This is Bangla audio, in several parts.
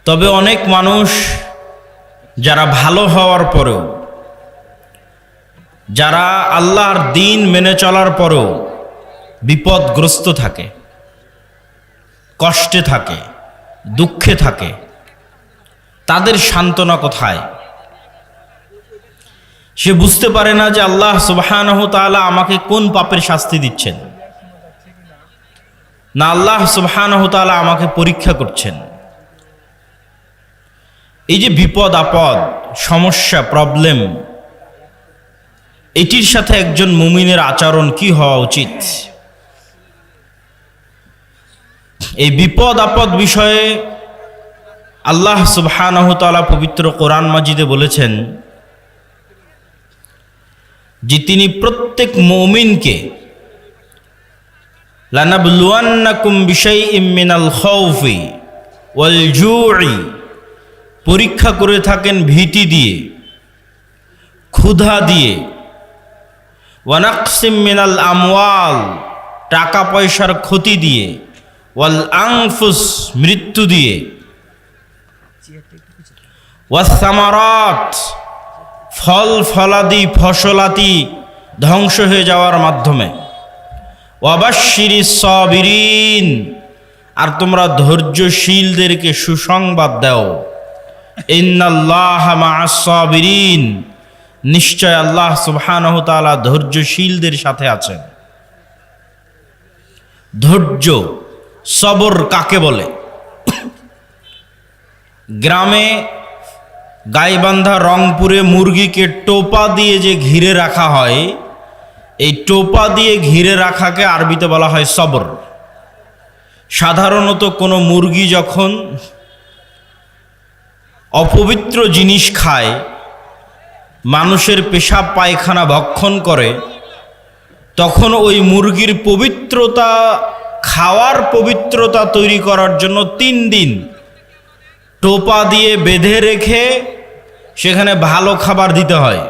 তবে অনেক মানুষ যারা ভালো হওয়ার পরেও, যারা আল্লাহর দ্বীন মেনে চলার পরেও বিপদগ্রস্ত থাকে, কষ্টে থাকে, দুঃখে থাকে, তাদের সান্ত্বনা কোথায়? সে বুঝতে পারে না যে আল্লাহ সুবহানাহু তাআলা আমাকে কোন পাপের শাস্তি দিচ্ছেন, না আল্লাহ সুবহানাহু তাআলা আমাকে পরীক্ষা করছেন। এই যে বিপদ আপদ, সমস্যা, প্রবলেম, এটির সাথে একজন মুমিনের আচরণ কি হওয়া উচিত? এই বিপদ আপদ বিষয়ে আল্লাহ সুবহানাহু তাআলা পবিত্র কোরআন মাজিদে বলেছেন যে তিনি প্রত্যেক মুমিনকে লানাবলুয়ান্নাকুম বিশাইইম মিনাল খাউফি ওয়াল জুই, পরীক্ষা করে থাকেন ভীতি দিয়ে, ক্ষুধা দিয়ে, ওয়া নাকসিম মিনাল আমওয়াল, টাকা পয়সার ক্ষতি দিয়ে, ওয়াল আনফুস, মৃত্যু দিয়ে, ওয়াস সামারাত, ফল ফলাদি ফসলাতি ধ্বংস হয়ে যাওয়ার মাধ্যমে, ওয়াবাশশিরিস সাবিরিন, আর তোমরা ধৈর্যশীলদেরকে সুসংবাদ দাও, ইন্নাল্লাহা মাআস সাবিরিন, নিশ্চয় আল্লাহ সুবহানাহু তাআলা ধৈর্যশীলদের সাথে আছেন। ধৈর্য, সবর কাকে বলে? গ্রামে গাইবান্ধা রংপুরে মুরগিকে টোপা দিয়ে যে ঘিরে রাখা হয়, এই টোপা দিয়ে ঘিরে রাখাকে আরবিতে বলা হয় সবর। সাধারণত কোনো মুরগি যখন অপবিত্র জিনিস খায়, মানুষের পেশাব পায়খানা ভক্ষণ করে, তখন ওই মুরগির পবিত্রতা, খাওয়ার পবিত্রতা তৈরি করার জন্য 3 দিন টোপা দিয়ে বেঁধে রেখে সেখানে ভালো খাবার দিতে হয়।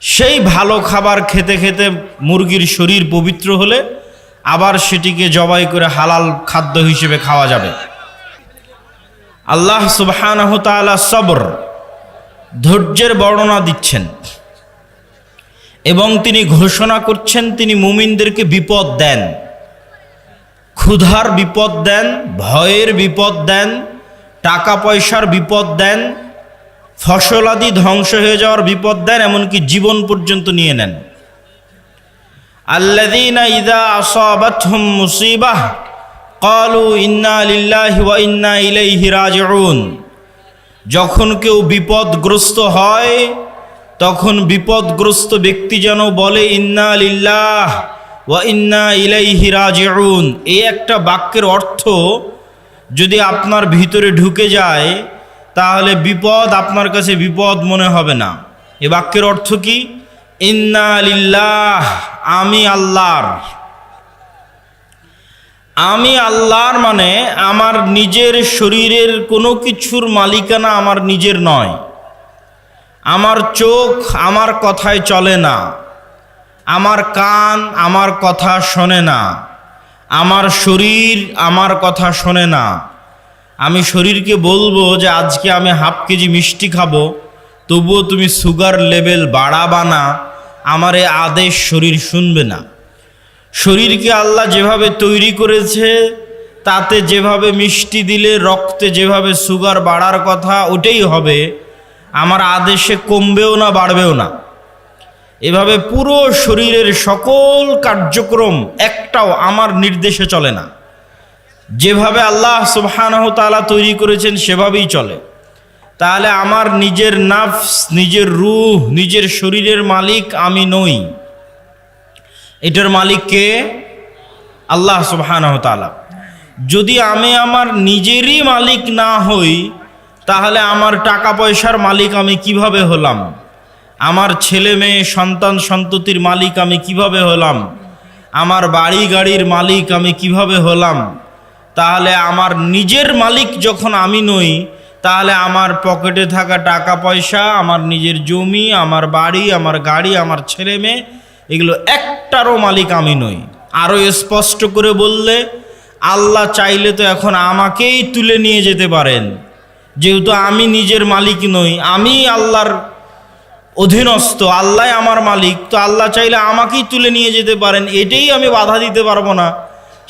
সেই ভালো খাবার খেতে খেতে মুরগির শরীর পবিত্র হলে আবার সেটিকে জবাই করে হালাল খাদ্য হিসেবে খাওয়া যাবে। আল্লাহ সুবহানাহু তাআলা সবর, ধৈর্যের বর্ণনা দিচ্ছেন এবং তিনি ঘোষণা করছেন তিনি মুমিনদেরকে বিপদ দেন, ক্ষুধার বিপদ দেন, ভয়ের বিপদ দেন, টাকা পয়সার বিপদ দেন, ফসলাদি ধ্বংস হয়ে যাওয়ার বিপদ দেন, এমনকি জীবন পর্যন্ত নিয়ে নেন। আল্লাযীনা ইযা আসাবাতহুম মুসিবাহ ক্বালু ইন্না লিল্লাহি ওয়া ইন্না ইলাইহি রাজিউন, যখন কেউ বিপদগ্রস্ত হয় তখন বিপদগ্রস্ত ব্যক্তি যেন বলে ইন্না লিল্লাহ ওয়া ইন্না ইলাইহি রাজিউন। এই একটা বাক্যের অর্থ যদি আপনার ভিতরে ঢুকে যায় তাহলে বিপদ আপনার কাছে বিপদ মনে হবে না। এ বাক্যের অর্থ কি? ইন্না লিল্লাহ, আমি আল্লাহর। আমি আল্লাহর মানে আমার নিজের শরীরের কোনো কিছুর মালিকানা আমার নিজের নয়। আমার চোখ আমার কথায় চলে না, আমার কান আমার কথা শোনে না, আমার শরীর আমার কথা শোনে না। আমি শরীরকে বলবো যে আজকে আমি ½ কেজি মিষ্টি খাবো, তবুও তুমি সুগার লেভেল বাড়াবা না, আমার এই আদেশ শরীর শুনবে না। শরীরকে আল্লাহ যেভাবে তৈরি করেছে তাতে যেভাবে মিষ্টি দিলে রক্তে যেভাবে সুগার বাড়ার কথা ওটাই হবে, আমার আদেশে কমবেও না বাড়বেও না। এভাবে পুরো শরীরের সকল কার্যক্রম একটাও আমার নির্দেশে চলে না। যেভাবে আল্লাহ সুবহানাহু তাআলা তৈরি করেছেন সেভাবেই চলে। তাহলে আমার নিজের নাফস, নিজের রূহ, নিজের শরীরের মালিক আমি নই। এটার মালিক কে? আল্লাহ সুবহানাহু তাআলা। যদি আমি আমার নিজেরই মালিক না হই তাহলে আমার টাকা পয়সার মালিক আমি কিভাবে হলাম? আমার ছেলে মেয়ে সন্তান সন্ততির মালিক আমি কিভাবে হলাম? আমার বাড়ি গাড়ির মালিক আমি কিভাবে হলাম? তাহলে আমার নিজের মালিক যখন আমি নই, তাহলে আমার পকেটে থাকা টাকা পয়সা, আমার নিজের জমি, আমার বাড়ি, আমার গাড়ি, আমার ছেলে মেয়ে, এগুলো একটারও মালিক আমি নই। আরও স্পষ্ট করে বললে আল্লাহ চাইলে তো এখন আমাকেই তুলে নিয়ে যেতে পারেন, যেহেতু আমি নিজের মালিক নই, আমি আল্লাহর অধীনস্থ, আল্লাহ আমার মালিক, তো আল্লাহ চাইলে আমাকেই তুলে নিয়ে যেতে পারেন, এটাই আমি বাধা দিতে পারবো না।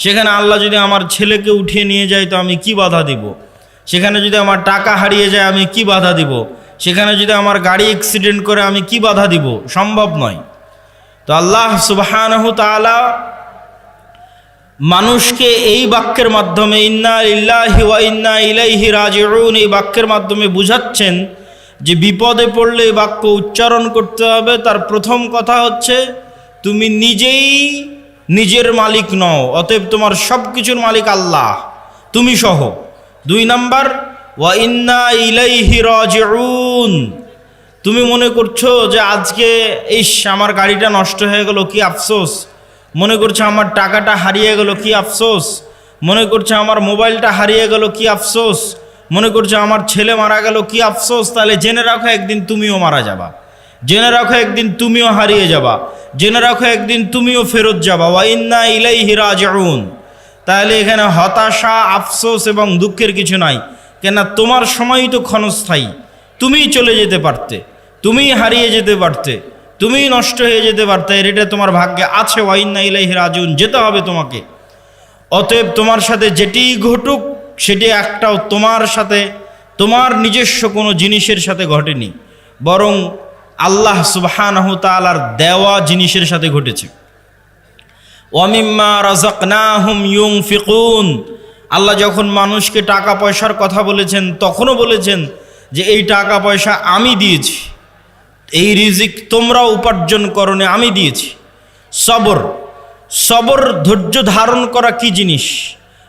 সেখানে আল্লাহ যদি আমার ছেলেকে উঠিয়ে নিয়ে যায় তো আমি কি বাধা দিব? সেখানে যদি আমার টাকা হারিয়ে যায় আমি কি বাধা দিব? সেখানে যদি আমার গাড়ি অ্যাক্সিডেন্ট করে আমি কি বাধা দিব? সম্ভব নয়। তো আল্লাহ সুবহানাহু তাআলা মানুষকে এই বাক্যের মাধ্যমে ইন্না লিল্লাহি ওয়া ইন্না ইলাইহি রাজিউন এই বাক্যের মাধ্যমে বুঝাচ্ছেন যে বিপদে পড়লে এই বাক্য উচ্চারণ করতে হবে। তার প্রথম কথা হচ্ছে তুমি নিজেই নিজের মালিক নও, অতএব তোমার সব কিছুর মালিক আল্লাহ, তুমি সহ। 2 নাম্বার, ওয়া ইন্না ইলাইহি রাজিউন, তুমি মনে করছো যে আজকে আমার গাড়িটা নষ্ট হয়ে গেল, কি আফসোস। মনে করছো আমার টাকাটা হারিয়ে গেল, কি আফসোস। মনে করছো আমার মোবাইলটা হারিয়ে গেল, কি আফসোস। মনে করছো আমার ছেলে মারা গেল, কি আফসোস। তাহলে জেনে রাখো একদিন তুমিও মারা যাবা, জেনে রাখো একদিন তুমিও হারিয়ে যাবা, জেনে রাখো একদিন তুমিও ফেরত যাবা। ওয়া ইন্না ইলাইহি রাজিউন। তাহলে এখানে হতাশা, আফসোস এবং দুঃখের কিছু নাই, কেন তোমার সময়ই তো ক্ষণস্থায়ী। তুমিই চলে যেতে পারতে, তুমিই হারিয়ে যেতে পারতে, তুমিই নষ্ট হয়ে যেতে পারতে, এটা তোমার ভাগ্যে আছে। ওয়া ইন্না ইলাইহি রাজিউন, যেতে হবে তোমাকে। অতএব তোমার সাথে যেটি ঘটুক সেটি একটাও তোমার সাথে, তোমার নিজস্ব কোনো জিনিসের সাথে ঘটেনি, বরং আল্লাহ সুবহানাহু তাআলার দেওয়া জিনিসের সাথে ঘটেছে। ওয়া মিম্মা রাযাকনাহুম ইউনফিকুন, আল্লাহ যখন মানুষকে টাকা পয়সার কথা বলেছেন তখনও বলেছেন যে এই টাকা পয়সা আমি দিয়েছি, এই রিজিক তোমরা উপার্জন করনে আমি দিয়েছি। সবর, সবর ধৈর্য ধারণ করা কি জিনিস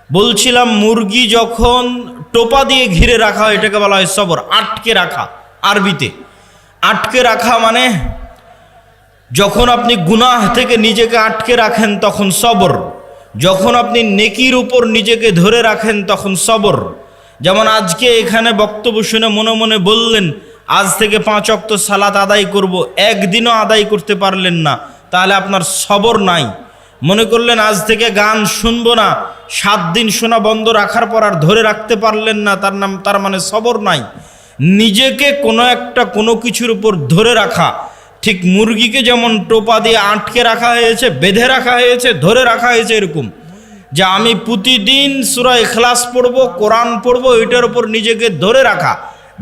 বলছিলাম। মুরগি যখন টোপা দিয়ে ঘিরে রাখা হয় এটাকে বলা হয় সবর, আটকে রাখা। আরবিতে আটকে রাখা মানে যখন আপনি গুনাহ থেকে নিজেকে আটকে রাখেন তখন সবর, যখন আপনি নেকির উপর নিজেকে ধরে রাখেন তখন সবর। যেমন আজকে এখানে বক্তব্য শুনে মনে মনে বললেন আজ থেকে 5 ওয়াক্ত সালাত আদায় করব, একদিনও আদায় করতে পারলেন না, তাহলে আপনার সবর নাই। মনে করলেন আজ থেকে গান শুনবো না, 7 দিন শোনা বন্ধ রাখার পর আর ধরে রাখতে পারলেন না, তার মানে সবর নাই। নিজেকে কোনো কিছুর উপর ধরে রাখা, ঠিক মুরগিকে যেমন টোপা দিয়ে আটকে রাখা হয়েছে, বেঁধে রাখা হয়েছে, ধরে রাখা হয়েছে, এরকম যে আমি প্রতিদিন সূরা ইখলাস পড়বো, কোরআন পড়বো, এটার উপর নিজেকে ধরে রাখা,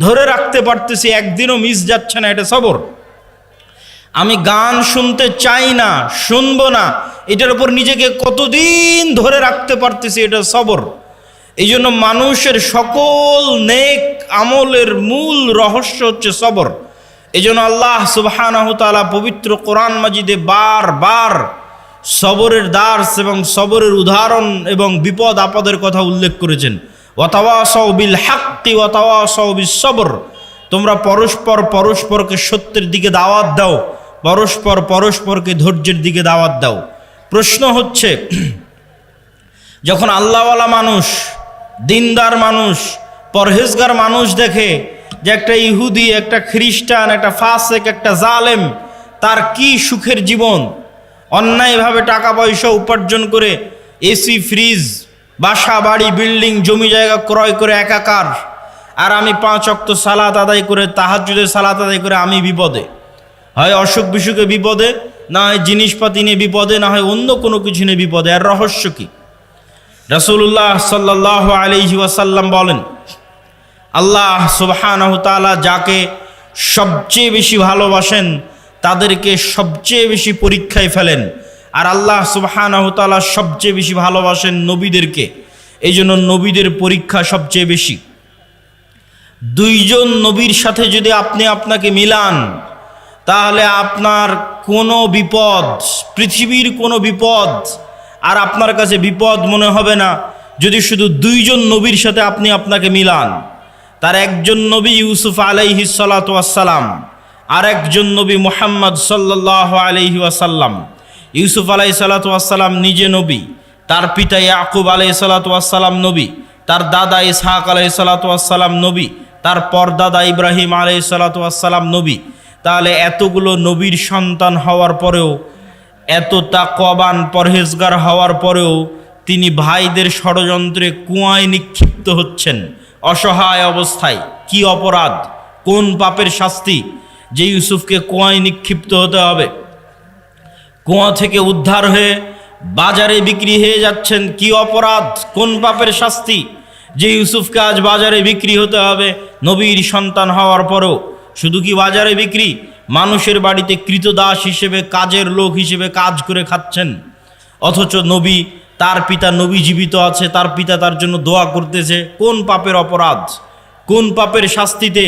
ধরে রাখতে পারতেছি, একদিনও মিস যাচ্ছে না, এটা সবর। আমি গান শুনতে চাই না, শুনবো না, এটার উপর নিজেকে কতদিন ধরে রাখতে পারতেছি, এটা সবর। এই জন্য মানুষের সকল নেক আমলের মূল রহস্য হচ্ছে সবর। এই জন্য আল্লাহ সুবহানাহু তাআলা পবিত্র কোরআন মাজিদে বারবার সবরের দার্স এবং সবরের উদাহরণ এবং বিপদ আপদের কথা উল্লেখ করেছেন। ওয়াতাওয়াসাউ বিল হাক্কি ওয়াতাওয়াসাউ বিস সবর, তোমরা পরস্পরকে সত্যের দিকে দাওয়াত দাও, পরস্পরকে ধৈর্যের দিকে দাওয়াত দাও। প্রশ্ন হচ্ছে, যখন আল্লাহওয়ালা মানুষ, দিনদার মানুষ, পরহেজগার মানুষ দেখে যে একটা ইহুদি, একটা খ্রিস্টান, একটা ফাসেক, একটা জালেম, তার কি সুখের জীবন, অন্যায়ভাবে টাকা পয়সা উপার্জন করে এসি, ফ্রিজ, বাসা, বাড়ি, বিল্ডিং, জমি জায়গা ক্রয় করে একাকার, আর আমি 5 ওয়াক্ত সালাত আদায় করে, তাহাজ্জুদের সালাত আদায় করে আমি বিপদে, হয় অসুখ বিসুখে বিপদে, না হয় জিনিসপাতি নিয়ে বিপদে, না হয় অন্য কোনো কিছু নিয়ে বিপদে। আর রহস্য কি? রাসূলুল্লাহ সাল্লাল্লাহু আলাইহি ওয়াসাল্লাম বলেন, আল্লাহ সুবহানাহু তাআলা যাকে সবচেয়ে বেশি ভালোবাসেন তাদেরকে সবচেয়ে বেশি পরীক্ষায় ফেলেন, আর আল্লাহ সুবহানাহু তাআলা সবচেয়ে বেশি ভালোবাসেন নবীদেরকে, এই জন্য নবীদের পরীক্ষা সবচেয়ে বেশি। 2 জন নবীর সাথে যদি আপনি আপনাকে মিলান, তাহলে আপনার কোনো বিপদ, পৃথিবীর কোনো বিপদ আর আপনার কাছে বিপদ মনে হবে না যদি শুধু 2 জন নবীর সাথে আপনি আপনাকে মিলান। তার একজন নবী ইউসুফ আলাইহিস সালাতু ওয়াস সালাম, আর একজন নবী মুহাম্মদ সাল্লাল্লাহু আলাইহি ওয়াসাল্লাম। ইউসুফ আলাইহিস সালাতু ওয়াস সালাম নিজে নবী, তার পিতা ইয়াকুব আলাইহিস সালাতু ওয়াস সালাম নবী, তার দাদা ইসহাক আলাইহিস সালাতু ওয়াস সালাম নবী, তার পরদাদা ইব্রাহিম আলাইহিস সালাতু ওয়াস সালাম নবী। তাহলে এতগুলো নবীর সন্তান হওয়ার পরেও, এত তাকওয়াবান পরহেজগার হওয়ার পরেও তিনি ভাইদের ষড়যন্ত্রে কুয়ায় নিক্ষিপ্ত হচ্ছেন অসহায় অবস্থায়। কি অপরাধ, কোন পাপের শাস্তি যে ইউসুফকে কুয়ায় নিক্ষিপ্ত হতে হবে? কুয়া থেকে উদ্ধার হয়ে বাজারে বিক্রি হয়ে যাচ্ছেন। কি অপরাধ, কোন পাপের শাস্তি যে ইউসুফকে আজ বাজারে বিক্রি হতে হবে? নবীর সন্তান হওয়ার পরেও শুধু কি বাজারে বিক্রি, মানুষের বাড়িতে কৃতদাস হিসেবে, কাজের লোক হিসেবে কাজ করে খাচ্ছেন। অথচ নবী, তার পিতা নবী জীবিত আছে, তার পিতা তার জন্য দোয়া করতেছে। কোন পাপের অপরাধ, কোন পাপের শাস্তিতে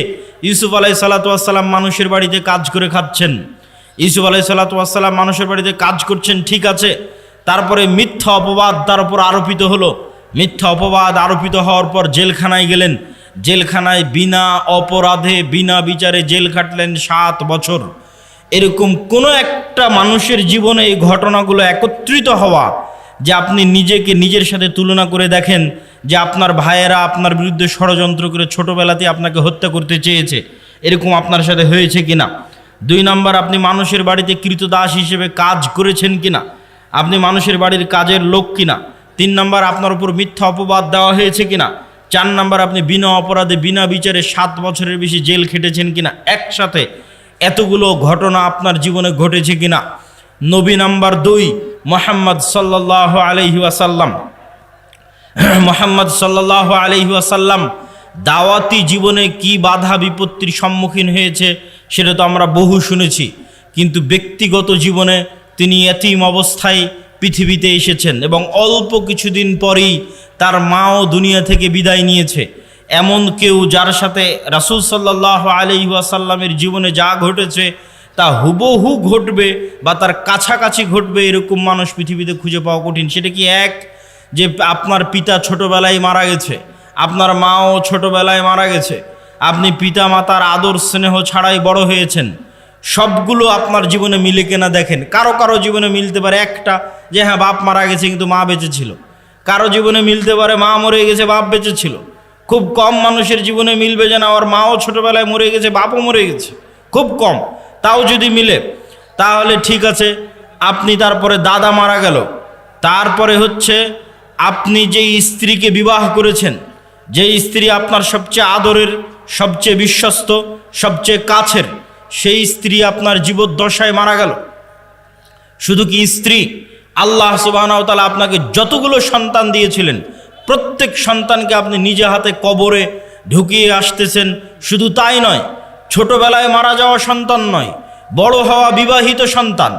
ইউসুফ আলাইহিসসালাতু ওয়াসসালাম মানুষের বাড়িতে কাজ করে খাচ্ছেন? ইউসুফ আলাইহিসসালাতু ওয়াসসালাম মানুষের বাড়িতে কাজ করছেন, ঠিক আছে, তারপরে মিথ্যা অপবাদ তার উপর আরোপিত হলো। মিথ্যা অপবাদ আরোপিত হওয়ার পর জেলখানায় গেলেন। জেলখানায় বিনা অপরাধে বিনা বিচারে জেল কাটলেন 7 বছর। এরকম কোনো একটা মানুষের জীবনে এই ঘটনাগুলো একত্রিত হওয়া, যে আপনি নিজেকে নিজের সাথে তুলনা করে দেখেন যে আপনার ভাইয়েরা আপনার বিরুদ্ধে ষড়যন্ত্র করে ছোটবেলাতে আপনাকে হত্যা করতে চেয়েছে, এরকম আপনার সাথে হয়েছে কিনা? 2 নম্বর, আপনি মানুষের বাড়িতে কৃতদাস হিসেবে কাজ করেছেন কিনা? আপনি মানুষের বাড়ির কাজের লোক কিনা? 3 নম্বর, আপনার উপর মিথ্যা অপবাদ দেওয়া হয়েছে কিনা? 4 নম্বর, আপনি বিনা অপরাধে বিনা বিচারে 7 বছরের বেশি জেল খেটেছেন কিনা? একসাথে এতগুলো ঘটনা আপনার জীবনে ঘটেছে কিনা? নবী নাম্বার 2 মুহাম্মদ সাল্লাল্লাহু আলাইহি ওয়াসাল্লাম। মুহাম্মদ সাল্লাল্লাহু আলাইহি ওয়াসাল্লাম দাওয়াতি জীবনে কি বাধা বিপত্তির সম্মুখীন হয়েছে সেটা তো আমরা বহু শুনেছি, কিন্তু ব্যক্তিগত জীবনে তিনি এতিম অবস্থায় পৃথিবীতে এসেছেন এবং অল্প কিছুদিন পরেই তার মাও দুনিয়া থেকে বিদায় নিয়েছে। এমন কেউ যার সাথে রাসূল সাল্লাল্লাহু আলাইহি ওয়াসাল্লামের জীবনে যা ঘটেছে তা হুবহু ঘটবে বা তার কাছাকাছি ঘটবে এরকম মানুষ পৃথিবীতে খুঁজে পাওয়া কঠিন। সেটা কি এক, যে আপনার পিতা ছোটবেলায় মারা গেছে, আপনার মাও ছোটবেলায় মারা গেছে, আপনি পিতা মাতার আদর স্নেহ ছাড়াই বড় হয়েছেন, সবগুলো আপনার জীবনে মিলে কিনা দেখেন। কারো কারো জীবনে মিলতে পারে একটা, যে হ্যাঁ বাপ মারা গেছে কিন্তু মা বেঁচে ছিল। কারো জীবনে মিলতে পারে মা মরে গেছে বাপ বেঁচে ছিল। খুব কম মানুষের জীবনে মিলবে যে না ওর মাও ছোটবেলায় মরে গেছে বাপও মরে গেছে, খুব কম। তাও যদি মিলে তাহলে ঠিক আছে। আপনি তারপরে দাদা মারা গেল, তারপরে হচ্ছে আপনি যেই স্ত্রীকে বিবাহ করেছেন, যেই স্ত্রী আপনার সবচেয়ে আদরের, সবচেয়ে বিশ্বস্ত, সবচেয়ে কাছের, সেই স্ত্রী আপনার জীবদ্দশায় মারা গেল। শুধু কি স্ত্রী, আল্লাহ সুবহানাহু ওয়া তাআলা আপনাকে যতগুলো সন্তান দিয়েছিলেন প্রত্যেক সন্তানকে আপনি নিজে হাতে কবরে ঢুকিয়ে আসতেছেন। শুধু তাই নয়, ছোটবেলায় মারা যাওয়া সন্তান নয়, বড় হওয়া বিবাহিত সন্তান,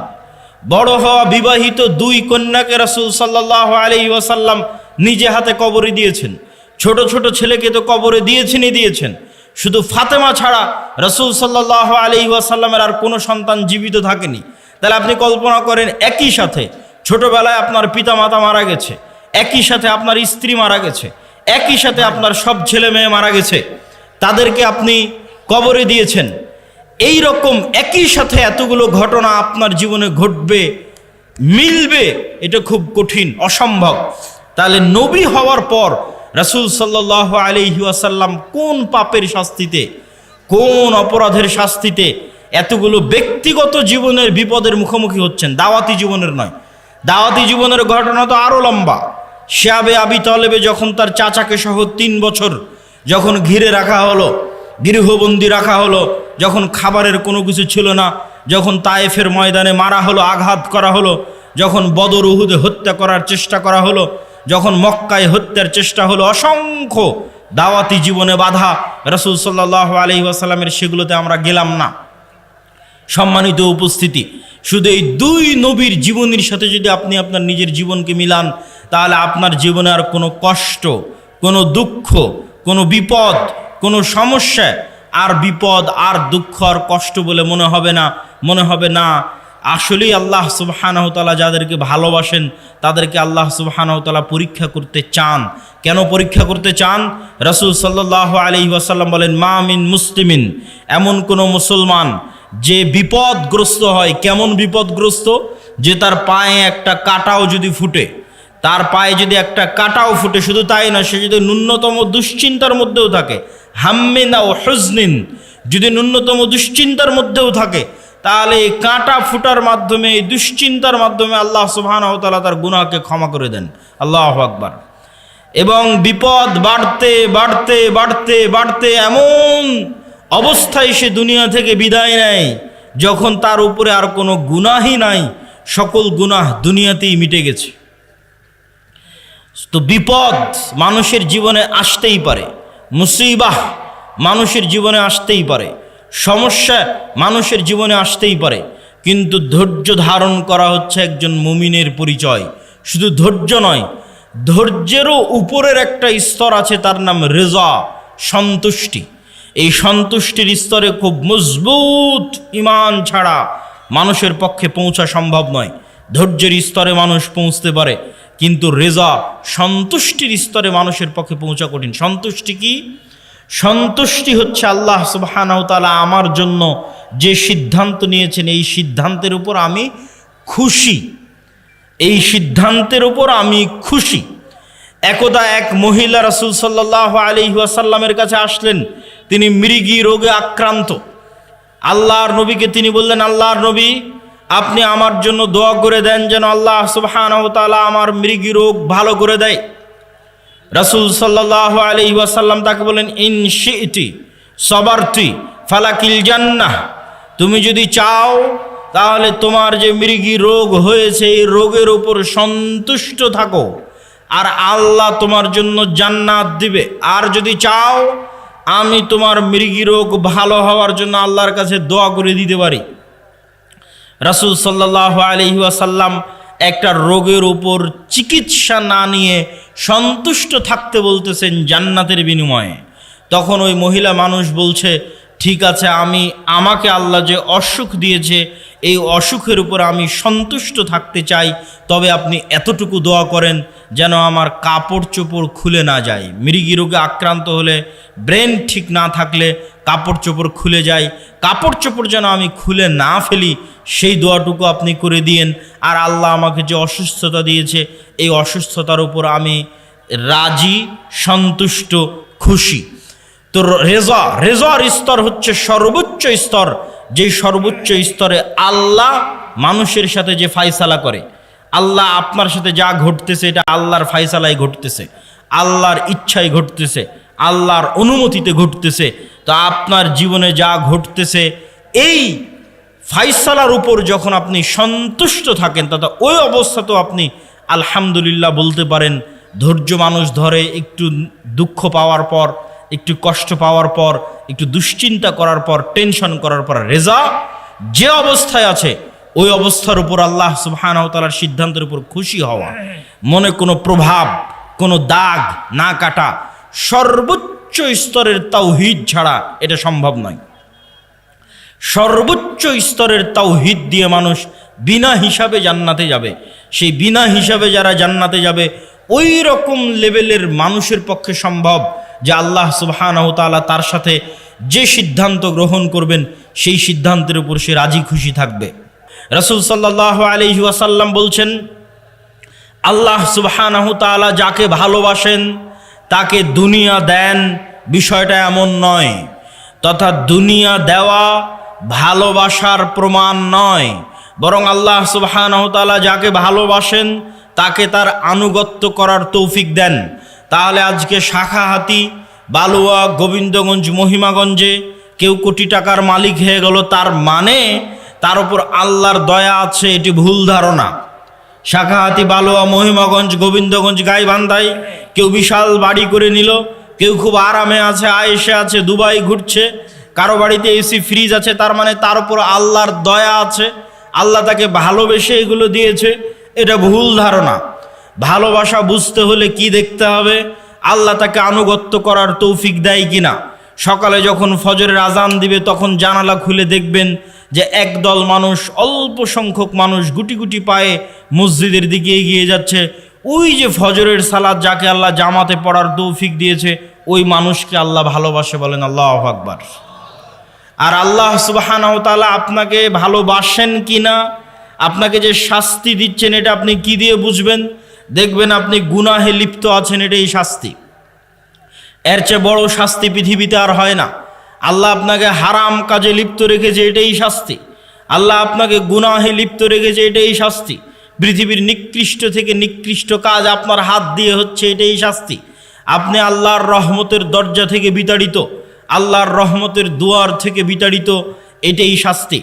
বড় হওয়া বিবাহিত 2 কন্যাকে রাসূল সাল্লাল্লাহু আলাইহি ওয়াসাল্লাম নিজে হাতে কবরে দিয়েছেন। ছোট ছোট ছেলেকে তো কবরে দিয়েছেন। শুধু ফাতেমা ছাড়া রাসূল সাল্লাল্লাহু আলাইহি ওয়াসাল্লামের আর কোনো সন্তান জীবিত থাকেনি। তাহলে আপনি কল্পনা করেন, একই সাথে ছোটবেলায় আপনার পিতা মাতা মারা গেছে, একই সাথে আপনার স্ত্রী মারা গেছে, একই সাথে আপনার সব ছেলে মেয়ে মারা গেছে, তাদেরকে আপনি কবরে দিয়েছেন। এই রকম একই সাথে এতগুলো ঘটনা আপনার জীবনে ঘটবে, মিলবে, এটা খুব কঠিন, অসম্ভব। তাহলে নবী হওয়ার পর রাসূল সাল্লাল্লাহু আলাইহি ওয়াসাল্লাম কোন পাপের শাস্তিতে, কোন অপরাধের শাস্তিতে এতগুলো ব্যক্তিগত জীবনের বিপদের মুখোমুখি হচ্ছেন? দাওয়াতি জীবনের নয়, দাওয়াতি জীবনের ঘটনা তো আরও লম্বা। শিয়াবে আবি তালেবে যখন তার চাচাকে সহ 3 বছর যখন ঘিরে রাখা হলো, গৃহবন্দী রাখা হলো, যখন খাবারের কোনো কিছু ছিল না, যখন তায়েফের ময়দানে মারা হলো, আঘাত করা হলো, যখন বদর উহুদে হত্যা করার চেষ্টা করা হলো, যখন মক্কায় হত্যার চেষ্টা হলো, অসংখ্য দাওয়াতি জীবনে বাধা রাসূল সাল্লাল্লাহু আলাইহি ওয়াসাল্লামের, সেগুলোতে আমরা গেলাম না। সম্মানিত উপস্থিতি, শুধু এই 2 নবীর জীবনের সাথে যদি আপনি আপনার নিজের জীবনকে মিলান, তাহলে আপনার জীবনে আর কোনো কষ্ট, কোনো দুঃখ, কোনো বিপদ, কোনো সমস্যা আর বিপদ আর দুঃখ আর কষ্ট বলে মনে হবে না। আসলেই আল্লাহ সুবহানাহু ওয়া তাআলা যাদেরকে ভালোবাসেন তাদেরকে আল্লাহ সুবহানাহু ওয়া তাআলা পরীক্ষা করতে চান। কেন পরীক্ষা করতে চান? রাসূল সাল্লাল্লাহু আলাইহি ওয়াসাল্লাম বলেন, মা মিন মুসলিমিন, এমন কোনো মুসলমান যে বিপদগ্রস্ত হয়। কেমন বিপদগ্রস্ত? যে তার পায়ে একটা কাঁটাও যদি ফুটে, তার পায়ে যদি একটা কাঁটাও ফুটে, শুধু তাই না, সে যদি ন্যূনতম দুশ্চিন্তার মধ্যেও থাকে, হাম্মিন আও হুজনিন, যদি ন্যূনতম দুশ্চিন্তার মধ্যেও থাকে, তাহলে এই কাঁটা ফুটার মাধ্যমে, এই দুশ্চিন্তার মাধ্যমে আল্লাহ সুবহানাহু ওয়া তাআলা তার গুনাহকে ক্ষমা করে দেন। আল্লাহু আকবার। এবং বিপদ বাড়তে বাড়তে বাড়তে বাড়তে এমন অবস্থায় সে দুনিয়া থেকে বিদায় নেয় যখন তার উপরে আর কোনো গুনাহই নাই, সকল গুনাহ দুনিয়াতেই মিটে গেছে। তো বিপদ মানুষের জীবনে আসতেই পারে, মুসিবাহ মানুষের জীবনে আসতেই পারে, সমস্যা মানুষের জীবনে আসতেই পারে, কিন্তু ধৈর্য ধারণ করা হচ্ছে একজন মুমিনের পরিচয়। শুধু ধৈর্য নয়, ধৈর্যেরও উপরের একটা স্তর আছে, তার নাম রেজা, সন্তুষ্টি। এই সন্তুষ্টির স্তরে খুব মজবুত ঈমান ছাড়া মানুষের পক্ষে পৌঁছা সম্ভব নয়। ধৈর্যের স্তরে মানুষ পৌঁছতে পারে, কিন্তু রেজা, সন্তুষ্টির স্তরে মানুষের পক্ষে পৌঁছা কঠিন। সন্তুষ্টি কি? সন্তুষ্টি হচ্ছে আল্লাহ সুবহানাহু ওয়া তাআলা আমার জন্য যে সিদ্ধান্ত নিয়েছেন, এই সিদ্ধান্তের উপর আমি খুশি, এই সিদ্ধান্তের উপর আমি খুশি। একদা এক মহিলা রাসূল সাল্লাল্লাহু আলাইহি ওয়াসাল্লামের কাছে আসলেন, তিনি মৃগী রোগে আক্রান্ত। আল্লাহর নবীকে তিনি বললেন, আল্লাহর নবী, আপনি আমার জন্য দোয়া করে দেন যেন আল্লাহ সুবহানাহু ওয়া তাআলা আমার মৃগী রোগ ভালো করে দেয়। রাসূল সাল্লাল্লাহু আলাইহি ওয়াসাল্লাম তাকে বলেন, ইন শি'তি সাবারতি ফালাকিল জান্নাহ, তুমি যদি চাও তাহলে তোমার যে মৃগী রোগ হয়েছে এই রোগের উপর সন্তুষ্ট থাকো, আর আল্লাহ তোমার জন্য জান্নাত দিবে। আর যদি চাও আমি তোমার মৃগী রোগ ভালো হওয়ার জন্য আল্লাহর কাছে দোয়া করে দিতে পারি। রাসূল সাল্লাল্লাহু আলাইহি ওয়াসাল্লাম একটা রোগের উপর চিকিৎসা না নিয়ে সন্তুষ্ট থাকতে বলতেছেন জান্নাতের বিনিময়ে। তখন ওই মহিলা মানুষ বলছে, ঠিক আছে, আমাকে আল্লাহ যে অসুখ দিয়েছে এই অসুখের উপর আমি সন্তুষ্ট থাকতে চাই, তবে আপনি এতটুকু দোয়া করেন যেন আমার কাপড় চোপড় খুলে না যায়। মৃগী রোগে আক্রান্ত হলে, ব্রেন ঠিক না থাকলে কাপড় চোপড় খুলে যায়, কাপড় চোপড় যেন আমি খুলে না ফেলি, সেই দোয়াটুকু আপনি করে দিয়েন। আর আল্লাহ আমাকে যে অসুস্থতা দিয়েছে এই অসুস্থতার উপর আমি রাজি, সন্তুষ্ট, খুশি। তো রেজার স্তর হচ্ছে সর্বোচ্চ স্তর, যে সর্বোচ্চ স্তরে আল্লাহ মানুষের সাথে যে ফায়সালা করে, আল্লাহ আপনার সাথে যা ঘটতেছে এটা আল্লাহর ফায়সালায় ঘটতেছে, আল্লাহর ইচ্ছায় ঘটতেছে, আল্লাহর অনুমতিতে ঘটতেছে। তো আপনার জীবনে যা ঘটতেছে এই ফায়সালার উপর যখন আপনি সন্তুষ্ট থাকেন, তথা ওই অবস্থাতেও আপনি আলহামদুলিল্লাহ বলতে পারেন। ধৈর্য মানুষ ধরে একটু দুঃখ পাওয়ার পর, একটু কষ্ট পাওয়ার পর, একটু দুশ্চিন্তা করার পর, টেনশন করার পর রেজা যে অবস্থায় আছে ওই অবস্থার উপর আল্লাহ সুবহানাহু ওয়া তাআলার সিদ্ধান্তের উপর খুশি হওয়া, মনে কোনো প্রভাব, কোনো দাগ না কাটা, সর্বোচ্চ স্তরের তাওহীদ ছাড়া এটা সম্ভব নয়। সর্বোচ্চ স্তরের তাওহীদ দিয়ে মানুষ বিনা হিসাবে জান্নাতে যাবে। সেই বিনা হিসাবে যারা জান্নাতে যাবে ওই রকম লেভেলের মানুষের পক্ষে সম্ভব যে আল্লাহ সুবহানাহু ওয়া তাআলা তার সাথে যে সিদ্ধান্ত গ্রহণ করবেন সেই সিদ্ধান্তের উপর সে রাজি খুশি থাকবে। রাসূল সাল্লাল্লাহু আলাইহি ওয়াসাল্লাম বলছেন, আল্লাহ সুবহানাহু ওয়া তাআলা যাকে ভালোবাসেন তাকে দুনিয়া দেন, বিষয়টা এমন নয়। তথা দুনিয়া দেওয়া ভালোবাসার প্রমাণ নয়, বরং আল্লাহ সুবহানাহু ওয়া তাআলা যাকে ভালোবাসেন তাকে তার আনুগত্য করার তৌফিক দেন। তাহলে আজকে শাখাহাতি, বালুয়া, গোবিন্দগঞ্জ, মহিমাগঞ্জে কেউ কোটি টাকার মালিক হয়ে গেল, তার মানে তার উপর আল্লাহর দয়া আছে, এটি ভুল ধারণা। শাখাহাতি, বালুয়া, মহিমাগঞ্জ, গোবিন্দগঞ্জ, গাইবান্ধায় কেউ বিশাল বাড়ি করে নিল, কেউ খুব আরামে আছে, আয়েশে আছে, দুবাই ঘুরছে, কারো বাড়িতে এসি ফ্রিজ আছে, তার মানে তার উপর আল্লাহর দয়া আছে, আল্লাহ তাকে ভালোবেসে এগুলো দিয়েছে। এটা ভুল ধারণা। ভালোবাসা বুঝতে হলে কি দেখতে হবে? আল্লাহ তাকে আনুগত্য করার তৌফিক দেয় কিনা। সকালে যখন ফজরের আজান দিবে তখন জানালা খুলে দেখবেন যে একদল মানুষ, অল্প সংখ্যক মানুষ গুটি গুটি পায়ে মসজিদের দিকে এগিয়ে যাচ্ছে। ওই যে ফজরের সালাত যাকে আল্লাহ জামাতে পড়ার তৌফিক দিয়েছে ওই মানুষকে আল্লাহ ভালোবাসে, বলেন আল্লাহু আকবার। আর আল্লাহ সুবহানাহু ওয়া তাআলা আপনাকে ভালোবাসেন কিনা, আপনাকে যে শাস্তি দিচ্ছেন এটা আপনি কি দিয়ে বুঝবেন? দেখবেন আপনি গুনাহে লিপ্ত আছেন, এটাই শাস্তি। এর চেয়ে বড় শাস্তি পৃথিবীতে আর হয় না। আল্লাহ আপনাকে হারাম কাজে লিপ্ত রেখেছে, এটাই শাস্তি। আল্লাহ আপনাকে গুনাহে লিপ্ত রেখেছে, এটাই শাস্তি। পৃথিবীর নিকৃষ্ট থেকে নিকৃষ্ট কাজ আপনার হাত দিয়ে হচ্ছে, এটাই শাস্তি। আপনি আল্লাহর রহমতের দরজা থেকে বিতাড়িত, আল্লাহর রহমতের দুয়ার থেকে বিতাড়িত, এটাই শাস্তি।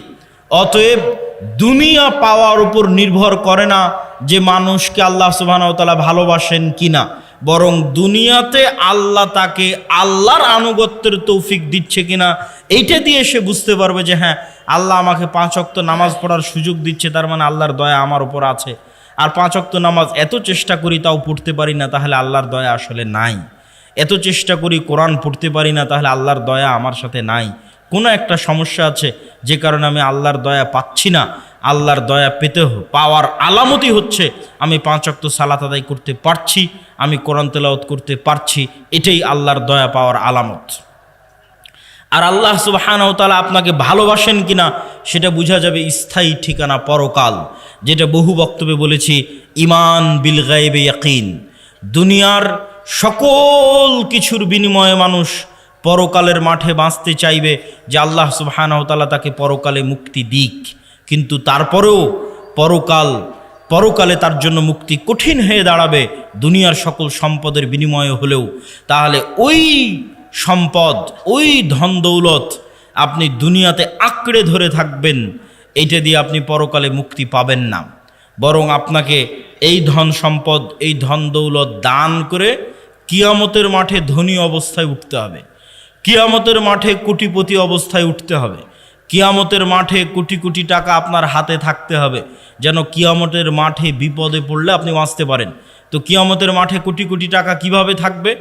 অতএব দুনিয়া পাওয়ার উপর নির্ভর করে না যে মানুষকে আল্লাহ সুবহানাহু ওয়া তাআলা ভালোবাসেন কিনা, বরং দুনিয়াতে আল্লাহ তাকে আল্লাহর আনুগত্যের তৌফিক দিচ্ছে কিনা, এইটা দিয়ে সে বুঝতে পারবে যে হ্যাঁ, আল্লাহ আমাকে 5 ওয়াক্ত নামাজ পড়ার সুযোগ দিচ্ছে, তার মানে আল্লাহর দয়া আমার উপর আছে। আর 5 ওয়াক্ত নামাজ এত চেষ্টা করি তাও পড়তে পারি না, তাহলে আল্লাহর দয়া আসলে নাই। এত চেষ্টা করি কোরআন পড়তে পারি না, তাহলে আল্লাহর দয়া আমার সাথে নাই। কোনো একটা সমস্যা আছে যে কারণে আমি আল্লাহর দয়া পাচ্ছি না। আল্লাহর দয়া পাওয়ার আলামতই হচ্ছে আমি 5 ওয়াক্ত সালাত আদায় করতে পারছি, আমি কোরআন তেলাওয়াত করতে পারছি, এটাই আল্লাহর দয়া পাওয়ার আলামত। আর আল্লাহ সুবহানাহু ওয়া তাআলা আপনাকে ভালোবাসেন কিনা সেটা বোঝা যাবে স্থায়ী ঠিকানা পরকাল, যেটা বহু বক্তব্যে বলেছি, ঈমান বিল গায়বে ইয়াকিন। দুনিয়ার সকল কিছুর বিনিময়ে মানুষ পরকালের মাঠে বাঁচতে চাইবে যে আল্লাহ সুবহানাহু ওয়া তাআলা তাকে পরকালে মুক্তি দিক, কিন্তু তারপরেও পরকালে তার জন্য মুক্তি কঠিন হয়ে দাঁড়াবে দুনিয়ার সকল সম্পদের বিনিময়ে হলেও। তাহলে ওই সম্পদ, ওই ধন দৌলত আপনি দুনিয়াতে আঁকড়ে ধরে থাকবেন, এইটা দিয়ে আপনি পরকালে মুক্তি পাবেন না। বরং আপনাকে এই ধন সম্পদ, এই ধন দৌলত দান করে কিয়ামতের মাঠে ধনী অবস্থায় উঠতে হবে, কিয়ামতের মাঠে কোটিপতি অবস্থায় উঠতে হবে, কিয়ামতের মাঠে কোটি কোটি টাকা আপনার হাতে থাকতে হবে, যেন কিয়ামতের মাঠে বিপদে পড়লে আপনি বাঁচতে পারেন। তো কিয়ামতের মাঠে কোটি কোটি টাকা কিভাবে থাকবে?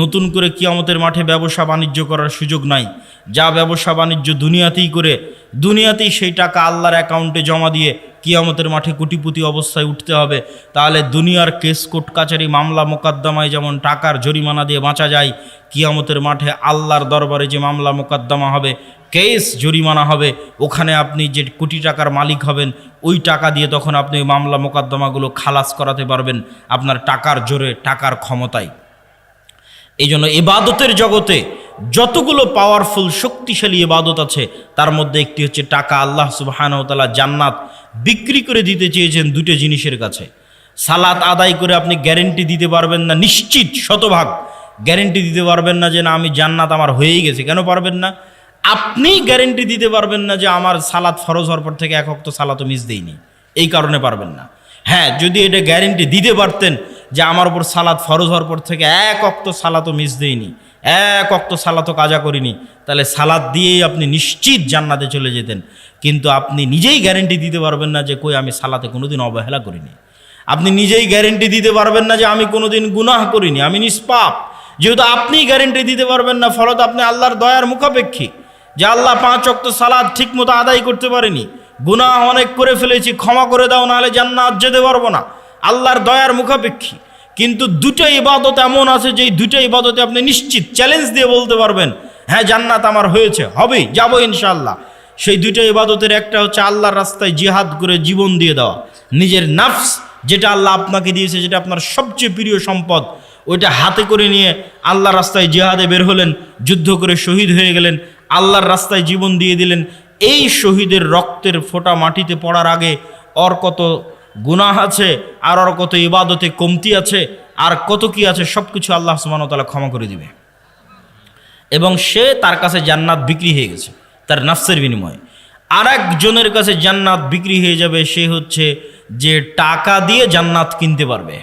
নতুন করে কিয়ামতের মাঠে ব্যবসা বাণিজ্য করার সুযোগ নাই। যা ব্যবসা বাণিজ্য দুনিয়াতেই করে, দুনিয়াতেই সেই টাকা আল্লাহর অ্যাকাউন্টে জমা দিয়ে কিয়ামতের মাঠে কোটিপতি অবস্থায় উঠতে হবে। তাহলে দুনিয়ার কেস কোর্ট কাচারি মামলা মোকদ্দমায় যেমন টাকার জরিমানা দিয়ে বাঁচা যায়, কিয়ামতের মাঠে আল্লাহর দরবারে যে মামলা মোকদ্দমা হবে, কেস জরিমানা হবে, ওখানে আপনি যে কোটি টাকার মালিক হবেন, ওই টাকা দিয়ে তখন আপনি ওই মামলা মোকদ্দমাগুলো খালাস করাতে পারবেন আপনার টাকার জোরে, টাকার ক্ষমতায়। এই জন্য ইবাদতের জগতে যতগুলো পাওয়ারফুল শক্তিশালী ইবাদত আছে তার মধ্যে একটি হচ্ছে টাকা। আল্লাহ সুবহানাহু ওয়া তাআলা জান্নাত বিক্রি করে দিতে চেয়েছেন দুটো জিনিসের কাছে। সালাত আদায় করে আপনি গ্যারেন্টি দিতে পারবেন না, নিশ্চিত শতভাগ গ্যারেন্টি দিতে পারবেন না যে না আমি জান্নাত আমার হয়েই গেছে। কেন পারবেন না? আপনি গ্যারেন্টি দিতে পারবেন না যে আমার সালাত ফরজ হওয়ার পর থেকে 1 ওয়াক্ত সালাতও মিস দেইনি, এই কারণে পারবেন না। হ্যাঁ, যদি এটা গ্যারেন্টি দিতে পারতেন যে আমার উপর সালাত ফরজ হওয়ার পর থেকে 1 ওয়াক্ত সালাতও মিস দেইনি, 1 ওয়াক্ত সালাতও কাজা করিনি, তাহলে সালাত দিয়েই আপনি নিশ্চিত জান্নাতে চলে যেতেন। কিন্তু আপনি নিজেই গ্যারেন্টি দিতে পারবেন না যে কই আমি সালাতে কোনোদিন অবহেলা করিনি। আপনি নিজেই গ্যারেন্টি দিতে পারবেন না যে আমি কোনোদিন গুনাহ করিনি, আমি নিষ্পাপ। যেহেতু আপনি গ্যারেন্টি দিতে পারবেন না, ফলত আপনি আল্লাহর দয়ার মুখাপেক্ষী যে আল্লাহ 5 ওয়াক্ত সালাত ঠিক মতো আদায় করতে পারেনি, গুনাহ অনেক করে ফেলেছি, ক্ষমা করে দাও, নাহলে জান্নাত যেতে পারবো না, আল্লাহর দয়ার মুখাপেক্ষী। কিন্তু দুটো ইবাদত এমন আছে যে দুটো ইবাদতে আপনি নিশ্চিত চ্যালেঞ্জ দিয়ে বলতে পারবেন হ্যাঁ জান্নাত আমার হয়েছে, হবেই, যাবো ইনশাআল্লাহ। সেই দুটো ইবাদতের একটা হচ্ছে আল্লাহর রাস্তায় জিহাদ করে জীবন দিয়ে দেওয়া, নিজের নাফস যেটা আল্লাহ আপনাকে দিয়েছে, যেটা আপনার সবচেয়ে প্রিয় সম্পদ, ওইটা হাতে করে নিয়ে আল্লাহর রাস্তায় জিহাদে বের হলেন, যুদ্ধ করে শহীদ হয়ে গেলেন, আল্লাহর রাস্তায় জীবন দিয়ে দিলেন। এই শহীদের রক্তের ফোঁটা মাটিতে পড়ার আগে ওর কত গুনাহ আছে, আর ওর কত ইবাদতে কমতি আছে, আর কত কি আছে, সব কিছু আল্লাহ সুবহানাহু ওয়া তাআলা ক্ষমা করে দিবে। এবং সে তার কাছে জান্নাত বিক্রি হয়ে গেছে তার নাফসের বিনিময়ে। আর একজনের কাছে জান্নাত বিক্রি হয়ে যাবে, সে হচ্ছে যে টাকা দিয়ে জান্নাত কিনতে পারবে।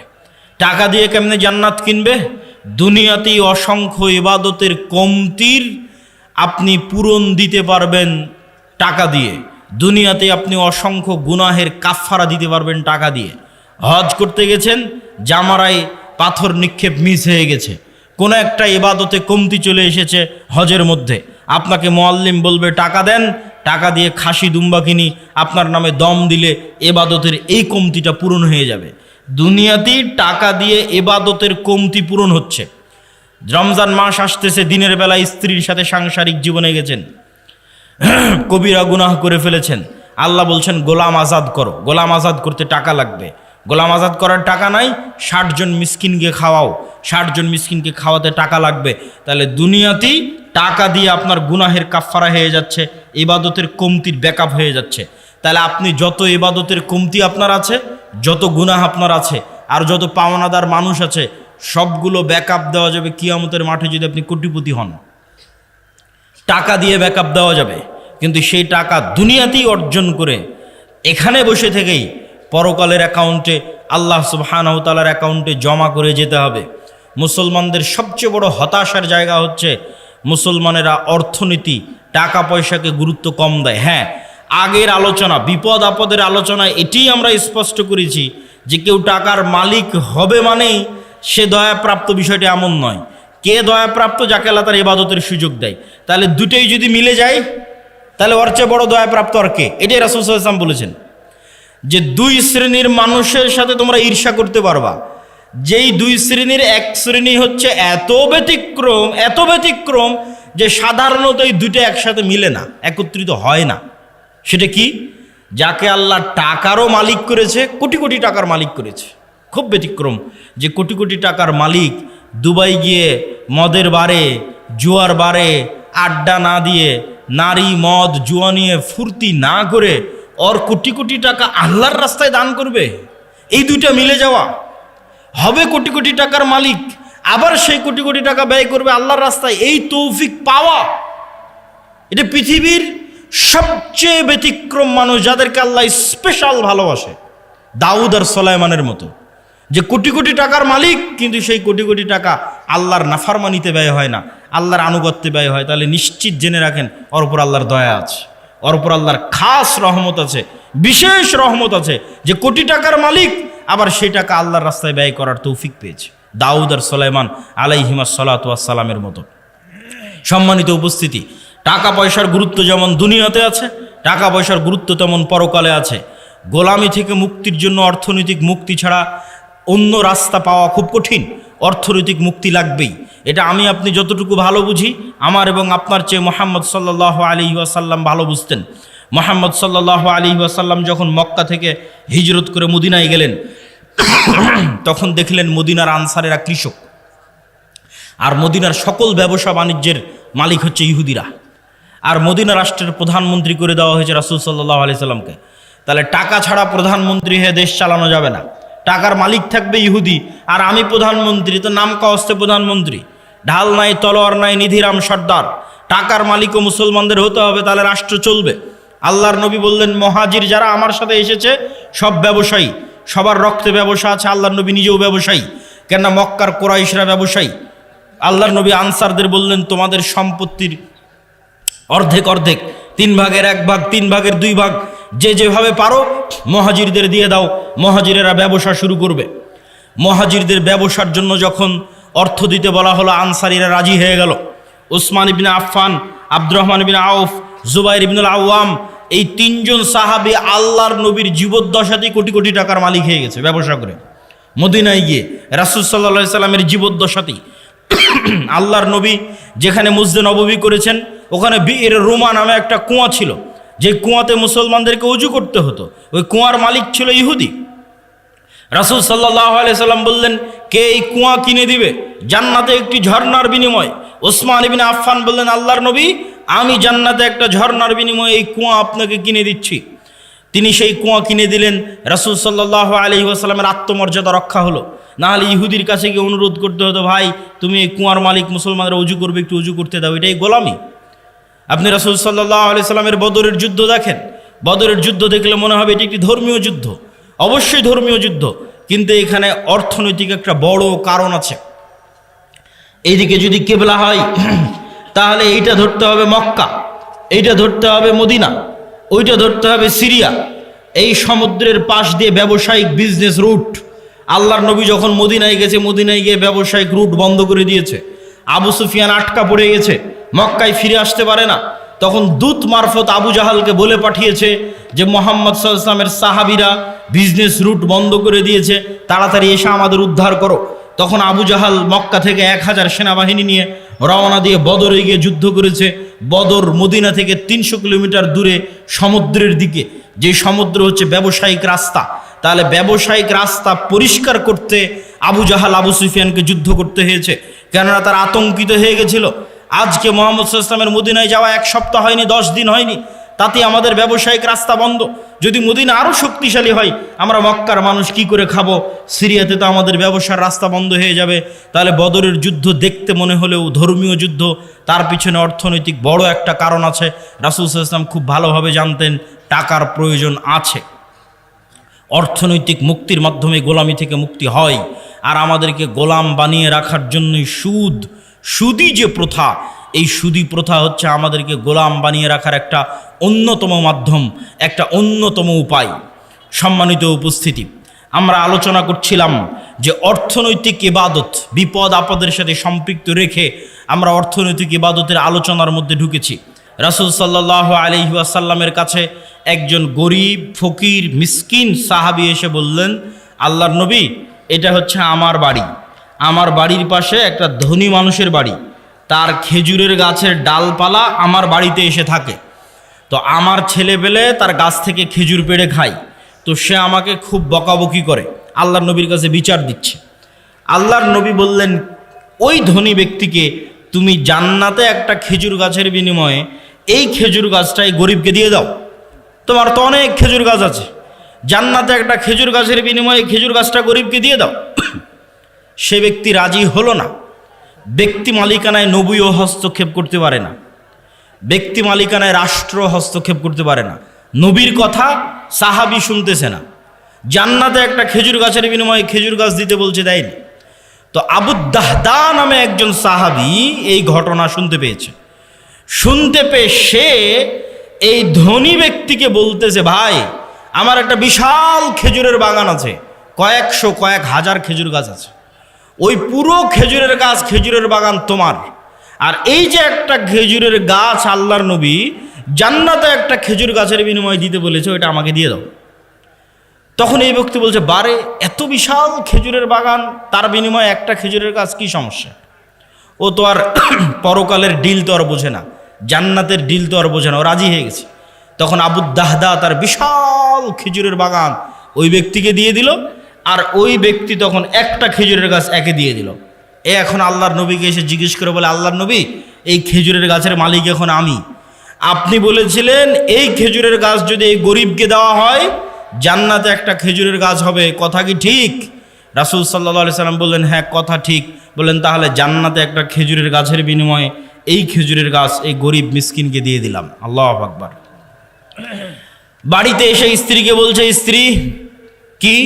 টাকা দিয়ে কেমনে জান্নাত কিনবে? দুনিয়াতেই অসংখ্য ইবাদতের কমতির আপনি পূরণ দিতে পারবেন টাকা দিয়ে। দুনিয়াতে আপনি অসংখ্য গুনাহের কাফফারা দিতে পারবেন টাকা দিয়ে। হজ করতে গেছেন, জামারায় পাথর নিক্ষেপ মিস হয়ে গেছে, কোনো একটা ইবাদতে কমতি চলে এসেছে হজের মধ্যে, আপনাকে মুআল্লিম বলবে টাকা দেন, টাকা দিয়ে খাসি দুম্বা কিনি, আপনার নামে দম দিলে ইবাদতের এই কমতিটা পূরণ হয়ে যাবে। দুনিয়াতেই টাকা দিয়ে ইবাদতের কমতি পূরণ হচ্ছে। রমজান মাস আসতেছে, দিনের বেলা স্ত্রীর সাথে সাংসারিক জীবনে গেছেন, কবিরা গুনাহ করে ফেলেছেন, আল্লাহ বলছেন গোলাম আজাদ করো। গোলাম আজাদ করতে টাকা লাগবে, গোলাম আজাদ করার টাকা নাই, 60 জন মিসকিনকে খাওয়াও, 60 জন মিসকিনকে খাওয়াতে টাকা লাগবে। তাহলে দুনিয়াতেই টাকা দিয়ে আপনার গুনাহের কাফফারা হয়ে যাচ্ছে, ইবাদতের কমতির ব্যাকআপ হয়ে যাচ্ছে। তাহলে আপনি যত ইবাদতের কমতি আপনার আছে, যত গুনাহ আপনার আছে, আর যত পাওনাদার মানুষ আছে, সবগুলো ব্যাকআপ দেওয়া যাবে কিয়ামতের মাঠে যদি আপনি কোটিপতি হন। টাকা দিয়ে ব্যাকআপ দেওয়া যাবে, কিন্তু সেই টাকা দুনিয়াতেই অর্জন করে এখানে বসে থেকেই পরকালের অ্যাকাউন্টে, আল্লাহ সুবহানাহু ওয়া তাআলার অ্যাকাউন্টে জমা করে যেতে হবে। মুসলমানদের সবচেয়ে বড় হতাশার জায়গা হচ্ছে মুসলমানেরা অর্থনীতি, টাকা পয়সাকে গুরুত্ব কম দেয়। হ্যাঁ, আগের আলোচনা, বিপদ আপদের আলোচনায় এটি আমরা স্পষ্ট করেছি যে কেউ টাকার মালিক হবে মানেই সে দয়াপ্রাপ্ত, বিষয়টি এমন নয়। কে দয়াপ্রাপ্ত? যাকে আল্লাহ তার ইবাদতের সুযোগ দেয়। তাহলে দুটোই যদি মিলে যায়, তাহলে ওর চেয়ে বড় দয়াপ্রাপ্ত আর কে? এটাই রাসূল সাল্লাল্লাহু আলাইহি ওয়াসাল্লাম বলেছেন যে দুই শ্রেণীর মানুষের সাথে তোমরা ঈর্ষা করতে পারবা। যেই দুই শ্রেণীর এক শ্রেণী হচ্ছে এত ব্যতিক্রম যে সাধারণত এই দুটো একসাথে মিলে না, একত্রিত হয় না। সেটা কি? যাকে আল্লাহ টাকারও মালিক করেছে, কোটি কোটি টাকার মালিক করেছে। খুব ব্যতিক্রম যে কোটি কোটি টাকার মালিক দুবাই গিয়ে মদের বারে, জুয়ার বারে আড্ডা না দিয়ে, নারী মদ জুয়া নিয়ে ফুর্তি না করে ওর কোটি কোটি টাকা আল্লাহর রাস্তায় দান করবে। এই দুইটা মিলে যাওয়া, হবে কোটি কোটি টাকার মালিক, আবার সেই কোটি কোটি টাকা ব্যয় করবে আল্লাহর রাস্তায়, এই তৌফিক পাওয়া, এটা পৃথিবীর সবচেয়ে ব্যতিক্রম মানুষ, যাদেরকে আল্লাহ স্পেশাল ভালোবাসে। দাউদ আর সুলাইমানের মতো, যে কোটি কোটি টাকার মালিক, কিন্তু সেই কোটি কোটি টাকা আল্লাহর নাফরমানিতে ব্যয় হয় না, আল্লাহর আনুগত্যে ব্যয় হয়। তাহলে নিশ্চিত জেনে রাখেন ওর উপর আল্লাহর দয়া আছে, ওর উপর আল্লাহর খাস রহমত আছে, বিশেষ রহমত আছে, যে কোটি টাকার মালিক আবার সেই টাকা আল্লাহর রাস্তায় ব্যয় করার তৌফিক পেয়েছে। দাউদ আর সুলাইমান আলাইহিমাস সালাতু ওয়াস সালামের মতো। সম্মানিত উপস্থিতি, টাকা পয়সার গুরুত্ব যেমন দুনিয়াতে আছে, টাকা পয়সার গুরুত্ব তেমন পরকালে আছে। গোলামি থেকে মুক্তির জন্য অর্থনৈতিক মুক্তি ছাড়া অন্য রাস্তা পাওয়া খুব কঠিন। অর্থনৈতিক মুক্তি লাগবেই, এটা আমি আপনি যতটুকু ভালো বুঝি, আমার এবং আপনার চেয়ে মুহাম্মদ সাল্লাল্লাহু আলাইহি ওয়াসাল্লাম ভালো বুঝতেন। মুহাম্মদ সাল্লাল্লাহু আলাইহি ওয়াসাল্লাম যখন মক্কা থেকে হিজরত করে মদিনায় গেলেন, তখন দেখলেন মদিনার আনসারেরা কৃষক, আর মদিনার সকল ব্যবসা বাণিজ্যের মালিক হচ্ছে ইহুদিরা। আর মদিনা রাষ্ট্রের প্রধানমন্ত্রী করে দেওয়া হয়েছে রাসূল সাল্লাল্লাহু আলাইহি সাল্লামকে। তাহলে টাকা ছাড়া প্রধানমন্ত্রী হয়ে দেশ চালানো যাবে না, টাকার মালিক থাকবে ইহুদি, আর আমি প্রধানমন্ত্রী, তো নাম কাওয়াস্তে প্রধানমন্ত্রী, ঢাল নাই, তলোয়ার নাই, নিধিরাম সর্দার। টাকার মালিকও মুসলমানদের হতে হবে, তাহলে রাষ্ট্র চলবে। আল্লাহর নবী বললেন, মহাজির যারা আমার সাথে এসেছে সব ব্যবসায়ী, সবার রক্তে ব্যবসা আছে। আল্লাহর নবী নিজেও ব্যবসায়ী, কেননা মক্কার কুরাইশরা ব্যবসায়ী। আল্লাহর নবী আনসারদের বললেন, তোমাদের সম্পত্তির অর্ধেক অর্ধেক, 3 ভাগের 1 ভাগ, 3 ভাগের 2 ভাগ, যে যেভাবে পারো মহাজিরদের দিয়ে দাও, মহাজিরেরা ব্যবসা শুরু করবে। মহাজিরদের ব্যবসার জন্য যখন অর্থ দিতে বলা হলো, আনসারীরা রাজি হয়ে গেল। উসমান ইবনে আফফান, আব্দুর রহমান ইবনে আউফ, জুবাইর ইবনুল আওয়াম, এই 3 জন সাহাবী আল্লাহর নবীর জীবদ্দশাতেই কোটি কোটি টাকার মালিক হয়ে গেছে ব্যবসা করে। মদিনায় গিয়ে রাসূল সাল্লাল্লাহু আলাইহি সাল্লামের জীবদ্দশাতেই আল্লাহর নবী যেখানে মসজিদে নববী করেছেন, ওখানে বির রুমা নামে একটা কুয়া ছিল, যে কুয়াতে মুসলমানদেরকে ওযু করতে হতো। ওই কুয়ার মালিক ছিল ইহুদি। রাসূল সাল্লাল্লাহু আলাইহি সাল্লাম বললেন, কে এই কুয়া কিনে দিবে জান্নাতে একটি ঝর্ণার বিনিময়ে? ওসমান ইবনে আফফান বললেন, আল্লাহর নবী, আমি জান্নাতে একটা ঝর্ণার বিনিময়ে এই কুয়া আপনাকে কিনে দিচ্ছি। তিনি সেই কুয়া কিনে দিলেন। রাসূল সাল্লাল্লাহু আলাইহি ওয়াসাল্লামের আত্মমর্যাদা রক্ষা হলো। না হলে ইহুদির কাছে গিয়ে অনুরোধ করতে হতো, ভাই তুমি এই কুয়ার মালিক, মুসলমানরা ওযু করবে, একটু ওযু করতে দাও। এটাই গোলামি। আপনি রাসূল সাল্লাল্লাহু আলাইহি সাল্লামের বদরের যুদ্ধ দেখেন, বদরের যুদ্ধ দেখলে মনে হবে এটি একটি ধর্মীয় যুদ্ধ, অবশ্যই ধর্মীয় যুদ্ধ, কিন্তু এখানে অর্থনৈতিক একটা বড় কারণ আছে। এইদিকে যদি কিবলা হয় তাহলে এইটা ধরতে হবে মক্কা, এইটা ধরতে হবে মদিনা, ওইটা ধরতে হবে সিরিয়া। এই সমুদ্রের পাশ দিয়ে ব্যবসায়িক বিজনেস রুট। আল্লাহর নবী যখন মদিনায় গেছে, মদিনায় গিয়ে ব্যবসায়িক রুট বন্ধ করে দিয়েছে। আবু সুফিয়ান আটকা পড়ে গেছে, মক্কায় ফিরে আসতে পারে না। তখন দূত মারফত আবু জাহালকে বলে পাঠিয়েছে যে মুহাম্মদ সাল্লাল্লাহু আলাইহি ওয়াসাল্লামের সাহাবীরা বিজনেস রুট বন্ধ করে দিয়েছে, তাড়াতাড়ি এসে আমাদের উদ্ধার করো। তখন আবু জাহাল মক্কা থেকে 1000 সেনাবাহিনী নিয়ে রওনা দিয়ে বদরে গিয়ে যুদ্ধ করেছে। বদর মদিনা থেকে 300 কিলোমিটার দূরে সমুদ্রের দিকে, যে সমুদ্র হচ্ছে ব্যবসায়িক রাস্তা। তাহলে ব্যবসায়িক রাস্তা পরিষ্কার করতে আবু জাহাল আবু সুফিয়ানকে যুদ্ধ করতে হয়েছে, কেননা তারা আতঙ্কিত হয়ে গেছিল। আজকে মুহাম্মদ সাল্লাল্লাহু আলাইহি ওয়াসাল্লামের মদিনায় যাওয়া 1 সপ্তাহ হয়নি, 10 দিন হয়নি, তাতে আমাদের ব্যবসায়িক রাস্তা বন্ধ। যদি মদিনা আরও শক্তিশালী হয়, আমরা মক্কার মানুষ কি করে খাবো? সিরিয়াতে তো আমাদের ব্যবসার রাস্তা বন্ধ হয়ে যাবে। তাহলে বদরের যুদ্ধ দেখতে মনে হলেও ধর্মীয় যুদ্ধ, তার পিছনে অর্থনৈতিক বড় একটা কারণ আছে। রাসূল সাল্লাল্লাহু আলাইহি ওয়াসাল্লাম খুব ভালোভাবে জানতেন টাকার প্রয়োজন আছে। অর্থনৈতিক মুক্তির মাধ্যমে গোলামি থেকে মুক্তি হয়। আর আমাদেরকে গোলাম বানিয়ে রাখার জন্যই সুদি যে প্রথা, এই সুদি প্রথা হচ্ছে আমাদেরকে গোলাম বানিয়ে রাখার একটা অন্যতম মাধ্যম, একটা অন্যতম উপায়। সম্মানিত উপস্থিতি, আমরা আলোচনা করছিলাম যে অর্থনৈতিক ইবাদত বিপদ আপদের সাথে সম্পৃক্ত রেখে আমরা অর্থনৈতিক ইবাদতের আলোচনার মধ্যে ঢুকেছি। রাসূল সাল্লাল্লাহু আলাইহি ওয়াসাল্লামের কাছে একজন গরিব ফকির মিসকিন সাহাবী এসে বললেন, আল্লাহর নবী, এটা হচ্ছে আমার বাড়ি, আমার বাড়ির পাশে একটা ধনী মানুষের বাড়ি, তার খেজুরের গাছের ডালপালা আমার বাড়িতে এসে থাকে। তো আমার ছেলেপেলে তার গাছ থেকে খেজুর পেড়ে খায়, তো সে আমাকে খুব বকাবকি করে, আল্লাহর নবীর কাছে বিচার দিচ্ছে। আল্লাহর নবী বললেন, ওই ধনী ব্যক্তিকে তুমি জান্নাতে একটা খেজুর গাছের বিনিময়ে এই খেজুর গাছটাই গরিবকে দিয়ে দাও। তোমার তো অনেক খেজুর গাছ আছে, জান্নাতে একটা খেজুর গাছের বিনিময়ে খেজুর গাছটা গরিবকে দিয়ে দাও। সে ব্যক্তি রাজি হলো না। ব্যক্তি মালিকানায় নবীও হস্তক্ষেপ করতে পারে না, ব্যক্তি মালিকানায় রাষ্ট্র হস্তক্ষেপ করতে পারে না। নবীর কথা সাহাবী শুনতেছে না, জান্নাতে একটা খেজুর গাছের বিনিময়ে খেজুর গাছ দিতে বলছে, দেয়নি। তো আবু দাহদা নামে একজন সাহাবী এই ঘটনা শুনতে পেয়েছে। শুনতে পেয়ে সে এই ধনী ব্যক্তিকে বলতেছে, ভাই, আমার একটা বিশাল খেজুরের বাগান আছে, কয়েকশো কয়েক হাজার খেজুর গাছ আছে, ওই পুরো খেজুরের গাছ খেজুরের বাগান তোমার, আর এই যে একটা খেজুরের গাছ আল্লাহর নবী জান্নাতে একটা খেজুর গাছের বিনিময়ে দিতে বলেছে, ওইটা আমাকে দিয়ে দাও। তখন এই ব্যক্তি বলছে, বারে, এত বিশাল খেজুরের বাগান, তার বিনিময়ে একটা খেজুরের গাছ, কি সমস্যা? ও তো আর পরকালের ডিল তো আর বোঝে না, জান্নাতের ডিল তো আর বোঝে না, ও রাজি হয়ে গেছে। তখন আবু দাহদা তার বিশাল খেজুরের বাগান ওই ব্যক্তিকে দিয়ে দিল, আর ওই ব্যক্তি তখন একটা খেজুরের গাছ একে দিয়ে দিল। এখন আল্লাহর নবীকে এসে জিজ্ঞেস করে বলে, আল্লাহর নবী, এই খেজুরের গাছের মালিক এখন আমি, আপনি বলেছিলেন এই খেজুরের গাছ যদি এই গরিবকে দেওয়া হয় জান্নাতে একটা খেজুরের গাছ হবে, কথা কি ঠিক? রাসূল সাল্লাল্লাহু আলাইহি সাল্লাম বললেন, হ্যাঁ, কথা ঠিক। বললেন, তাহলে জান্নাতে একটা খেজুরের গাছের বিনিময়ে এই খেজুরের গাছ এই গরিব মিসকিনকে দিয়ে দিলাম। আল্লাহু আকবার। বাড়িতে এসে স্ত্রীকে বলছে, স্ত্রী, কি?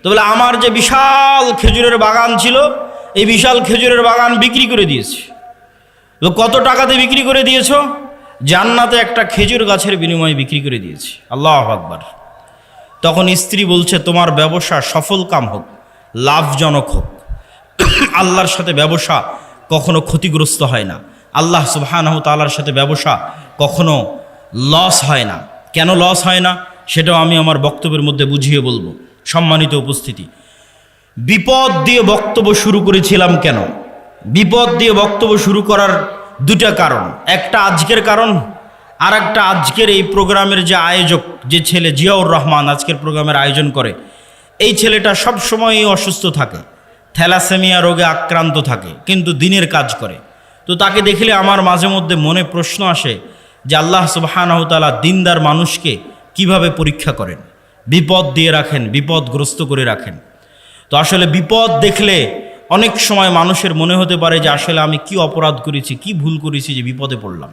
তো বলে, আমার যে বিশাল খেজুরের বাগান ছিল, এই বিশাল খেজুরের বাগান বিক্রি করে দিয়েছি। কত টাকাতে বিক্রি করে দিয়েছো? জান্নাতে একটা খেজুর গাছের বিনিময়ে বিক্রি করে দিয়েছি। আল্লাহু আকবার। তখন স্ত্রী বলছে, তোমার ব্যবসা সফল কাম হোক, লাভজনক হোক। আল্লাহর সাথে ব্যবসা কখনো ক্ষতিগ্রস্ত হয় না, আল্লাহ সুবহানাহু ওয়া তাআলার সাথে ব্যবসা কখনো লস হয় না। কেন লস হয় না সেটাও আমি আমার বক্তব্যের মধ্যে বুঝিয়ে বলবো। সম্মানিত উপস্থিতি, বিপদ দিয়ে বক্তব্য শুরু করেছিলাম কেন? বিপদ দিয়ে বক্তব্য শুরু করার দুটা কারণ, একটা আজকের কারণ, আর একটা আজকের এই প্রোগ্রামের যে আয়োজক, যে ছেলে জিয়াউর রহমান আজকের প্রোগ্রামের আয়োজন করে, এই ছেলেটা সব সময়ই অসুস্থ থাকে, থ্যালাসেমিয়া রোগে আক্রান্ত থাকে, কিন্তু দিনের কাজ করে। তো তাকে দেখলে আমার মাঝে মধ্যে মনে প্রশ্ন আসে যে আল্লাহ সুবহানাহু ওয়া তাআলা দিনদার মানুষকে কিভাবে পরীক্ষা করেন, বিপদ দিয়ে রাখেন, বিপদগ্রস্ত করে রাখেন। তো আসলে বিপদ দেখলে অনেক সময় মানুষের মনে হতে পারে যে আসলে আমি কি অপরাধ করেছি, কি ভুল করেছি যে বিপদে পড়লাম।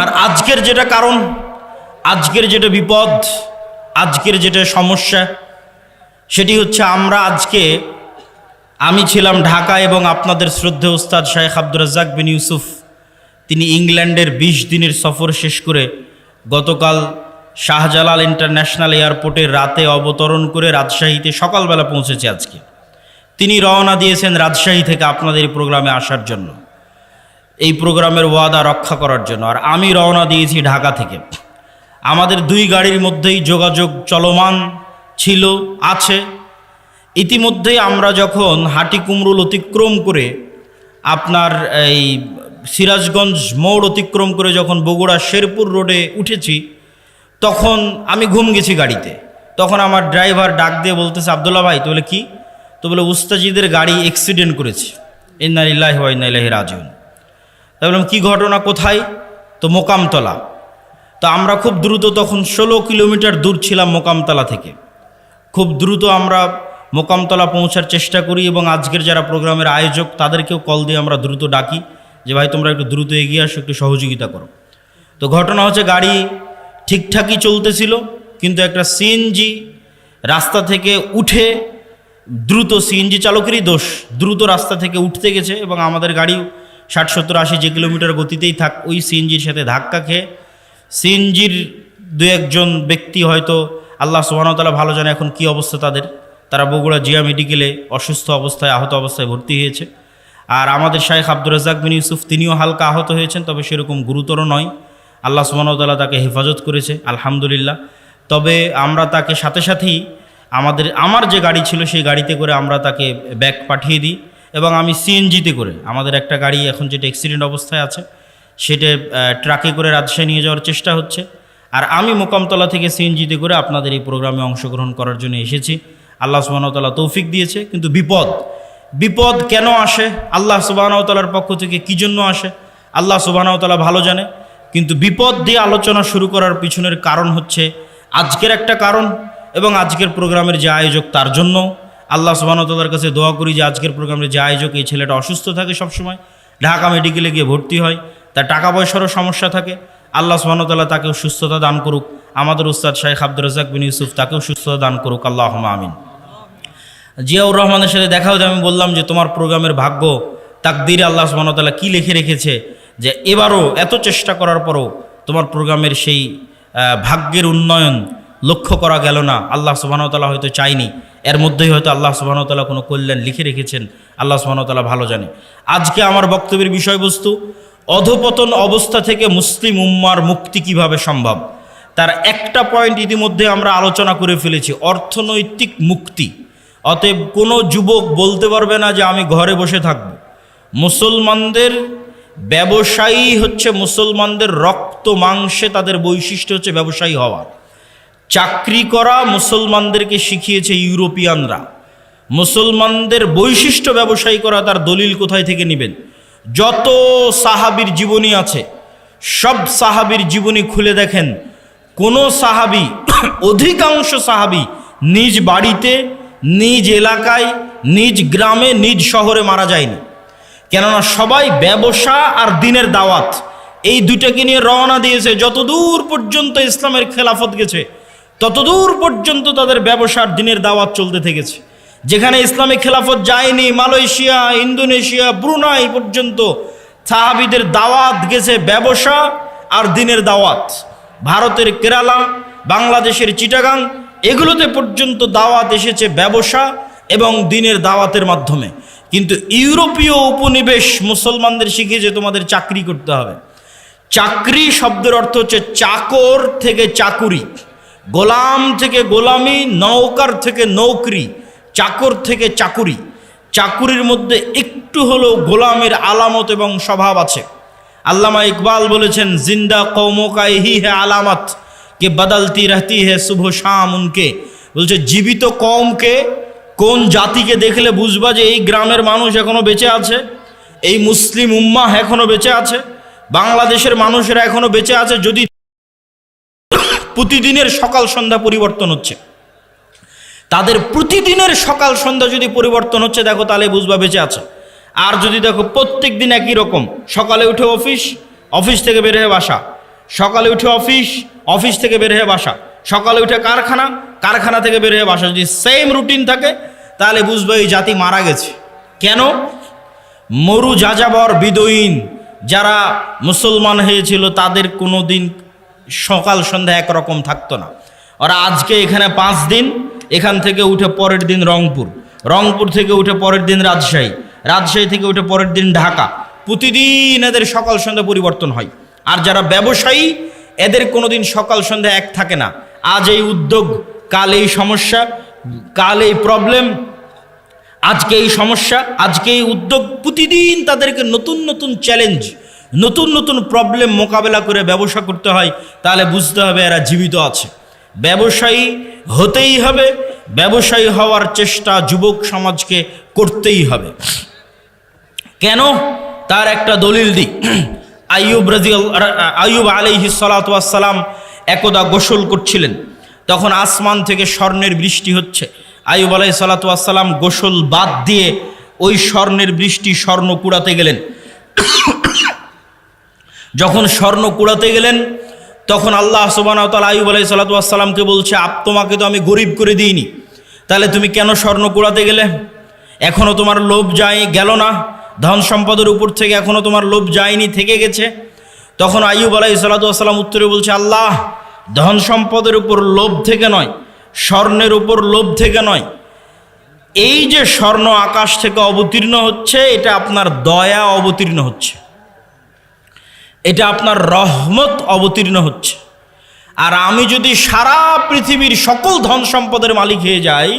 আর আজকের যেটা কারণ, আজকের যেটা বিপদ, আজকের যেটা সমস্যা, সেটি হচ্ছে আমি ছিলাম ঢাকা এবং আপনাদের শ্রদ্ধেয় উস্তাদ শেখ আব্দুর রাজ্জাক বিন ইউসুফ, তিনি ইংল্যান্ডের 20 দিনের সফর শেষ করে গতকাল শাহজালাল ইন্টারন্যাশনাল এয়ারপোর্টে রাতে অবতরণ করে রাজশাহীতে সকালবেলা পৌঁছেছে। আজকে তিনি রওনা দিয়েছেন রাজশাহী থেকে আপনাদের এই প্রোগ্রামে আসার জন্য, এই প্রোগ্রামের ওয়াদা রক্ষা করার জন্য। আর আমি রওনা দিয়েছি ঢাকা থেকে। আমাদের দুই গাড়ির মধ্যেই যোগাযোগ চলমান ছিল, আছে। ইতিমধ্যেই আমরা যখন হাটিকুমরুল অতিক্রম করে আপনার এই সিরাজগঞ্জ মোড় অতিক্রম করে যখন বগুড়া শেরপুর রোডে উঠেছি, তখন আমি ঘুম গেছি গাড়িতে। তখন আমার ড্রাইভার ডাক দিয়ে বলতেছে, আব্দুল্লাহ ভাই। তো বলে, কি? তো বলে, উস্তাজিদের গাড়ি অ্যাক্সিডেন্ট করেছে, ইন্না লিল্লাহি ওয়া ইন্না ইলাইহি রাজিউন। তাই বললাম, কী ঘটনা, কোথায়? তো মোকামতলা। তো আমরা খুব দ্রুত, তখন 16 কিলোমিটার দূর ছিলাম মোকামতলা থেকে, খুব দ্রুত আমরা মোকামতলা পৌঁছার চেষ্টা করি এবং আজকের যারা প্রোগ্রামের আয়োজক তাদেরকেও কল দিয়ে আমরা দ্রুত ডাকি যে ভাই তোমরা একটু দ্রুত এগিয়ে আসো, একটু সহযোগিতা করো। তো ঘটনা হচ্ছে গাড়ি ঠিকঠাকই চলতেছিল, কিন্তু একটা সিএনজি রাস্তা থেকে উঠে দ্রুত, সিএনজি চালকেরই দোষ, দ্রুত রাস্তা থেকে উঠতে গেছে এবং আমাদের গাড়ি 60, 70, 80 যে কিলোমিটার গতিতেই থাক ওই সিএনজির সাথে ধাক্কা খেয়ে সিএনজির 2-1 ব্যক্তি, হয়তো আল্লাহ সুবহানাহু ওয়া তাআলা ভালো জানে এখন কী অবস্থা তাদের, তারা বগুড়া জিয়া মেডিকেলে অসুস্থ অবস্থায়, আহত অবস্থায় ভর্তি হয়েছে। আর আমাদের শাইখ আব্দুর রাজ্জাক বিন ইউসুফ তিনিও হালকা আহত হয়েছেন, তবে সেরকম গুরুতর নয়, আল্লাহ সুবহানাহু ওয়া তাআলা তাকে হেফাজত করেছে আলহামদুলিল্লাহ। তবে আমরা তাকে সাথে সাথেই আমার যে গাড়ি ছিল সেই গাড়িতে করে আমরা তাকে ব্যাক পাঠিয়ে দিই এবং আমি সিএনজিতে করে, আমাদের একটা গাড়ি এখন যেটা অ্যাক্সিডেন্ট অবস্থায় আছে সেটা ট্রাকে করে রাজশাহী নিয়ে যাওয়ার চেষ্টা হচ্ছে। আর আমি মোকামতলা থেকে সিএনজিতে করে আপনাদের এই প্রোগ্রামে অংশগ্রহণ করার জন্য এসেছি। আল্লাহ সুবহানাহু ওয়া তাআলা তৌফিক দিয়েছে, কিন্তু বিপদ কেন আসে, আল্লাহ সুবহানাহু ওয়া তাআলার পক্ষ থেকে কী জন্য আসে আল্লাহ সুবহানাহু ওয়া তাআলা ভালো জানে। কিন্তু বিপদ দিয়ে আলোচনা শুরু করার পিছনের কারণ হচ্ছে আজকের একটা কারণ, এবং আজকের প্রোগ্রামের যে আয়োজক তার জন্য আল্লাহ সুবহানাহু ওয়া তাআলার কাছে দোয়া করি যে আজকের প্রোগ্রামের যে আয়োজক, এই ছেলেটা অসুস্থ থাকে সবসময়, ঢাকা মেডিকেলে গিয়ে ভর্তি হয়, তার টাকা পয়সারও সমস্যা থাকে, আল্লাহ সুবহানাহু ওয়া তাআলা তাকেও সুস্থতা দান করুক। আমাদের উস্তাদ শাইখ আব্দুর রাজ্জাক বিন ইউসুফ তাকেও সুস্থতা দান করুক, আল্লাহুম্মা আমিন। জিয়াউর রহমানের সাথে দেখা হতে আমি বললাম যে তোমার প্রোগ্রামের ভাগ্য, তাকদীরে আল্লাহ সুবহানাহু ওয়া তাআলা কী লিখে রেখেছে যে এবারও এত চেষ্টা করার পরও তোমার প্রোগ্রামের সেই ভাগ্যের উন্নয়ন লক্ষ্য করা গেল না। আল্লাহ সুবহানাহু ওয়া তাআলা হয়তো চাইনি, এর মধ্যেই হয়তো আল্লাহ সুবহানাহু ওয়া তাআলা কোনো কল্যাণ লিখে রেখেছেন, আল্লাহ সুবহানাহু ওয়া তাআলা ভালো জানে। আজকে আমার বক্তব্যের বিষয়বস্তু অধপতন অবস্থা থেকে মুসলিম উম্মার মুক্তি কিভাবে সম্ভব, তার একটা পয়েন্ট ইতিমধ্যে আমরা আলোচনা করে ফেলেছি, অর্থনৈতিক মুক্তি। অতএব কোনো যুবক বলতে পারবে না যে আমি ঘরে বসে থাকব। মুসলমানদের ব্যবসায়ী হচ্ছে, মুসলমানদের রক্ত মাংসে তাদের বৈশিষ্ট্য হচ্ছে ব্যবসায়ী হওয়া। চাকরি করা মুসলমানদেরকে শিখিয়েছে ইউরোপিয়ানরা। মুসলমানদের বৈশিষ্ট্য ব্যবসায়ী করা, তার দলিল কোথায় থেকে নেবেন? যত সাহাবীর জীবনী আছে সব সাহাবীর জীবনী খুলে দেখেন, কোনো সাহাবী, অধিকাংশ সাহাবী নিজ বাড়িতে, নিজ এলাকায়, নিজ গ্রামে, নিজ শহরে মারা যায়নি। কেননা সবাই ব্যবসা আর দিনের দাওয়াত এই দুটাকে নিয়ে রওনা দিয়েছে। যতদূর পর্যন্ত ইসলামের খেলাফত গেছে ততদূর পর্যন্ত তাদের ব্যবসার দিনের দাওয়াত চলতে থেকেছে। যেখানে ইসলামিক খেলাফত যায়নি, মালয়েশিয়া, ইন্দোনেশিয়া, ব্রুনাই পর্যন্ত সাহাবীদের দাওয়াত গেছে ব্যবসা আর দিনের দাওয়াত। ভারতের কেরালা, বাংলাদেশের চিটাগাং, এগুলোতে পর্যন্ত দাওয়াত এসেছে ব্যবসা এবং দিনের দাওয়াতের মাধ্যমে। কিন্তু ইউরোপীয় উপনিবেশ মুসলমানদের শিখিয়েছে তোমাদের চাকরি করতে হবে। চাকরি শব্দের অর্থ হচ্ছে চাকর থেকে চাকুরি, গোলাম থেকে গোলামি, নৌকার থেকে নৌকরি, চাকর থেকে চাকুরি। চাকুরির মধ্যে একটু হলেও গোলামের আলামত এবং স্বভাব আছে। আল্লামা ইকবাল বলেছেন, জিন্দা কৌমো কা ইহি হে আলামত কে বদলতি রহতি হে শুভ শাম উনকে। বলছে জীবিত কওমকে, কোন জাতিকে দেখলে বুঝবা যে এই গ্রামের মানুষ এখনো বেঁচে আছে, এই মুসলিম উম্মাহ এখনো বেঁচে আছে, বাংলাদেশের মানুষেরা এখনো বেঁচে আছে যদি প্রতিদিনের সকাল সন্ধ্যা পরিবর্তন হচ্ছে। তাদের প্রতিদিনের সকাল সন্ধ্যা যদি পরিবর্তন হচ্ছে দেখো, তাহলে বুঝবা বেঁচে আছে। আর যদি দেখো প্রত্যেক দিন একই রকম, সকালে উঠে অফিস, অফিস থেকে বের হয়ে বাসা, সকালে উঠে অফিস, অফিস থেকে বের হয়ে বাসা, সকালে উঠে কারখানা, কারখানা থেকে বের হয়ে বাসা, যদি সেম রুটিন থাকে তাহলে বুঝবে এই জাতি মারা গেছে। কেন? মরু যাযাবর বিদয়ীন যারা মুসলমান হয়েছিল তাদের কোনো দিন সকাল সন্ধ্যা একরকম থাকতো না। ওরা আজকে এখানে 5 দিন, এখান থেকে উঠে পরের দিন রংপুর, রংপুর থেকে উঠে পরের দিন রাজশাহী, রাজশাহী থেকে উঠে পরের দিন ঢাকা। প্রতিদিন এদের সকাল সন্ধ্যা পরিবর্তন হয়। আর যারা ব্যবসায়ী এদের কোনো দিন সকাল সন্ধ্যা এক থাকে না। আজ এই উদ্যোগ, কাল এই সমস্যা, কাল এই প্রবলেম, আজকে এই সমস্যা, আজকে এই উদ্যোগ। প্রতিদিন তাদেরকে নতুন নতুন চ্যালেঞ্জ, নতুন নতুন প্রবলেম মোকাবেলা করে ব্যবসা করতে হয়। তাহলে বুঝতে হবে এরা জীবিত আছে। ব্যবসায়ী হতেই হবে, ব্যবসায়ী হওয়ার চেষ্টা যুবক সমাজকে করতেই হবে। কেন? তার একটা দলিল দিই। আইয়ুব আলাইহিস সালাতু ওয়াস সালাম একদা গোসল করছিলেন, তখন আসমান থেকে স্বর্ণের বৃষ্টি হচ্ছে। আইয়ুব আলাইহিস সালাতু ওয়াস সালাম গোসল বাদ দিয়ে ওই স্বর্ণের বৃষ্টি স্বর্ণ কুড়াতে গেলেন। যখন স্বর্ণ কুড়াতে গেলেন তখন আল্লাহ সুবহানাহু ওয়া তাআলা আইয়ুব আলাইহিস সালাতু ওয়াস সালামকে বলছে, তোমাকে তো আমি গরিব করে দিইনি, তাহলে তুমি কেন স্বর্ণ কুড়াতে গেলে? এখনো তোমার লোভ গেল না? ধন সম্পদের উপর থেকে এখনো তোমার লোভ যায়নি, থেকে গেছে? তখন আইয়ুব আলাইহিস সালাতু ওয়াস সালাম উত্তরে বলছে, আল্লাহ, ধন সম্পদের উপর লোভ থেকে নয়, স্বর্ণের উপর লোভ থেকে নয়, এই যে স্বর্ণ আকাশ থেকে অবতীর্ণ হচ্ছে এটা আপনার দয়া অবতীর্ণ হচ্ছে, এটা আপনার রহমত অবতীর্ণ হচ্ছে। আর আমি যদি সারা পৃথিবীর সকল ধন সম্পদের মালিক হয়ে যাই,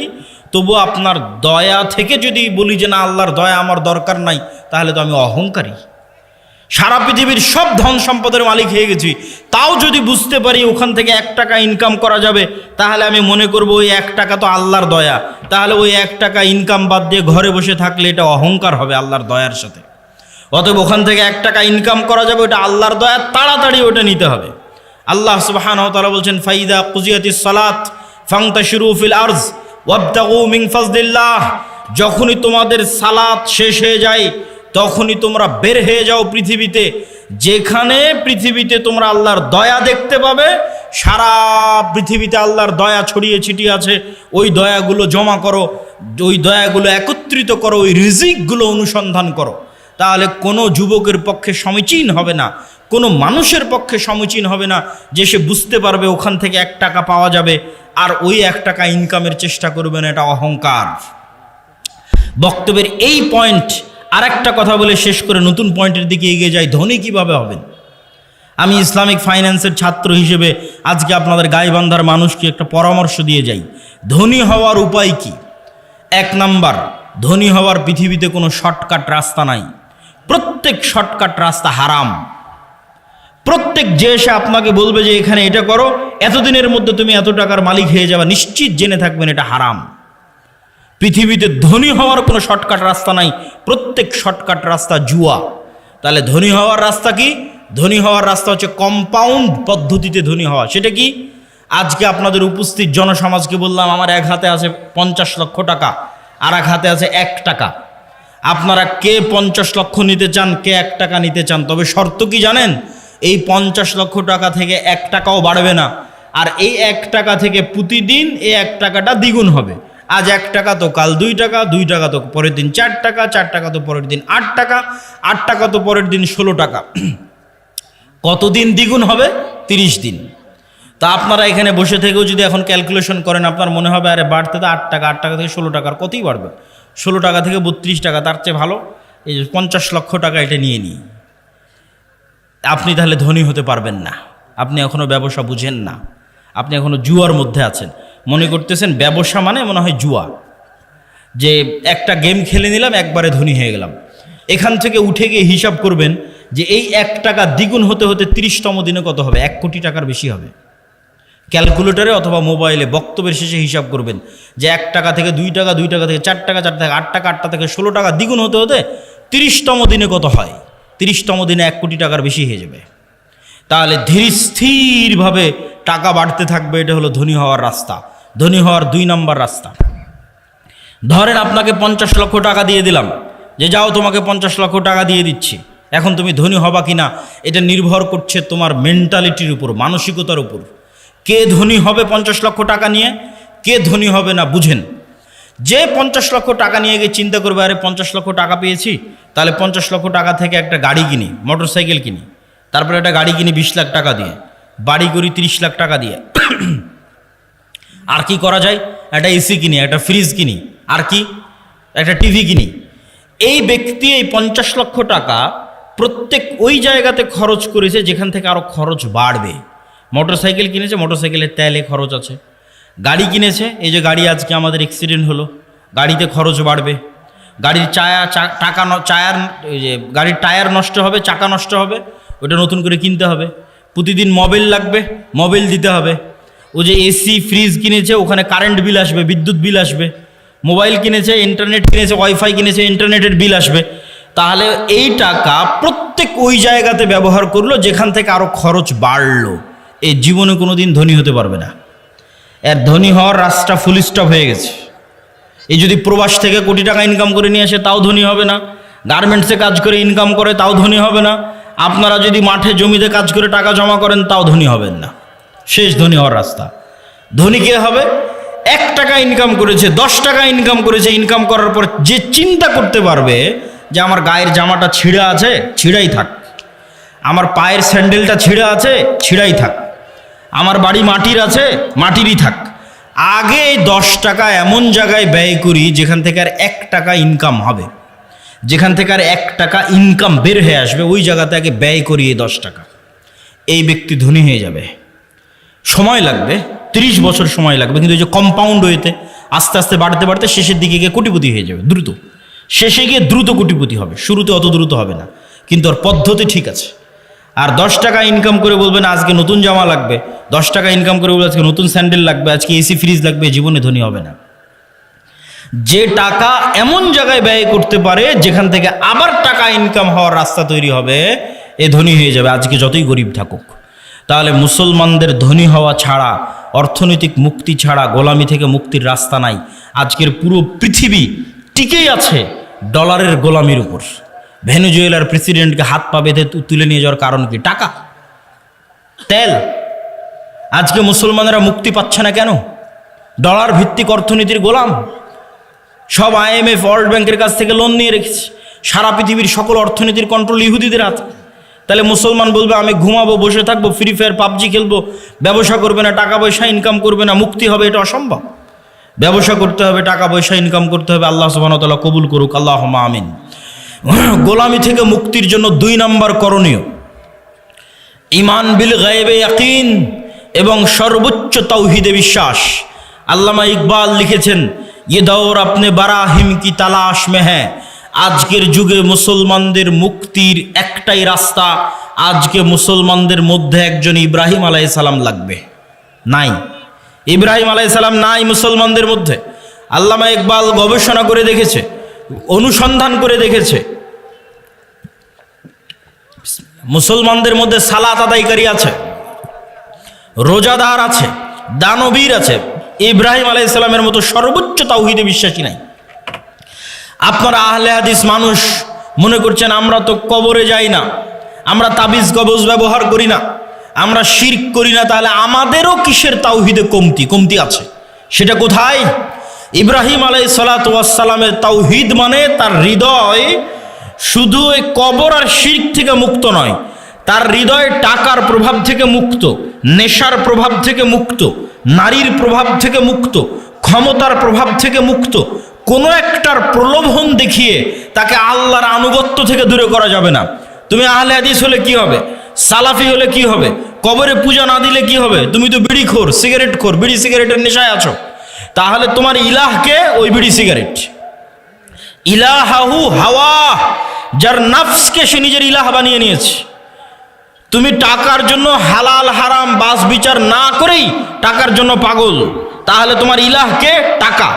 তবু আপনার দয়া থেকে যদি বলি যে না, আল্লাহর দয়া আমার দরকার নাই, তাহলে তো আমি অহংকারী। সারা পৃথিবীর সব ধন সম্পদের মালিক হয়ে গেছি, তাও যদি বুঝতে পারি ওখান থেকে 1 টাকা ইনকাম করা যাবে, তাহলে আমি মনে করব ওই 1 টাকা তো আল্লাহর দয়া, তাহলে ওই 1 টাকা ইনকাম বাদ দিয়ে ঘরে বসে থাকলে এটা অহংকার হবে আল্লাহর দয়ার সাথে। অতএব ওখান থেকে 1 টাকা ইনকাম করা যাবে, ওটা আল্লাহর দয়া, তাড়াতাড়ি ওটা নিতে হবে। আল্লাহ সুবহানাহু ওয়া তাআলা বলছেন, ফাইদা কুজিয়াতিস সালাত ফান্তাশিরু ফিল আরজ ওয়াবতাগু মিন ফাজলিল্লাহ, যখনই তোমাদের সালাত শেষ হয়ে যায় তখনই তোমরা বের হয়ে যাও পৃথিবীতে, যেখানে পৃথিবীতে তোমরা আল্লাহর দয়া দেখতে পাবে। সারা পৃথিবীতে আল্লাহর দয়া ছড়িয়ে ছিটিয়ে আছে, ওই দয়াগুলো জমা করো, ওই দয়াগুলো একত্রিত করো, ওই রিজিকগুলো অনুসন্ধান করো। তাহলে কোনো যুবকের পক্ষে সমীচীন হবে না, কোনো মানুষের পক্ষে সমীচীন হবে না যে সে বুঝতে পারবে ওখান থেকে 1 টাকা পাওয়া যাবে আর ওই 1 টাকা ইনকামের চেষ্টা করবে না, এটা অহংকার। বক্তব্যের এই পয়েন্ট আর একটা কথা বলে শেষ করে নতুন পয়েন্টের দিকে এগিয়ে যাই। ধনী কিভাবে হবেন? আমি ইসলামিক ফাইন্যান্সের ছাত্র হিসেবে আজকে আপনাদের গাইবান্ধার মানুষকে একটা পরামর্শ দিয়ে যাই। ধনী হওয়ার উপায় কি? 1 নাম্বার, ধনী হওয়ার পৃথিবীতে কোনো শর্টকাট রাস্তা নাই, প্রত্যেক শর্টকাট রাস্তা হারাম। প্রত্যেক যে এসে আপনাকে বলবে যে এখানে এটা করো, এতদিনের মধ্যে তুমি এত টাকার মালিক হয়ে যাবে, নিশ্চিত জেনে থাকবেন এটা হারাম। পৃথিবীতে ধনী হওয়ার কোনো শর্টকাট রাস্তা নাই, প্রত্যেক শর্টকাট রাস্তা জুয়া। তাহলে ধনী হওয়ার রাস্তা কি? ধনী হওয়ার রাস্তা হচ্ছে কম্পাউন্ড পদ্ধতিতে ধনী হওয়া। সেটা কি? আজকে আপনাদের উপস্থিত জনসমাজকে বললাম আমার এক হাতে আছে 50 লক্ষ টাকা, আর এক হাতে আছে 1 টাকা। আপনারা কে 50 লক্ষ নিতে চান, কে 1 টাকা নিতে চান? তবে শর্ত কি জানেন? এই 50 লক্ষ টাকা থেকে 1 টাকাও বাড়বে না, আর এই 1 টাকা থেকে প্রতিদিন এই 1 টাকাটা দ্বিগুণ হবে। আজ 1 টাকা তো কাল 2 টাকা, 2 টাকা তো পরের দিন 4 টাকা, 4 টাকা তো পরের দিন 8 টাকা, 8 টাকা তো পরের দিন 16 টাকা। কতদিন দ্বিগুণ হবে? 30 দিন। তা আপনারা এখানে বসে থেকেও যদি এখন ক্যালকুলেশন করেন, আপনার মনে হবে আরে বাড়তে তো 8 টাকা, 8 টাকা থেকে 16 টাকার কতই বাড়বে, 16 টাকা থেকে 32 টাকা, তার চেয়ে ভালো এই 50 লক্ষ টাকা এটা নিয়ে নিই। আপনি তাহলে ধনী হতে পারবেন না, আপনি এখনও ব্যবসা বুঝেন না, আপনি এখনও জুয়ার মধ্যে আছেন। মনে করতেছেন ব্যবসা মানে মনে হয় জুয়া, যে একটা গেম খেলে নিলাম একবারে ধনী হয়ে গেলাম। এখান থেকে উঠে গিয়ে হিসাব করবেন যে এই 1 টাকা দ্বিগুণ হতে হতে 30তম দিনে কত হবে? 1 কোটি টাকার বেশি হবে। ক্যালকুলেটরে অথবা মোবাইলে বক্তব্যের শেষে হিসাব করবেন যে 1 টাকা থেকে 2 টাকা, 2 টাকা থেকে 4 টাকা, 4 থেকে 8 টাকা, 8 টাকা থেকে 16 টাকা দ্বিগুণ হতে হতে 30তম দিনে কত হয়? 30তম দিনে 1 কোটি টাকার বেশি হয়ে যাবে। তাহলে ধীর স্থিরভাবে টাকা বাড়তে থাকবে, এটা হলো ধনী হওয়ার রাস্তা। ধনী হওয়ার 2 নম্বর রাস্তা, ধরেন আপনাকে 50 লক্ষ টাকা দিয়ে দিলাম, যে যাও তোমাকে 50 লক্ষ টাকা দিয়ে দিচ্ছি, এখন তুমি ধনী হবা কিনা এটা নির্ভর করছে তোমার মেন্টালিটির উপর, মানসিকতার উপর। কে ধনী হবে 50 লক্ষ টাকা নিয়ে, কে ধনী হবে না বুঝেন। যে 50 লক্ষ টাকা নিয়ে গিয়ে চিন্তা করবে আরে 50 লক্ষ টাকা পেয়েছি, তাহলে 50 লক্ষ টাকা থেকে একটা গাড়ি কিনি, মোটরসাইকেল কিনি, তারপরে একটা গাড়ি কিনি 20 লাখ টাকা দিয়ে, বাড়ি করি 30 লাখ টাকা দিয়ে, আর কি করা যায়? একটা এসি কিনি, একটা ফ্রিজ কিনি, আর কি একটা টিভি কিনি। এই ব্যক্তি এই 50 লক্ষ টাকা প্রত্যেক ওই জায়গাতে খরচ করেছে যেখান থেকে আরও খরচ বাড়বে। মোটরসাইকেল কিনেছে, মোটরসাইকেলের তেলে খরচ আছে। গাড়ি কিনেছে, এই যে গাড়ি আজকে আমাদের অ্যাক্সিডেন্ট হলো, গাড়িতে খরচ বাড়বে। গাড়ির গাড়ির টায়ার নষ্ট হবে, চাকা নষ্ট হবে, ওটা নতুন করে কিনতে হবে। প্রতিদিন মোবাইল লাগবে, মোবাইল দিতে হবে। ও যে এসি ফ্রিজ কিনেছে, ওখানে কারেন্ট বিল আসবে, বিদ্যুৎ বিল আসবে। মোবাইল কিনেছে, ইন্টারনেট কিনেছে, ওয়াইফাই কিনেছে, ইন্টারনেটের বিল আসবে। তাহলে এই টাকা প্রত্যেক ওই জায়গাতে ব্যবহার করলো যেখান থেকে আরও খরচ বাড়লো, এই জীবনে কোনো দিন ধনী হতে পারবে না। এর ধনী হওয়ার রাস্তা ফুল স্টপ হয়ে গেছে। এই যদি প্রবাস থেকে কোটি টাকা ইনকাম করে নিয়ে আসে তাও ধনী হবে না, গার্মেন্টসে কাজ করে ইনকাম করে তাও ধনী হবে না, আপনারা যদি মাঠে জমিতে কাজ করে টাকা জমা করেন তাও ধনী হবেন না। শেষ ধনী হওয়ার রাস্তা। ধনী কে হবে? 1 টাকা ইনকাম করেছে, 10 টাকা ইনকাম করেছে, ইনকাম করার পর যে চিন্তা করতে পারবে যে আমার গায়ের জামাটা ছিঁড়া আছে, ছিঁড়াই থাক, আমার পায়ের স্যান্ডেলটা ছিঁড়া আছে, ছিঁড়াই থাক, আমার বাড়ি মাটির আছে, মাটিরই থাক, আগে 10 টাকা এমন জায়গায় ব্যয় করি যেখান থেকে আর 1 টাকা ইনকাম হবে, যেখান থেকে আর 1 টাকা ইনকাম বের হয়ে আসবে, ওই জায়গাতে আগে ব্যয় করি এই 10 টাকা। এই ব্যক্তি ধনী হয়ে যাবে। সময় লাগবে, 30 বছর সময় লাগবে, কিন্তু এই যে কম্পাউন্ড ওয়েতে আস্তে আস্তে বাড়তে বাড়তে শেষের দিকে গিয়ে কোটিপতি হয়ে যাবে দ্রুত। শেষে গিয়ে দ্রুত কোটিপতি হবে, শুরুতে অত দ্রুত হবে না, কিন্তু ওর পদ্ধতি ঠিক আছে। আর 10 টাকা ইনকাম করে বলবেন আজকে নতুন জামা লাগবে, 10 টাকা ইনকাম করে বলবে আজকে নতুন স্যান্ডেল লাগবে, আজকে এসি ফ্রিজ লাগবে, জীবনে ধনী হবে না। যে টাকা এমন জায়গায় ব্যয় করতে পারে যেখান থেকে আবার টাকা ইনকাম হওয়ার রাস্তা তৈরি হবে, এ ধনী হয়ে যাবে, আজকে যতই গরিব থাকুক। তাহলে মুসলমানদের ধনী হওয়া ছাড়া, অর্থনৈতিক মুক্তি ছাড়া গোলামি থেকে মুক্তির রাস্তা নাই। আজকের পুরো পৃথিবী টিকেই আছে ডলারের গোলামির উপর। ভেনেজুয়েলার প্রেসিডেন্টকে হাত পা বেঁধে তুলে নিয়ে যাওয়ার কারণ কি? টাকা, তেল। আজকে মুসলমানেরা মুক্তি পাচ্ছে না কেন? ডলার ভিত্তিক অর্থনীতির গোলাম। সব IMF, ওয়ার্ল্ড ব্যাংকের কাছ থেকে লোন নিয়ে রেখেছে। সারা পৃথিবীর সকল অর্থনীতির কন্ট্রোল ইহুদিদের হাতে। তাহলে মুসলমান বলবে আমি ঘুমাবো, বসে থাকবো, ফ্রি ফায়ার পাবজি খেলবো, ব্যবসা করবে না, টাকা পয়সা ইনকাম করবে না, মুক্তি হবে? এটা অসম্ভব। ব্যবসা করতে হবে, টাকা পয়সা ইনকাম করতে হবে। আল্লাহ সুবহানাহু ওয়া তাআলা কবুল করুক, আল্লাহুম্মা আমিন। গোলামি থেকে মুক্তির জন্য 2 নম্বর করণীয় ঈমান বিল গায়বে ইয়াকিন এবং সর্বোচ্চ তাওহীদে বিশ্বাস। আল্লামা ইকবাল লিখেছেন, ये दौर अपने बराहिम की तलाश में है। আজকের যুগে মুসলমানদের মুক্তির একটাই রাস্তা। আজকে মুসলমানদের মধ্যে একজন ইব্রাহিম আলাইহিস সালাম লাগবে। নাই, ইব্রাহিম আলাইহিস সালাম নাই মুসলমানদের মধ্যে। আল্লামা ইকবাল গবেষণা করে দেখেছে, অনুসন্ধান করে দেখেছে, মুসলমানদের মধ্যে সালাত আদায়কারী আছে, রোজাদার আছে, দানবীর আছে, ইব্রাহিম আলাইহিস সালামের মতো সর্বোচ্চ তাওহীদে বিশ্বাসী নাই। আপনারা আহলে হাদিস মানুষ মনে করছেন আমরা তো কবরে যাই না, আমরা তাবিজ কবজ ব্যবহার করি না, আমরা শিরক করি না, তাহলে আমাদেরও কিসের তাওহীদে কমতি আছে? সেটা কোথায়? ইব্রাহিম আলাইহিস সালাতু ওয়াস সালামের তাওহীদ মানে তার হৃদয় শুধু এই কবর আর শিরক থেকে মুক্ত নয়, তার হৃদয় টাকার প্রভাব থেকে মুক্ত, নেশার প্রভাব থেকে মুক্ত, নারীর প্রভাব থেকে মুক্ত, ক্ষমতার প্রভাব থেকে মুক্ত। কোনো একটার প্রলোভন দেখিয়ে তাকে আল্লাহর আনুগত্য থেকে দূরে করা যাবে না। তুমি আহলে হাদিস হলে কি হবে? সালাফি হলে কি হবে? কবরে পূজা না দিলে কি হবে? তুমি তো বিড়িখোর, সিগারেটখোর, বিড়ি সিগারেটের নেশায় আছো। তাহলে তোমার ইলাহকে ওই বিড়ি সিগারেট। ইলাহাহু হাওয়া, যার নফসকে সে নিজের ইলাহ বানিয়ে নিয়েছে। তুমি টাকার জন্য হালাল হারাম বাস বিচার না করেই টাকার জন্য পাগল, তাহলে তোমার ইলাহকে টাকা।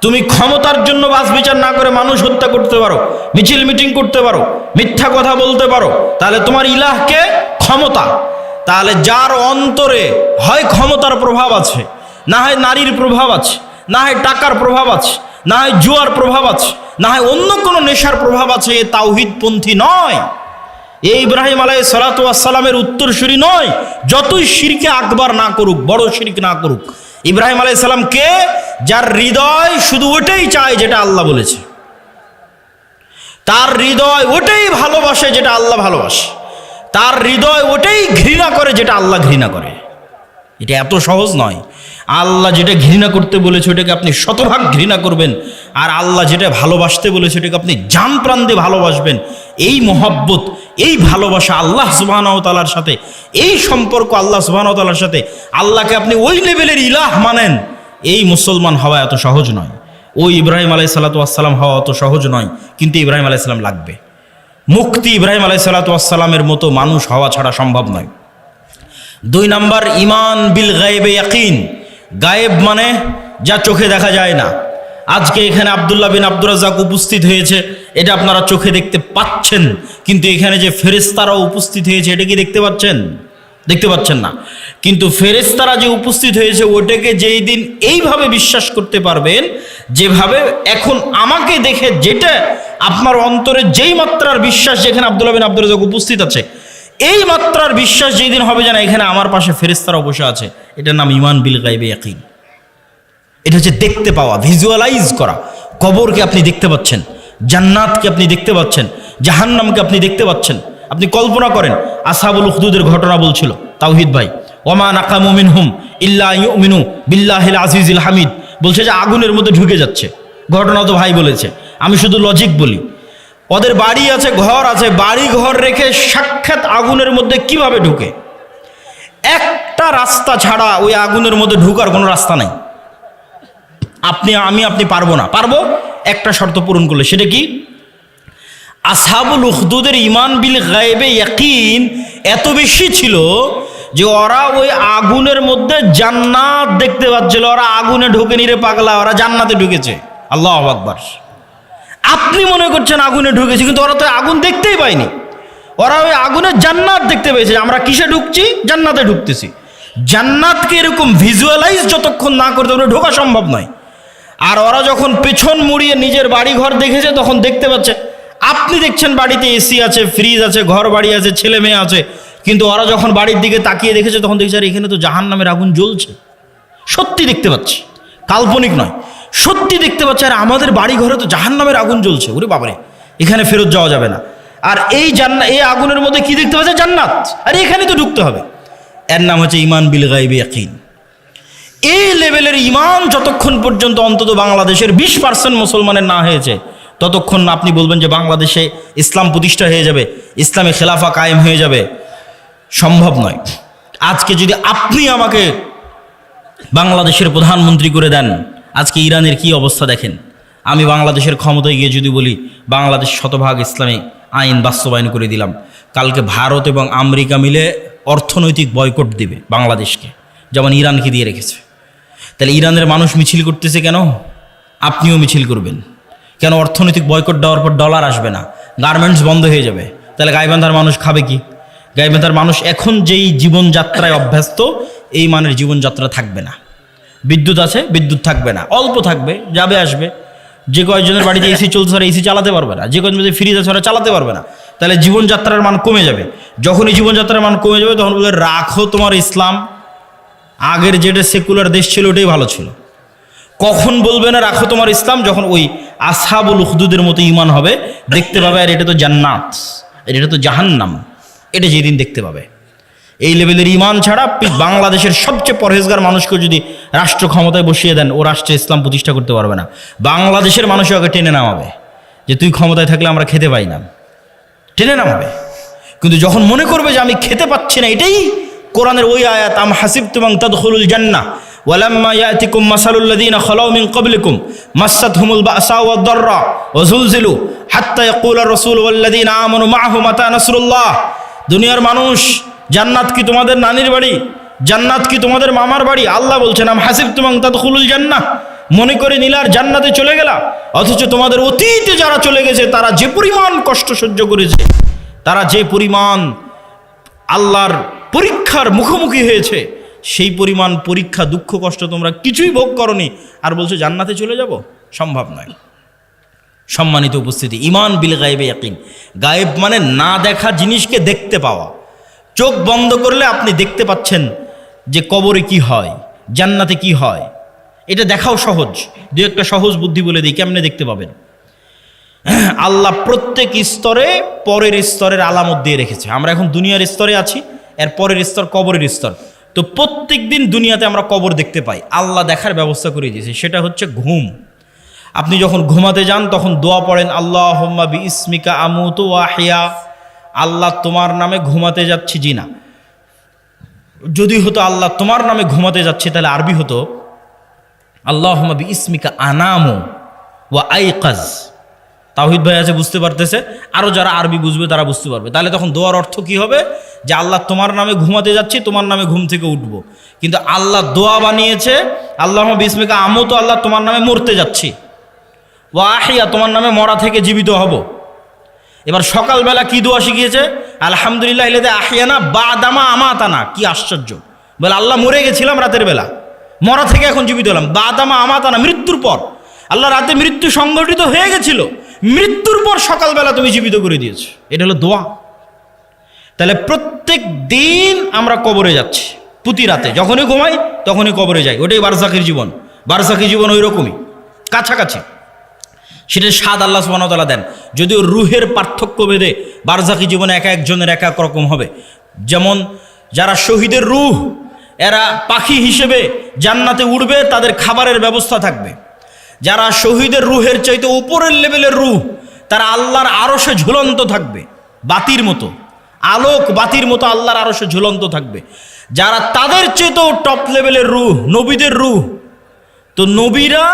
তুমি ক্ষমতার জন্য বাস বিচার না করে মানুষ হত্যা করতে পারো, মিছিল মিটিং করতে পারো, মিথ্যা কথা বলতে পারো, তাহলে তোমার ইলাহকে ক্ষমতা। তাহলে যার অন্তরে হয় ক্ষমতার প্রভাব আছে, না হয় নারীর প্রভাব আছে, না হয় টাকার প্রভাব আছে, না হয় জুয়ার প্রভাব আছে, না হয় অন্য কোনো নেশার প্রভাব আছে, এ তাওহীদপন্থী নয়। এই ইব্রাহিম আলাইহিস সালাতু ওয়াস সালামের উত্তরসূরি নয়। যতই শিরকে আকবার না করুক, বড় শিরক না করুক, ইব্রাহিম আলাইহিস সালাম কে? যার হৃদয় শুধু ওটাই চায় যেটা আল্লাহ বলেছে, তার হৃদয় ওটাই ভালোবাসে যেটা আল্লাহ ভালোবাসে, তার হৃদয় ওটাই ঘৃণা করে যেটা আল্লাহ ঘৃণা করে। এটা এত সহজ নয়। আল্লাহ যেটা ঘৃণা করতে বলেছে ওটাকে আপনি শতভাগ ঘৃণা করবেন, আর আল্লাহ যেটা ভালোবাসতে বলেছে ওটাকে আপনি জান প্রাণ দিয়ে ভালোবাসবেন। এই মহব্বত, এই ভালোবাসা আল্লাহ সুবহানাহু ওয়া তাআলার সাথে, এই সম্পর্ক আল্লাহ সুবহানাহু ওয়া তাআলার সাথে, আল্লাহকে আপনি ওই লেভেলের ইলাহ মানেন, এই মুসলমান হওয়া এত সহজ নয়। ওই ইব্রাহিম আলাইহিস সালাতু ওয়াস সালাম হওয়া অত সহজ নয়, কিন্তু ইব্রাহিম আলাইহিস সালাম লাগবে। মুক্তি ইব্রাহিম আলাইহিস সালাতু ওয়াস সালামের মতো মানুষ হওয়া ছাড়া সম্ভব নয়। 2 নম্বর ঈমান বিল গায়বে ইয়াকিন। গায়েব মানে যা চোখে দেখা যায় না। আজকে এখানে আব্দুল্লাহ বিন আব্দুর রাজ্জাক উপস্থিত হয়েছে, এটা আপনারা চোখে দেখতে পাচ্ছেন, কিন্তু এখানে যে ফেরেশতারা উপস্থিত হয়েছে এটা কি দেখতে পাচ্ছেন? দেখতে পাচ্ছেন না। কিন্তু ফেরেশতারা যে উপস্থিত হয়েছে ওটাকে যেই দিন এইভাবে বিশ্বাস করতে পারবেন, যেভাবে এখন আমাকে দেখে যেটা আপনার অন্তরে যেই মাত্রার বিশ্বাস, যেখানে আব্দুল্লাহ বিন আব্দুর রাজ্জাক উপস্থিত আছে, এই মাত্রার বিশ্বাস যেই দিন হবে যে না এখানে আমার পাশে ফেরেশতারা বসে আছে, এটার নাম ঈমান বিল গায়বে ইয়াকিন। এটা হচ্ছে দেখতে পাওয়া, ভিজুয়ালাইজ করা। কবরকে আপনি দেখতে পাচ্ছেন, জান্নাতকে আপনি দেখতে পাচ্ছেন, জাহান্নামকে আপনি দেখতে পাচ্ছেন। আপনি কল্পনা করেন, আসহাবুল উখদুদের ঘটনা বলছিল তাওহীদ ভাই, ওমা নাকামু মিনহুম ইল্লা ইউমিনু বিল্লাহিল আজিজিল হামিদ, বলছে যে আগুনের মধ্যে ঢুকে যাচ্ছে। ঘটনা তো ভাই বলেছে, আমি শুধু লজিক বলি। ওদের বাড়ি আছে, ঘর আছে, বাড়ি ঘর রেখে সাক্ষাৎ আগুনের মধ্যে কিভাবে ঢুকে? একটা রাস্তা ছাড়া ওই আগুনের মধ্যে ঢুকার কোনো রাস্তা নাই। আপনি পারবো না। পারবো একটা শর্ত পূরণ করলে। সেটা কি? আসহাবুল উখদুদের ঈমান বিল গায়বে ইয়াকিন এত বেশি ছিল যে ওরা ওই আগুনের মধ্যে জান্নাত দেখতে পাচ্ছিল। ওরা আগুনে ঢোকেনি রে পাগলা, ওরা জান্নাতে ঢুকেছে। আল্লাহু আকবার। আপনি মনে করছেন আগুনে ঢুকেছে, কিন্তু ওরা তো আগুন দেখতেই পায়নি। ওরা ওই আগুনে জান্নাত দেখতে পেয়েছে। আমরা কিসে ঢুকছি? জান্নাতে ঢুকতেছি। জান্নাতকে এরকম ভিজুয়ালাইজ যতক্ষণ না করতে পারে ঢোকা সম্ভব নয়। আর ওরা যখন পেছন মুড়িয়ে নিজের বাড়ি ঘর দেখেছে তখন দেখতে পাচ্ছে। আপনি দেখছেন বাড়িতে এসি আছে, ফ্রিজ আছে, ঘর বাড়ি আছে, ছেলে মেয়ে আছে, কিন্তু ওরা যখন বাড়ির দিকে তাকিয়ে দেখেছে তখন দেখছে আর এখানে তো জাহান্নামের আগুন জ্বলছে। সত্যি দেখতে পাচ্ছি, কাল্পনিক নয়, সত্যি দেখতে পাচ্ছে। আর আমাদের বাড়ি ঘরে তো জাহান্নামের আগুন জ্বলছে, ওরে বাবারে, এখানে ফেরত যাওয়া যাবে না। আর এই এই আগুনের মধ্যে কি দেখতে পাচ্ছে? জান্নাত। আর এখানে তো ঢুকতে হবে। এর নাম হচ্ছে ঈমান বিল গায়বে ইয়াকিন। এই লেভেলের ঈমান যতক্ষণ পর্যন্ত অন্তত বাংলাদেশের 20% মুসলমানের না হয়েছে ততক্ষণ আপনি বলবেন যে বাংলাদেশে ইসলাম প্রতিষ্ঠা হয়ে যাবে, ইসলামে খেলাফা কায়েম হয়ে যাবে, সম্ভব নয়। আজকে যদি আপনি আমাকে বাংলাদেশের প্রধানমন্ত্রী করে দেন, আজকে ইরানের কি অবস্থা দেখেন। আমি বাংলাদেশের ক্ষমতায় গিয়ে যদি বলি বাংলাদেশ শতভাগ ইসলামী আইন বাস্তবায়ন করে দিলাম, কালকে ভারত এবং আমেরিকা মিলে অর্থনৈতিক বয়কট দিবে বাংলাদেশকে, যেমন ইরানকে দিয়ে রেখেছে। তাহলে ইরানের মানুষ মিছিল করতেছে কেন? আপনিও মিছিল করবেন কেন? অর্থনৈতিক বয়কট দেওয়ার পর ডলার আসবে না, গার্মেন্টস বন্ধ হয়ে যাবে। তাহলে গাইবান্ধার মানুষ খাবে কি? গাইবান্ধার মানুষ এখন যেই জীবনযাত্রায় অভ্যস্ত, এই মানের জীবনযাত্রা থাকবে না। বিদ্যুৎ আছে, বিদ্যুৎ থাকবে না, অল্প থাকবে, যাবে আসবে। যে কয়েকজনের বাড়িতে এসি চলছে ওরা এসি চালাতে পারবে না, যে কয়েকজন ফ্রিজ আছে ওরা চালাতে পারবে না। তাহলে জীবনযাত্রার মান কমে যাবে। যখনই জীবনযাত্রার মান কমে যাবে তখন বলে রাখো তোমার ইসলাম, আগের যেটা সেকুলার দেশ ছিল ওটাই ভালো ছিল। কখন বলবে না রাখো তোমার ইসলাম? যখন ওই আসহাবুল উখদুদের মতো ঈমান হবে, দেখতে পাবে আর এটা তো জান্নাত, এটা তো জাহান্নাম, এটা যেদিন দেখতে পাবে। এই লেভেলের ঈমান ছাড়া বাংলাদেশের সবচেয়ে পরহেজগার মানুষকে যদি রাষ্ট্র ক্ষমতায় বসিয়ে দেন, ও রাষ্ট্রে ইসলাম প্রতিষ্ঠা করতে পারবে না। বাংলাদেশের মানুষও আগে টেনে নামাবে যে তুই ক্ষমতায় থাকলে আমরা খেতে পাই না, টেনে নামাবে। কিন্তু যখন মনে করবে যে আমি খেতে পাচ্ছি না, এটাই কোরআনের ওই আয়াত, আম হাসিবতুম আন তাদখুলুল জান্নাহ ওয়ালাম্মা ইয়াতিকুম মাসালুল লাযীনা খালাউ মিন ক্বাবলিকুম মাসাতহুমুল বাসা ওয়াদ দাররা ওয়া যুলজিলু হাত্তা ইয়াকুলার রাসূল ওয়াল লাযীনা আমানু মাআহু মাতা নাসরুল্লাহ। দুনিয়ার মানুষ, জান্নাত কি তোমাদের নানির বাড়ি? জান্নাত কি তোমাদের মামার বাড়ি? আল্লাহ বলছেন আম হাসিবতুম আন তাদখুলুল জান্নাহ, মনে করে নিলার জান্নাতে চলে গেলা, অথচ তোমাদের অতীতে যারা চলে গেছে তারা যে পরিমাণ কষ্ট সহ্য করেছে, তারা যে পরিমাণ আল্লাহর পরীক্ষার মুখোমুখি হয়েছে, সেই পরিমাণ পরীক্ষা, দুঃখ, কষ্ট তোমরা কিছুই ভোগ করনি, আর বলছো জান্নাতে চলে যাব? সম্ভব নয়। সম্মানিত উপস্থিতি, ঈমান বিল গায়বে ইয়াকিন। গায়েব মানে না দেখা জিনিসকে দেখতে পাওয়া। চোখ বন্ধ করলে আপনি দেখতে পাচ্ছেন যে কবরে কি হয়, জান্নাতে কি হয়। এটা দেখাও সহজ। দু একটা সহজ বুদ্ধি বলে দিই, কেমনে দেখতে পাবেন। আল্লাহ প্রত্যেক স্তরে পরের স্তরের আলামত দিয়ে রেখেছে। আমরা এখন দুনিয়ার স্তরে আছি, এর পরের স্তর কবরের স্তর। তো প্রত্যেক দিন দুনিয়াতে আমরা কবর দেখতে পাই। আল্লাহ দেখার ব্যবস্থা করে দিয়েছে, সেটা হচ্ছে ঘুম। আপনি যখন ঘুমাতে যান তখন দোয়া পড়েন, আল্লাহুম্মা বিইসমিকা আমুতু ওয়া আহইয়া। আল্লাহ তোমার নামে ঘুমাতে যাচ্ছি। জি না, যদি হতো আল্লাহ তোমার নামে ঘুমাতে যাচ্ছে তাহলে আরবি হতো আল্লাহুম্মা বিইসমিকা আনামু ওয়া আইকাজ। তাওহীদ ভাই আছে, বুঝতে পারতেছে? আরও যারা আরবি বুঝবে তারা বুঝতে পারবে। তাহলে তখন দোয়ার অর্থ কি হবে? যে আল্লাহ তোমার নামে ঘুমাতে যাচ্ছি, তোমার নামে ঘুম থেকে উঠবো। কিন্তু আল্লাহ দোয়া বানিয়েছে আল্লাহুম্মা বিইসমিকা আমুতু, আল্লাহ তোমার নামে মরতে যাচ্ছি। ওয়া আহিয়া, তোমার নামে মরা থেকে জীবিত হব। এবার সকালবেলা কি দোয়া শিখিয়েছে? আলহামদুলিল্লাহ ইল্লাযী আহিয়ানা বাদামা আমাতানা। কি আশ্চর্য! বলে আল্লাহ মরে গেছিলাম রাতের বেলা, মরা থেকে এখন জীবিত হলাম। বাদামা আমাতানা, মৃত্যুর পর। আল্লাহ রাতে মৃত্যু সংঘটিত হয়ে গেছিল, মৃত্যুর পর সকালবেলা তুমি জীবিত করে দিয়েছো। এটা হলো দোয়া। তাহলে প্রত্যেক দিন আমরা কবরে যাচ্ছি, প্রতি রাতে যখনই ঘুমাই তখনই কবরে যাই। ওটাই বারজাখের জীবন। বারজাখী জীবন ওই রকমই, কাছাকাছি। সেটার স্বাদ আল্লাহ সুবহানাহু ওয়া তাআলা দেন। যদিও রুহের পার্থক্য ভেদে বারজাখী জীবনে এক একজনের এক এক রকম হবে। যেমন যারা শহীদের রুহ, এরা পাখি হিসেবে জান্নাতে উড়বে, তাদের খাবারের ব্যবস্থা থাকবে। যারা শহীদের রুহের চাইতে উপরের লেভেলের রুহ, তারা আল্লাহর আরশে ঝুলন্ত থাকবে, বাতির মতো, আলোক বাতির মতো আল্লাহর আরশে ঝুলন্ত থাকবে। যারা তাদের চেয়েতেও টপ লেভেলের রুহ, নবীদের রুহ, তো নবীরা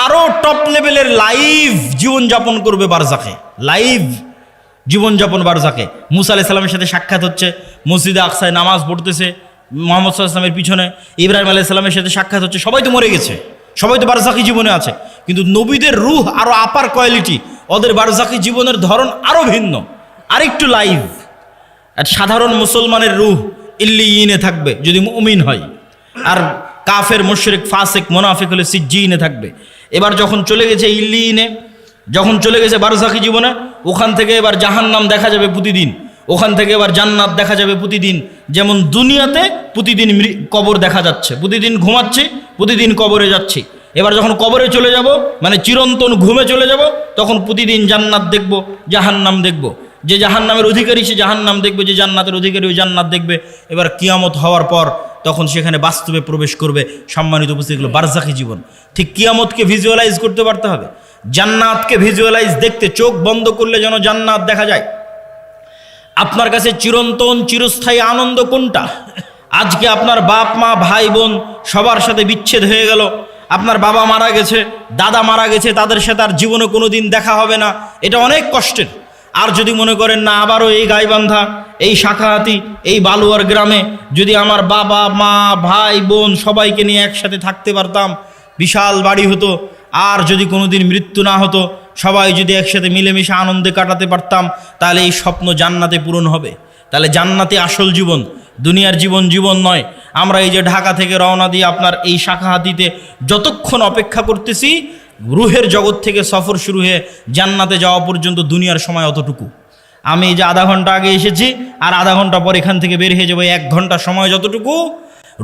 আরো টপ লেভেলের লাইভ জীবনযাপন করবে বারজাখে, লাইভ জীবনযাপন বারজাখে। মুসা আলাইহিস সালামের সাথে সাক্ষাৎ হচ্ছে, মসজিদে আকসায় নামাজ পড়তেছে মুহাম্মদ সাল্লাল্লাহু আলাইহি ওয়াসাল্লামের পিছনে। ইব্রাহিম আলাইহিস সালামের সাথে সাক্ষাৎ হচ্ছে। সবাই তো মরে গেছে, সবাই তো বারজাখী জীবনে আছে, কিন্তু নবীদের রুহ আরো আপার কোয়ালিটি, ওদের বারজাখী জীবনের ধরন আরো ভিন্ন, আরেকটু লাইভ। আর সাধারণ মুসলমানের রুহ ইল্লিয়িনে থাকবে যদি মুমিন হয়, আর কাফের, মুশরিক, ফাসিক, মুনাফিক হলে সিজ্জিনে থাকবে। এবার যখন চলে গেছে ইল্লিয়িনে, যখন চলে গেছে বারজাখী জীবনে, ওখান থেকে এবার জাহান্নাম দেখা যাবে প্রতিদিন, ওখান থেকে এবার জান্নাত দেখা যাবে প্রতিদিন। যেমন দুনিয়াতে প্রতিদিন কবর দেখা যাচ্ছে, প্রতিদিন ঘুমাচ্ছি, প্রতিদিন কবরে যাচ্ছি। এবার যখন কবরে চলে যাব, মানে চিরন্তন ঘুমে চলে যাব, তখন প্রতিদিন জান্নাত দেখব, জাহান্নাম দেখব। যে জাহান্নামের অধিকারী সে জাহান্নাম দেখবে, যে জান্নাতের অধিকারী ওই জান্নাত দেখবে। এবার কিয়ামত হওয়ার পর তখন সেখানে বাস্তবে প্রবেশ করবে। সম্মানিত উপস্থিতিগুলো, বারজাখী জীবন। ঠিক কিয়ামতকে ভিজুয়ালাইজ করতে পারতে হবে, জান্নাতকে ভিজুয়ালাইজ, দেখতে চোখ বন্ধ করলে যেন জান্নাত দেখা যায়। আপনার কাছে চিরন্তন চিরস্থায়ী আনন্দ কোনটা? আজকে আপনার বাপ মা ভাই বোন সবার সাথে বিচ্ছেদ হয়ে গেল, আপনার বাবা মারা গেছে, দাদা মারা গেছে, তাদের সাথে আর জীবনে কোনো দিন দেখা হবে না, এটা অনেক কষ্টের। আর যদি মনে করেন না, আবারও এই গাইবান্ধা, এই শাখাহাতি, এই বালুয়ার গ্রামে যদি আমার বাবা মা ভাই বোন সবাইকে নিয়ে একসাথে থাকতে পারতাম, বিশাল বাড়ি হতো, আর যদি কোনো দিন মৃত্যু না হতো, সবাই যদি একসাথে মিলেমিশে আনন্দে কাটাতে পারতাম, তাহলে এই স্বপ্ন জান্নাতে পূরণ হবে। তাহলে জান্নাতে আসল জীবন, দুনিয়ার জীবন জীবন নয়। আমরা এই যে ঢাকা থেকে রওনা দিয়ে আপনার এই শাখাহাতিতে যতক্ষণ অপেক্ষা করতেছি, রুহের জগৎ থেকে সফর শুরু হয়ে জান্নাতে যাওয়া পর্যন্ত দুনিয়ার সময় অতটুকু। আমি এই যে আধা ঘন্টা আগে এসেছি, আর আধা ঘন্টা পর এখান থেকে বের হয়ে যাবো, 1 ঘন্টা সময় যতটুকু,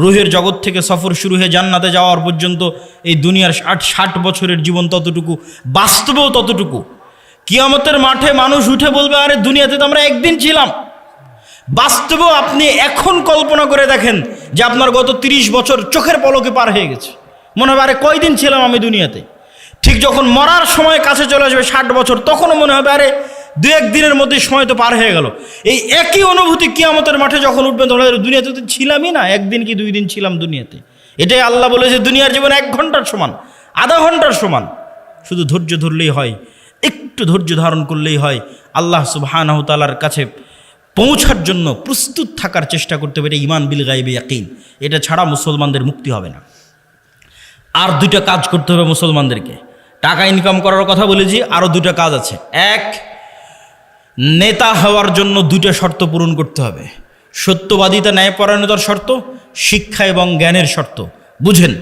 রুহের জগৎ থেকে সফর শুরু হয়ে জান্নাতে যাওয়ার পর্যন্ত এই দুনিয়ার 60 বছরের জীবন ততটুকু, বাস্তবেও ততটুকু। কিয়ামতের মাঠে মানুষ উঠে বলবে, আরে দুনিয়াতে তো আমরা একদিন ছিলাম। বাস্তবেও আপনি এখন কল্পনা করে দেখেন যে আপনার গত 30 বছর চোখের পলকে পার হয়ে গেছে। মনে হবে আরে কয়দিন ছিলাম আমি দুনিয়াতে। ঠিক যখন মরার সময় কাছে চলে আসবে 60 বছর, তখনও মনে হবে আরে 2-1 দিনের মধ্যে সময় তো পার হয়ে গেল। এই একই অনুভূতি কিয়ামতের মাঠে যখন উঠবেন, তখন দুনিয়াতে তো ছিলামই না, 1 দিন কি 2 দিন ছিলাম দুনিয়াতে। এটাই আল্লাহ বলেছে দুনিয়ার জীবন 1 ঘন্টার সমান, আধা ঘন্টার সমান। শুধু ধৈর্য ধরলেই হয়, একটু ধৈর্য ধারণ করলেই হয়। আল্লাহ সুবহানাহু ওয়া তাআলার কাছে পৌঁছার জন্য প্রস্তুত থাকার চেষ্টা করতে হবে। এটা ঈমান বিল গায়বি ইয়াকিন, এটা ছাড়া মুসলমানদের মুক্তি হবে না। আর 2টা কাজ করতে হবে মুসলমানদেরকে। টাকা ইনকাম করার কথা বলেছি, আরও 2টা কাজ আছে। 1, নেতা হওয়ার জন্য 2টা শর্ত পূরণ করতে হবে। সত্যবাদিতা, ন্যায়পরায়ণতার শর্ত, শিক্ষা এবং জ্ঞানের শর্ত। বুঝেন,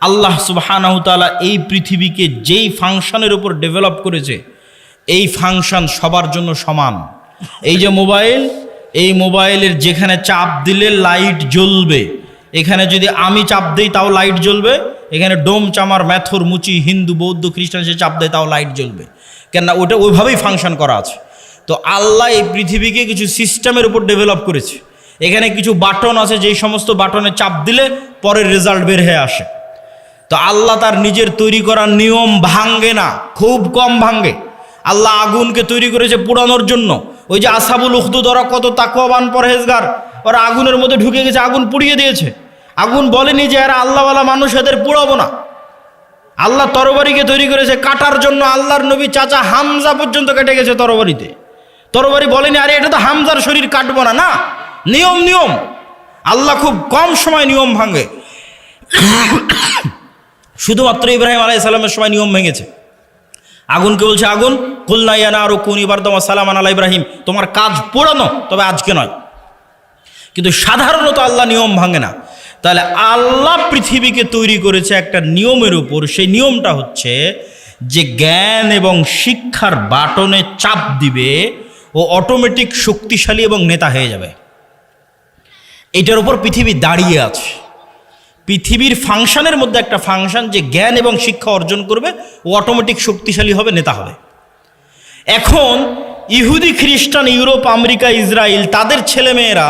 আল্লাহ সুবহানাহু ওয়া তাআলা এই পৃথিবীকে যেই ফাংশনের উপর ডেভেলপ করেছে, এই ফাংশন সবার জন্য সমান। এই যে মোবাইল, এই মোবাইলের যেখানে চাপ দিলে লাইট জ্বলবে, এখানে যদি আমি চাপ দিই তাও লাইট জ্বলবে। এখানে ডোম, চামার, ম্যাথর, মুচি, হিন্দু, বৌদ্ধ, খ্রিস্টান সে চাপ দেয় তাও লাইট জ্বলবে, কেননা ওটা ওইভাবেই ফাংশন করা আছে। তো আল্লাহ এই পৃথিবীকে কিছু সিস্টেমের উপর ডেভেলপ করেছে। এখানে কিছু বাটন আছে, যেই সমস্ত বাটনে চাপ দিলে পরের রেজাল্ট বের হয়ে আসে। তো আল্লাহ তার নিজের তৈরি করা নিয়ম ভাঙ্গে না, খুব কম ভাঙ্গে। আল্লাহ আগুনকে তৈরি করেছে পোড়ানোর জন্য। ওই যে আসহাবুল উখদুদ, ওরা কত তাকওয়াবান পরহেজগার, ওরা আগুনের মধ্যে ঢুকে গেছে, আগুন পুড়িয়ে দিয়েছে। আগুন বলেনি যে এরা আল্লাহওয়ালা মানুষ, এদের পোড়াবো না। আল্লাহ তরবারিকে তৈরি করেছে কাটার জন্য। আল্লাহর নবী চাচা হামজা পর্যন্ত কেটে গেছে তরবারিতে। তরবারি বলেনি আরে এটা তো হামজার শরীর কাটবো না, না, নিয়ম নিয়ম। আল্লাহ খুব কম সময় নিয়ম ভাঙে। শুধুমাত্র ইব্রাহিম আলাইহিস সালামের সময় নিয়ম ভেঙেছে। আগুনকে বলছে, আগুন কুলনা ইয়া নারু কুনি বারদাম ওয়া সালামান আলা ইব্রাহিম, তোমার কাজ পোড়ানো, তবে আজকে নয়। কিন্তু সাধারণত আল্লাহ নিয়ম ভাঙে না। তাহলে আল্লাহ পৃথিবীকে তৈরি করেছে একটা নিয়মের উপর। সেই নিয়মটা হচ্ছে যে জ্ঞান এবং শিক্ষার বাটনে চাপ দিবে ও অটোমেটিক শক্তিশালী এবং নেতা হয়ে যাবে। এটার উপর পৃথিবী দাঁড়িয়ে আছে। পৃথিবীর ফাংশনের মধ্যে একটা ফাংশন যে জ্ঞান এবং শিক্ষা অর্জন করবে ও অটোমেটিক শক্তিশালী হবে, নেতা হবে। এখন ইহুদি, খ্রিস্টান, ইউরোপ, আমেরিকা, ইসরায়েল তাদের ছেলেমেয়েরা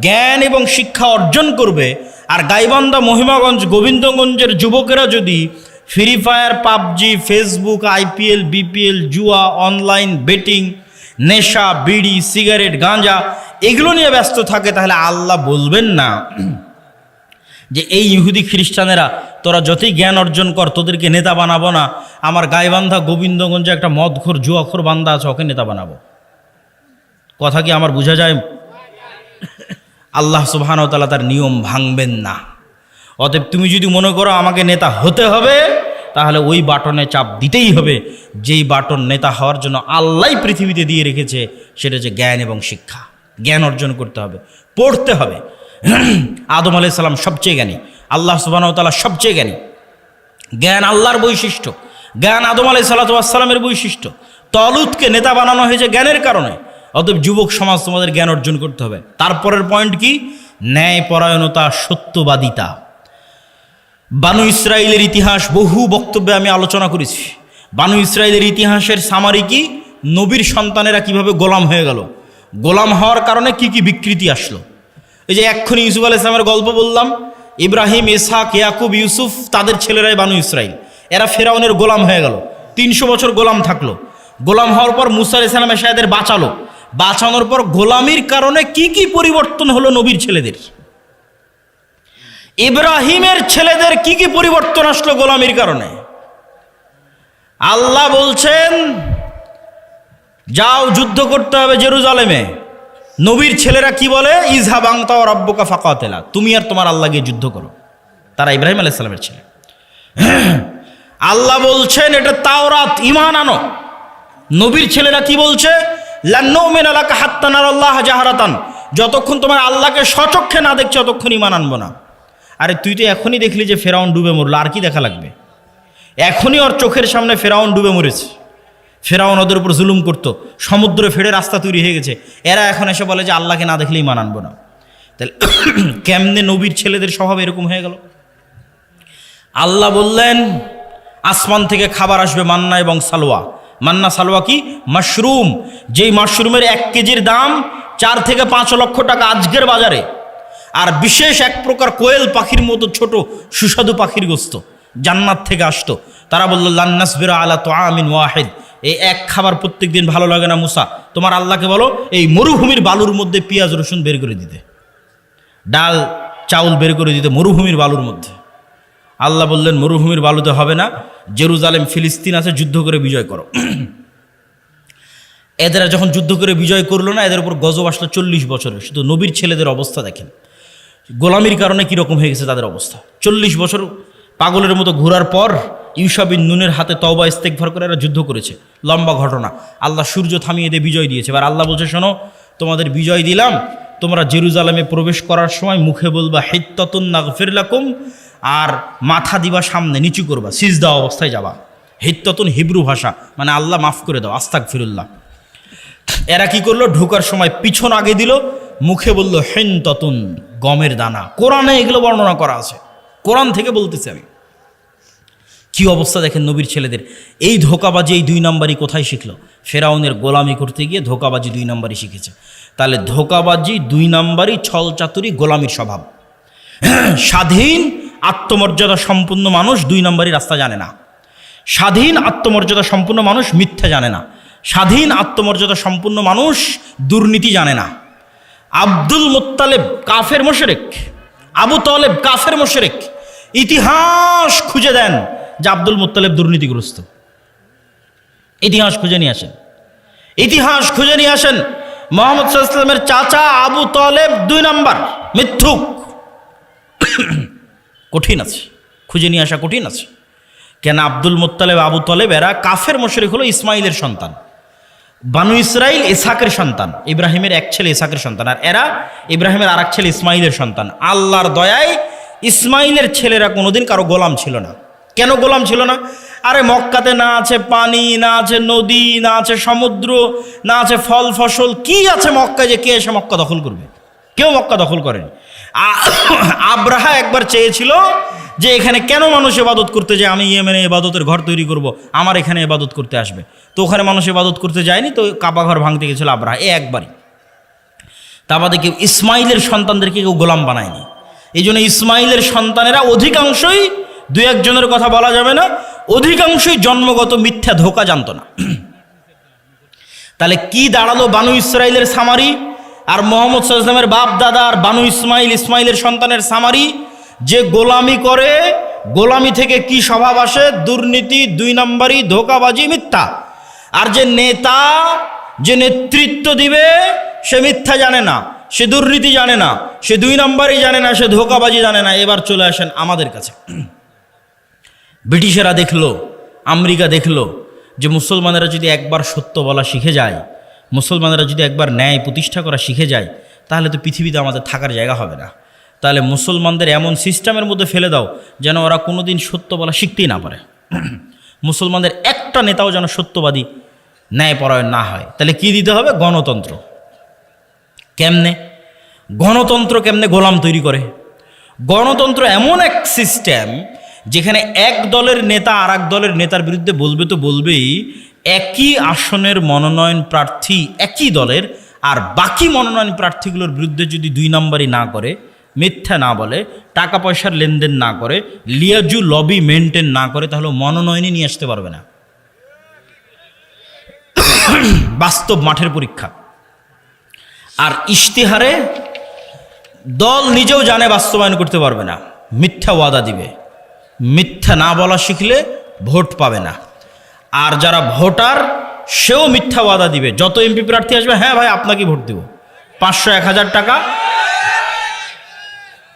জ্ঞান এবং শিক্ষা অর্জন করবে, আর গাইবান্ধা, মহিমাগঞ্জ, গোবিন্দগঞ্জের যুবকেরা যদি free fire, PUBG, Facebook, IPL, BPL, জুয়া, অনলাইন বেটিং, নেশা, বিড়ি, সিগারেট, গাঁজা এগুলো নিয়ে ব্যস্ত থাকে, তাহলে আল্লাহ বলবেন না যে এই ইহুদি খ্রিস্টানেরা তোরা যতই জ্ঞান অর্জন কর, তোদেরকে নেতা বানাবো না। আমার গাইবান্ধা, গোবিন্দগঞ্জে একটা মদখোর, জুয়াখোর বান্দা আছে, ওকে নেতা বানাবো। কথা কি আমার বোঝা যায়? আল্লাহ সুবহানাহু ওয়া তাআলা তার নিয়ম ভাঙবেন না। অতএব তুমি যদি মনে করো আমাকে নেতা হতে হবে, তাহলে ওই বাটনে চাপ দিতেই হবে যেই বাটন নেতা হওয়ার জন্য আল্লাহ পৃথিবীতে দিয়ে রেখেছে, সেটা হচ্ছে জ্ঞান এবং শিক্ষা। জ্ঞান অর্জন করতে হবে, পড়তে হবে। আদম আলাইহিস সালাম সবচেয়ে জ্ঞানী, আল্লাহ সুবহানাহু ওয়া তাআলা সবচেয়ে জ্ঞানী। জ্ঞান আল্লাহর বৈশিষ্ট্য, জ্ঞান আদম আলাইহিস সালামের বৈশিষ্ট্য। তলুতকে নেতা বানানো হয়েছে জ্ঞানের কারণে। অতএব যুবক সমাজ তোমাদের জ্ঞান অর্জন করতে হবে। তারপরের পয়েন্ট কি? ন্যায়পরায়ণতা, সত্যবাদিতা। বানু ইসরায়েলের ইতিহাস বহু বক্তব্যে আমি আলোচনা করেছি। বানু ইসরায়েলের ইতিহাসের সামারি কি? নবীর সন্তানেরা কিভাবে গোলাম হয়ে গেল, গোলাম হওয়ার কারণে কি কি বিকৃতি আসলো। এই যে এক্ষুনি ইউসুফ আলাইহিস সালামের গল্প বললাম, ইব্রাহিম, ইসহাক, ইয়াকুব, ইউসুফ তাদের ছেলেরাই বানু ইসরায়েল। এরা ফেরাউনের গোলাম হয়ে গেল, 300 বছর গোলাম থাকলো। গোলাম হওয়ার পর মুসা আলাইহিস সালাম এসে এদের বাঁচালো। বাঁচানোর পর গোলামির কারণে কি কি পরিবর্তন হলো নবীর ছেলেদের। ইব্রাহিমের ছেলেদের কি কি পরিবর্তন আসলো গোলামির কারণে। আল্লাহ বলছেন যাও যুদ্ধ করতে হবে জেরুজালেমে। নবীর ছেলেরা কি বলে? ইযহাব আনতা ওয়া রাব্বুকা ফাকাতিলা, তুমি আর তোমার আল্লাহ গিয়ে যুদ্ধ করো। তারা ইব্রাহিম আলাইহিস সালামের ছেলে। আল্লাহ বলছেন এটা তাওরাত, ঈমান আনো। নবীর ছেলেরা কি বলছে? লান নুমিনা লাকা হাত্তা নারাল্লাহ জাহরাতান, যতক্ষণ তোমার আল্লাহকে স্বচক্ষে না দেখছো ততক্ষণ ঈমান আনবো না। আরে তুই তো এখনই দেখলি যে ফেরাউন ডুবে মরলো, আর কি দেখা লাগবে? এখনই ওর চোখের সামনে ফেরাউন ডুবে মরেছে। ফেরাউন ওদের উপর জুলুম করতো, সমুদ্রে ফেড়ে রাস্তা তৈরি হয়ে গেছে। এরা এখন এসে বলে যে আল্লাহকে না দেখলে ঈমান আনবো না। তাহলে কেমনে নবীর ছেলেদের স্বভাব এরকম হয়ে গেল? আল্লাহ বললেন আসমান থেকে খাবার আসবে, মান্না এবং সালোয়া। মান্না সালোয়া কি? মাশরুম। যেই মাশরুমের 1 কেজির দাম 4 থেকে 5 লক্ষ টাকা আজকের বাজারে। আর বিশেষ এক প্রকার কোয়েল পাখির মতো ছোট সুস্বাদু পাখির গোস্ত জান্নাত থেকে আসতো। তারা বলল লান নাসবিরা আলা তুআমিন ওয়াহিদ, এই এক খাবার প্রত্যেক দিন ভালো লাগে না মুসা, তোমার আল্লাহকে বলো এই মরুভূমির বালুর মধ্যে পেঁয়াজ রসুন বের করে দিতে, ডাল চাউল বের করে দিতে মরুভূমির বালুর মধ্যে। আল্লাহ বললেন মরুভূমির বালুতে হবে না, জেরুজালেম ফিলিস্তিন আছে, যুদ্ধ করে বিজয় করো। এদের যখন যুদ্ধ করে বিজয় করলো না, এদের উপর গজব আসলো 40 বছরের। শুধু নবীর ছেলেদের অবস্থা দেখেন, গোলামির কারণে কীরকম হয়ে গেছে তাদের অবস্থা। 40 বছর পাগলের মতো ঘোরার পর ইউশা বিন নুনের হাতে তওবা ইস্তেগফার করে এরা যুদ্ধ করেছে। লম্বা ঘটনা। আল্লাহ সূর্য থামিয়ে দিয়ে বিজয় দিয়েছে। এবার আল্লাহ বলছে শোনো, তোমাদের বিজয় দিলাম, তোমরা জেরুজালেমে প্রবেশ করার সময় মুখে বলবা হিত্তাতুন নাগফির লাকুম, আর মাথা দিবা সামনে, নিচু করবা, সিজদা অবস্থায় যাবা। হিত্তাতুন হিব্রু ভাষা, মানে আল্লাহ মাফ করে দাও, আস্তাগফিরুল্লাহ। এরা কি করলো? ঢোকার সময় পিছন আগে দিল, মুখে বলল হিনতাতুন, গমের দানা। কোরআনে এগুলো বর্ণনা করা আছে, কোরআন থেকে বলতেছি আমি। কি অবস্থা দেখেন নবীর ছেলেদের। এই ধোকাবাজি, এই 2 নম্বরই কোথায় শিখলো? ফেরাউনের গোলামি করতে গিয়ে ধোকাবাজি 2 নম্বরই শিখেছে। তাহলে ধোকাবাজি 2 নম্বরই, ছল চাতুরি, গোলামির স্বভাব। স্বাধীন আত্মমর্যাদা সম্পূর্ণ মানুষ 2 নম্বরই রাস্তা জানে না। স্বাধীন আত্মমর্যাদা সম্পূর্ণ মানুষ মিথ্যা জানে না। স্বাধীন আত্মমর্যাদা সম্পূর্ণ মানুষ দুর্নীতি জানে না। আব্দুল মুত্তালিব কাফের মুশরিক, আবু তালেব কাফের মুশরিক। ইতিহাস খুঁজে দেন যে আব্দুল মুত্তালিব দুর্নীতিগ্রস্ত। ইতিহাস খুঁজে নিয়ে আসেন, ইতিহাস খুঁজে নিয়ে আসেন। মুহাম্মদ সাল্লাল্লাহু আলাইহি ওয়াসাল্লামের চাচা আবু তালেব 2 নম্বর মিথ্যুক। কঠিন আছে, খুঁজে নিয়ে আসা কঠিন আছে। কেন আব্দুল মুত্তালিব, আবু তলেব এরা কাফের মুশরিক হলো ইসমাইলের সন্তান। বানু ইসরাইল ইসহাকের সন্তান, ইব্রাহিমের এক ছেলে ইসহাকের সন্তান, আর এরা ইব্রাহিমের আর এক ছেলে ইসমাইলের সন্তান। আল্লাহর দয়ায় ইসমাইলের ছেলেরা কোনোদিন কারো গোলাম ছিল না। কেন গোলাম ছিল না? আরে মক্কাতে না আছে পানি, না আছে নদী, না আছে সমুদ্র, না আছে ফল ফসল, কি আছে মক্কায় যে কে এসে মক্কা দখল করবে? কেউ মক্কা দখল করেনি। আব্রাহা একবার চেয়েছিল যে এখানে কেন মানুষ ইবাদত করতে যায়, আমি ইয়েমেনে ইবাদতের ঘর তৈরি করব, আমার এখানে ইবাদত করতে আসবে। তো ওখানে মানুষ ইবাদত করতে যায়নি, তো কাবা ঘর ভাঙতে গেছিল আব্রাহা, একবারই। তা বাদে কেউ ইসমাইলের সন্তানদেরকে কেউ গোলাম বানায়নি। এই জন্য ইসমাইলের সন্তানেরা অধিকাংশই, দু একজনের কথা বলা যাবে না, অধিকাংশই জন্মগত মিথ্যা ধোঁকা জানতো না। তাহলে কি দাঁড়ালো বানু ইসরাইলের সামারি আর মোহাম্মদ সাল্লাল্লাহু আলাইহি ওয়াসাল্লামের বাপ দাদা আর বানু ইসমাইলের সন্তানের সামারি? যে গোলামি করে, গোলামি থেকে কি স্বভাব আসে? দুর্নীতি, 2 নম্বরই, ধোঁকাবাজি, মিথ্যা। আর যে নেতা, যে নেতৃত্ব দিবে, সে মিথ্যা জানে না, সে দুর্নীতি জানে না, সে 2 নম্বরই জানে না, সে ধোঁকাবাজি জানে না। এবার চলে আসেন আমাদের কাছে। ব্রিটিশেরা দেখলো, আমেরিকা দেখলো যে মুসলমানেরা যদি একবার সত্য বলা শিখে যায়, মুসলমানেরা যদি একবার ন্যায় প্রতিষ্ঠা করা শিখে যায়, তাহলে তো পৃথিবীতে আমাদের থাকার জায়গা হবে না। তাহলে মুসলমানদের এমন সিস্টেমের মধ্যে ফেলে দাও যেন ওরা কোনোদিন সত্য বলা শিখতেই না পারে। মুসলমানদের একটা নেতাও যেন সত্যবাদী, ন্যায়পরায়ণ না হয়। তাহলে কি দিতে হবে? গণতন্ত্র। কেমনে গণতন্ত্র? কেমনে গোলাম তৈরি করে? গণতন্ত্র এমন এক সিস্টেম যেখানে এক দলের নেতা আর এক দলের নেতার বিরুদ্ধে বলবে তো বলবেই, একই আসনের মনোনয়ন প্রার্থী একই দলের, আর বাকি মনোনয়ন প্রার্থীগুলোর বিরুদ্ধে যদি 2 নম্বরই না করে, মিথ্যা না বলে, টাকা পয়সার লেনদেন না করে, লিয়াজু লবি মেনটেন না করে, তাহলে মনোনয়নই নিয়ে আসতে পারবে না। বাস্তব মাঠের পরীক্ষা। আর ইশতেহারে দল নিজেও জানে বাস্তবায়ন করতে পারবে না, মিথ্যা ওয়াদা দিবে। মিথ্যা না বলা শিখলে ভোট পাবে না। আর যারা ভোটার, সেও মিথ্যা ওয়াদা দিবে। যত এমপি প্রার্থী আসবে, হ্যাঁ ভাই আপনাকে ভোট দেব, 500-1000 টাকা,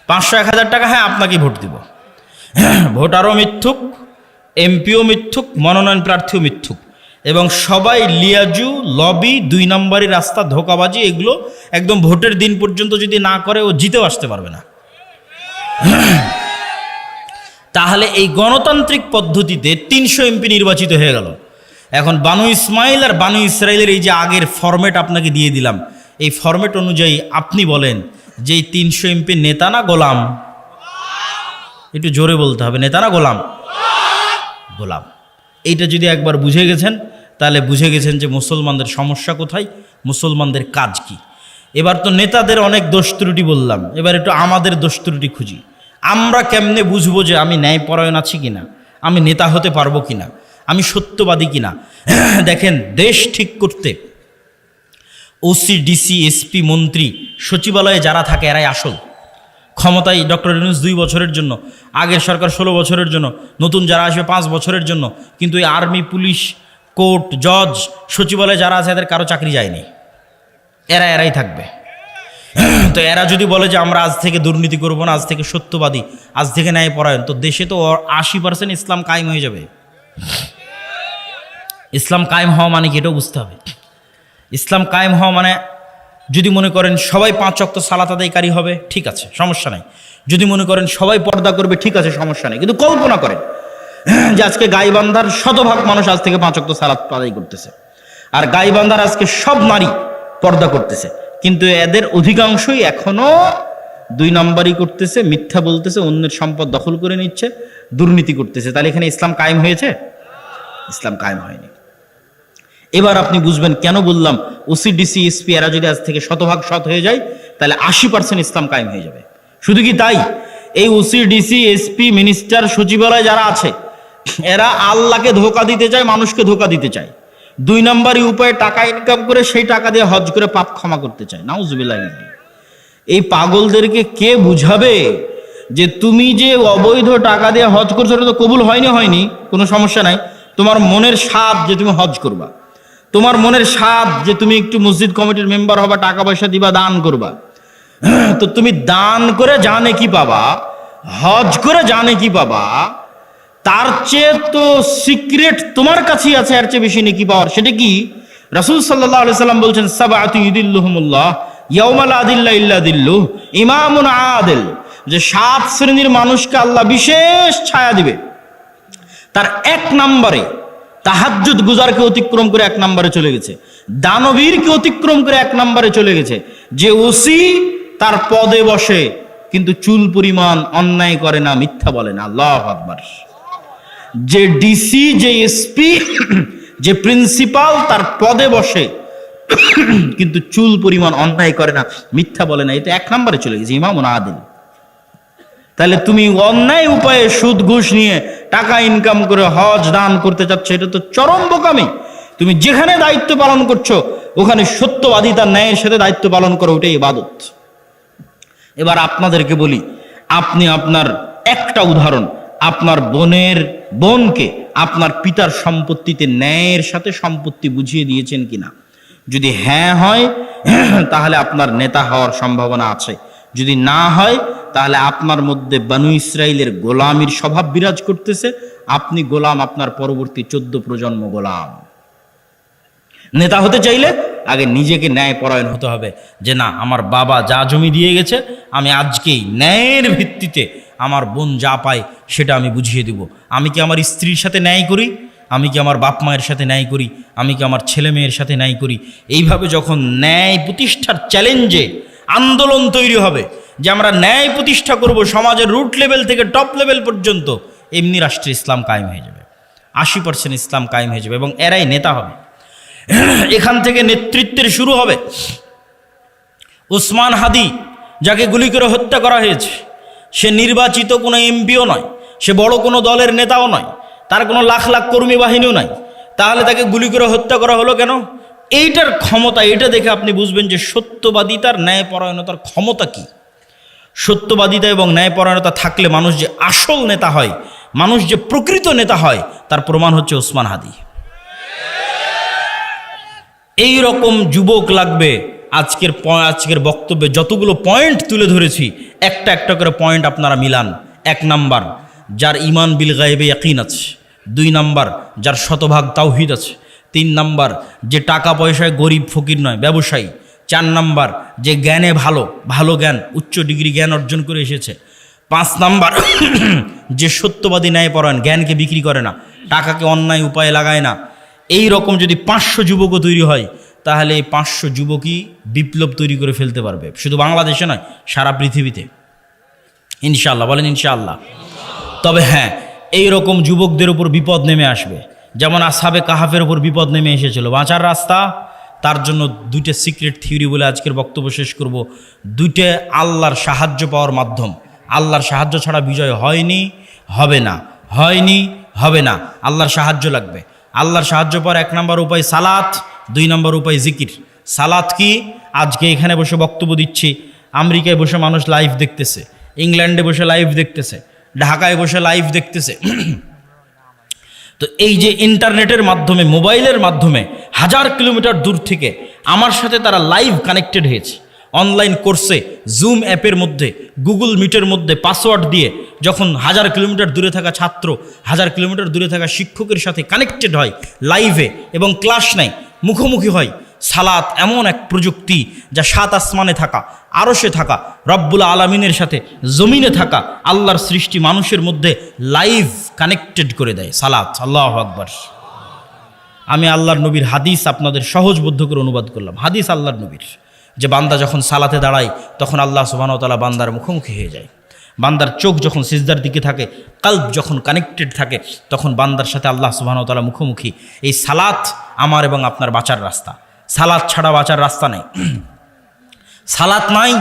500-1000 টাকা, হ্যাঁ আপনাকে ভোট দিব। ভোটারও মিথ্যুক, এমপিও মিথ্যুক, মনোনয়ন প্রার্থীও মিথ্যুক, এবং সবাই লিয়াজু লবি, 2 নম্বরই রাস্তা, ধোঁকাবাজি, এগুলো একদম ভোটের দিন পর্যন্ত যদি না করে, ও জিতেও আসতে পারবে না। তাহলে এই গণতান্ত্রিক পদ্ধতিতে 300 এমপি নির্বাচিত হয়ে গেল। এখন বানু ইসমাইল আর বানু ইসরাইলের এই যে আগের ফরম্যাট আপনাকে দিয়ে দিলাম, এই ফরম্যাট অনুযায়ী আপনি বলেন যে এই 300 এমপি নেতা না গোলাম? একটু জোরে বলতে হবে, নেতা না গোলাম? গোলাম। এইটা যদি একবার বুঝে গেছেন, তাহলে বুঝে গেছেন যে মুসলমানদের সমস্যা কোথায়, মুসলমানদের কাজ কি। এবার তো নেতাদের অনেক দোষ ত্রুটি বললাম, এবার একটু আমাদের দোষ ত্রুটি খুঁজি। আমরা কেমনে বুঝবো যে আমি ন্যায়পরায়ণ আছি কিনা, আমি নেতা হতে পারবো কিনা, আমি সত্যবাদী কিনা? দেখেন, দেশ ঠিক করতে ওসি, ডিসি, এসপি, মন্ত্রী, সচিবালয়ে যারা থাকে এরাই আসল। ক্ষমতায় ডক্টর ইউনূস 2 বছরের জন্য, আগের সরকার 16 বছরের জন্য, নতুন যারা আসবে 5 বছরের জন্য। কিন্তু এই আর্মি, পুলিশ, কোর্ট, জজ, সচিবালয়ে যারা আছে এদের কারো চাকরি যায়নি, এরাই থাকবে। তো এরা যদি বলে যে আমরা আজ থেকে দুর্নীতি করবো না, আজ থেকে সত্যবাদী, আজ থেকে ন্যায়পরায়ণ, তো দেশে তো 80% ইসলাম কায়েম হয়ে যাবে। ইসলাম কায়েম হওয়া মানে কি, এটাও বুঝতে হবে। ইসলাম কায়েম হওয়া মানে, যদি মনে করেন সবাই 5 ওয়াক্ত সালাত আদায়কারী হবে, ঠিক আছে, সমস্যা নাই। যদি মনে করেন সবাই পর্দা করবে, ঠিক আছে, সমস্যা নেই। কিন্তু কল্পনা করেন যে আজকে গাইবান্ধার শতভাগ মানুষ আজ থেকে 5 ওয়াক্ত সালাত আদায় করতেছে, আর গাইবান্ধার আজকে সব নারী পর্দা করতেছে, কিন্তু এদের অধিকাংশই এখনো 2 নম্বরই করতেছে, মিথ্যা বলতেছে, অন্যের সম্পদ দখল করে নিচ্ছে, দুর্নীতি করতেছে। তাহলে এখানে ইসলাম কায়েম হয়েছে? ইসলাম কায়েম হয়নি। এবার আপনি বুঝবেন কেন বললাম ওসি, ডিসি, এসপি এরা যদি আজ থেকে শতভাগ সৎ হয়ে যায়, তাহলে 80% ইসলাম কায়েম হয়ে যাবে। শুধু কি তাই, এই ওসি, ডিসি, এসপি, মিনিস্টার, সচিবালয় যারা আছে, এরা আল্লাহকে ধোঁকা দিতে চায়, মানুষকে ধোঁকা দিতে চায়। 2 নম্বরই উপায়ে টাকা ইনকাম করে সেই টাকা দিয়ে হজ করে পাপ ক্ষমা করতে চায়। নাউজুবিল্লাহ। এই পাগলদেরকে কে বুঝাবে যে তুমি যে অবৈধ টাকা দিয়ে হজ করছো, ওটা তো কবুল হয়নি, কোনো সমস্যা নাই। তোমার মনের স্বাদ যে তুমি হজ করবা, তোমার মনের স্বাদ যে তুমি একটু মসজিদ কমিটির মেম্বার হবা, টাকা পয়সা দিবা, দান করবা, তো তুমি দান করে জানে কি পাবা, হজ করে জানে কি পাবা, তার চেয়ে তো সিক্রেট তোমার কাছেই আছে, এর চেয়ে বেশি নেকি পাওয়ার। সেটা কি? রাসূল সাল্লাল্লাহু আলাইহি সাল্লাম বলছেন, সাবআতু ইউদিল্লুহুমুল্লাহ ইয়াউমা লা দিল্লা ইল্লা দিল্লুহ, ইমামুন আদিল, যে 7 শ্রেণীর মানুষকে আল্লাহ বিশেষ ছায়া দিবে। তার 1 নম্বরে তাহাজ্জুদ গুজারকে অতিক্রম করে 1 নম্বরে চলে গেছে, দানবীরকে অতিক্রম করে 1 নম্বরে চলে গেছে, যে ওসি তার পদে বসে কিন্তু চুল পরিমাণ অন্যায় করে না, মিথ্যা বলে না। আল্লাহু আকবার। যে ডিসি, যে এসপি, যে প্রিন্সিপাল তার পদে বসে কিন্তু চুল পরিমাণ অন্যায় করে না, মিথ্যা বলে না, এটা 1 নম্বরে চলে গেছে, ইমামুন আদিল। তাহলে তুমি অন্যায় উপায়ে সুদ ঘুষ নিয়ে টাকা ইনকাম করে হজ দান করতে চাচ্ছ, এটা তো চরম বোকামি। তুমি যেখানে দায়িত্ব পালন করছো ওখানে সত্যবাদিতার ন্যায়ের সাথে দায়িত্ব পালন করো, ওটাই ইবাদত। এবার আপনাদেরকে বলি, আপনি আপনার একটা উদাহরণ, আপনার বোনকে আপনার পিতার সম্পত্তিতে ন্যায়ের সাথে সম্পত্তি বুঝিয়ে দিয়েছেন কিনা? যদি হ্যাঁ হয় তাহলে আপনার নেতা হওয়ার সম্ভাবনা আছে, যদি না হয় তাহলে আপনার মধ্যে বনু ইসরাইলের গোলামির স্বভাব বিরাজ করতেছে, আপনি গোলাম, আপনার পরবর্তী 14 প্রজন্ম গোলাম। নেতা হতে চাইলে আগে নিজেকে ন্যায়পরায়ণ হতে হবে, যে না, আমার বাবা যা জমি দিয়ে গেছে আমি আজকেই ন্যায়ের ভিত্তিতে আমার বোন যা পায় সেটা আমি বুঝিয়ে দিব। আমি কি আমার স্ত্রীর সাথে ন্যায় করি? আমি কি আমার বাপ মায়ের সাথে ন্যায় করি? আমি কি আমার ছেলে মেয়ের সাথে ন্যায় করি? এইভাবে যখন ন্যায় প্রতিষ্ঠার চ্যালেঞ্জে আন্দোলন তৈরি হবে যে আমরা ন্যায় প্রতিষ্ঠা করব সমাজের রুট লেভেল থেকে টপ লেভেল পর্যন্ত, এমনি রাষ্ট্রে ইসলাম কায়েম হয়ে যাবে, 80% ইসলাম কায়েম হয়ে যাবে এবং এরাই নেতা হবে। এখান থেকে নেতৃত্বের শুরু হবে। ওসমান হাদি, যাকে গুলি করে হত্যা করা হয়েছে, সে নির্বাচিত কোনো এমপিও নয়, সে বড় কোনো দলের নেতাও নয়, তার কোনো লাখ লাখ কর্মী বাহিনীও নাই, তাহলে তাকে গুলি করে হত্যা করা হলো কেন? এইটার ক্ষমতা, এটা দেখে আপনি বুঝবেন যে সত্যবাদিতার ন্যায়পরায়ণতার ক্ষমতা কি। সত্যবাদিতা এবং ন্যায়পরায়ণতা থাকলে মানুষ যে আসল নেতা হয়, মানুষ যে প্রকৃত নেতা হয়, তার প্রমাণ হচ্ছে ওসমান হাদি। এই রকম যুবক লাগবে। আজকের বক্তব্যে যতগুলো পয়েন্ট তুলে ধরেছি, একটা একটা করে পয়েন্ট আপনারা মিলান। 1 নাম্বার, যার ঈমান বিল গায়বে ইয়াকিন আছে। 2 নাম্বার, যার শতভাগ তাওহীদ আছে। 3 নাম্বার, যে টাকা পয়সায় গরিব ফকির নয়, ব্যবসায়ী। 4 নাম্বার, যে জ্ঞানে ভালো জ্ঞান, উচ্চ ডিগ্রি জ্ঞান অর্জন করে এসেছে। 5 নাম্বার, যে সত্যবাদী ন্যায়পরায়ণ, জ্ঞানকে বিক্রি করে না, টাকাকে অন্যায় উপায়ে লাগায় না। এই রকম যদি 500 যুবকও তৈরি হয়, তাহলে এই 500 যুবকই বিপ্লব তৈরি করে ফেলতে পারবে, শুধু বাংলাদেশে নয়, সারা পৃথিবীতে, ইনশাআল্লাহ। বলেন ইনশাআল্লাহ। তবে হ্যাঁ, এই রকম যুবকদের উপর বিপদ নেমে আসবে, যেমন আসহাবে কাহাফের উপর বিপদ নেমে এসেছিল। বাঁচার রাস্তা, তার জন্য 2টে সিক্রেট থিওরি বলে আজকের বক্তব্য শেষ করব। 2টে আল্লাহর সাহায্য পাওয়ার মাধ্যম। আল্লাহর সাহায্য ছাড়া বিজয় হয়নি, হবে না, হয়নি, হবে না। আল্লাহর সাহায্য লাগবে। আল্লাহর সাহায্য পাওয়ার 1 নম্বর উপায় সালাত, 2 নম্বর উপায় জিকির। সালাত কি? আজকে এখানে বসে বক্তব্য দিচ্ছি, আমেরিকায় বসে মানুষ লাইভ দেখতেছে, ইংল্যান্ডে বসে লাইভ দেখতেছে, ঢাকায় বসে লাইভ দেখতেছে। তো এই যে ইন্টারনেটের মাধ্যমে, মোবাইলের মাধ্যমে 1000 কিলোমিটার দূর থেকে আমার সাথে তারা লাইভ কানেক্টেড হয়েছে। অনলাইন কোর্সে জুম অ্যাপের মধ্যে, গুগল মিটের মধ্যে পাসওয়ার্ড দিয়ে যখন 1000 কিলোমিটার দূরে থাকা ছাত্র 1000 কিলোমিটার দূরে থাকা শিক্ষকের সাথে কানেক্টেড হয় লাইভে এবং ক্লাস নেয়, মুখোমুখি হয়। সালাত এমন এক প্রযুক্তি যা 7 আসমানে থাকা, আরশে থাকা, রব্বুল আলামিনের সাথে জমিনে থাকা আল্লাহর সৃষ্টি মানুষের মধ্যে লাইভ কানেক্টেড করে দেয়। সালাত, আল্লাহু আকবার। আমি আল্লাহর নবীর হাদিস আপনাদের সহজবোধ্য করে অনুবাদ করলাম। হাদিস আল্লাহর নবীর, যে বান্দা যখন সালাতে দাঁড়ায় তখন আল্লাহ সুবহানাহু ওয়া তাআলা বান্দার মুখোমুখি হয়ে যায়। বান্দার চোখ যখন সিজদার দিকে থাকে, কলব যখন কানেক্টেড থাকে, তখন বান্দার সাথে আল্লাহ সুবহানাহু ওয়া তাআলা মুখোমুখি। এই সালাত আমার এবং আপনার বাঁচার রাস্তা। সালাত ছাড়া বাঁচার রাস্তা নাই। সালাত নাই,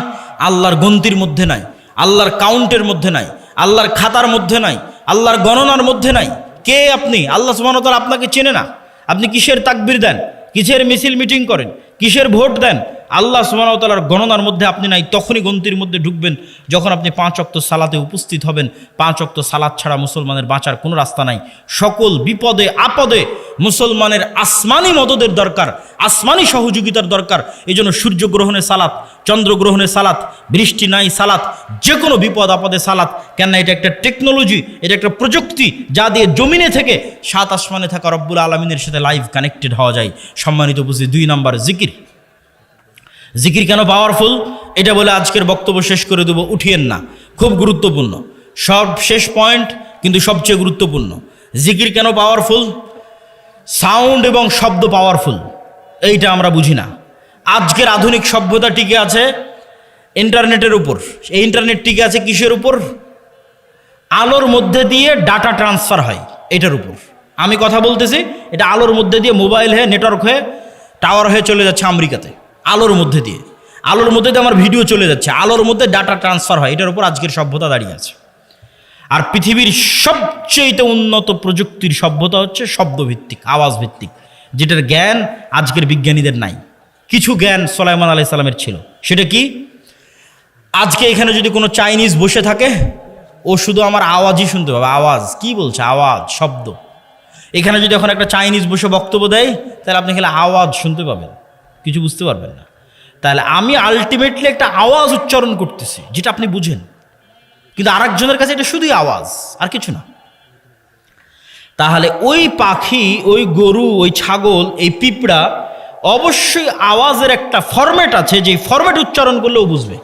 আল্লাহর গন্তির মধ্যে নাই, আল্লাহর কাউন্টের মধ্যে নাই, আল্লাহর খাতার মধ্যে নাই, আল্লাহর গণনার মধ্যে নাই। কে আপনি? আল্লাহ সুবহানাহু ওয়া তাআলা আপনাকে চেনে না। আপনি কিসের তাকবীর দেন, কিসের মিছিল মিটিং করেন, কিসের ভোট দেন, আল্লাহ সুবহানাহু ওয়া তাআলার গণনার মধ্যে আপনি নাই, তখনই গন্তির মধ্যে ঢুকবেন যখন আপনি 5 ওয়াক্ত সালাতে উপস্থিত হবেন। 5 ওয়াক্ত সালাত ছাড়া মুসলমানের বাঁচার কোনো রাস্তা নাই। সকল বিপদে আপদে মুসলমানের আসমানি মদদের দরকার, আসমানি সহযোগিতার দরকার। এই জন্য সূর্যগ্রহণের সালাত, চন্দ্রগ্রহণের সালাত, বৃষ্টি নাই সালাত, যে কোনো বিপদ আপদে সালাত। কেন? এটা একটা টেকনোলজি, এটা একটা প্রযুক্তি, যা দিয়ে জমিনে থেকে 7 আসমানে থাকা রব্বুল আলামিনের সাথে লাইভ কানেক্টেড হওয়া যায়। সম্মানিত উপস্থিতি, 2 নাম্বার জিকির। জিকির কেন পাওয়ারফুল এটা বলে আজকের বক্তব্য শেষ করে দেবো, উঠিয়েন না, খুব গুরুত্বপূর্ণ। সব শেষ পয়েন্ট কিন্তু সবচেয়ে গুরুত্বপূর্ণ। জিকির কেন পাওয়ারফুল? সাউন্ড এবং শব্দ পাওয়ারফুল, এইটা আমরা বুঝি না। আজকের আধুনিক সভ্যতা টিকে আছে ইন্টারনেটের উপর। এই ইন্টারনেট টিকে আছে কিসের উপর? আলোর মধ্যে দিয়ে ডাটা ট্রান্সফার হয়, এটার উপর আমি কথা বলতেছি। এটা আলোর মধ্যে দিয়ে মোবাইল হয়ে, নেটওয়ার্ক হয়ে, টাওয়ার হয়ে চলে যাচ্ছে আমেরিকাতে। আলোর মধ্যে দিয়ে আমার ভিডিও চলে যাচ্ছে, আলোর মধ্যে ডাটা ট্রান্সফার হয়। এটার উপর আজকের সভ্যতা দাঁড়িয়ে আছে। আর পৃথিবীর সবচেয়ে উন্নত প্রযুক্তির সভ্যতা হচ্ছে শব্দভিত্তিক, আওয়াজ ভিত্তিক, যেটার জ্ঞান আজকের বিজ্ঞানীদের নাই। কিছু জ্ঞান সুলাইমান আলাইহিস সালামের ছিল। সেটা কি? আজকে এখানে যদি কোনো চাইনিজ বসে থাকে, ও শুধু আমার আওয়াজই শুনতে পাবে। আওয়াজ কি বলছে, আওয়াজ, শব্দ। এখানে যদি এখন একটা চাইনিজ বসে বক্তব্য দেয়, তাহলে আপনি খালি আওয়াজ শুনতে পাবেন, কিছু বুঝতে পারবেন না। তাহলে আমি আলটিমেটলি একটা আওয়াজ উচ্চারণ করতেছি, যেটা আপনি বুঝেন, কিন্তু আরেকজনের কাছে এটা শুধুই আওয়াজ, আর কিছু না। তাহলে ওই পাখি, ওই গরু, ওই ছাগল, এই পিঁপড়া অবশ্যই আওয়াজের একটা ফরম্যাট আছে, যে ফরম্যাট উচ্চারণ করলেও বুঝবে।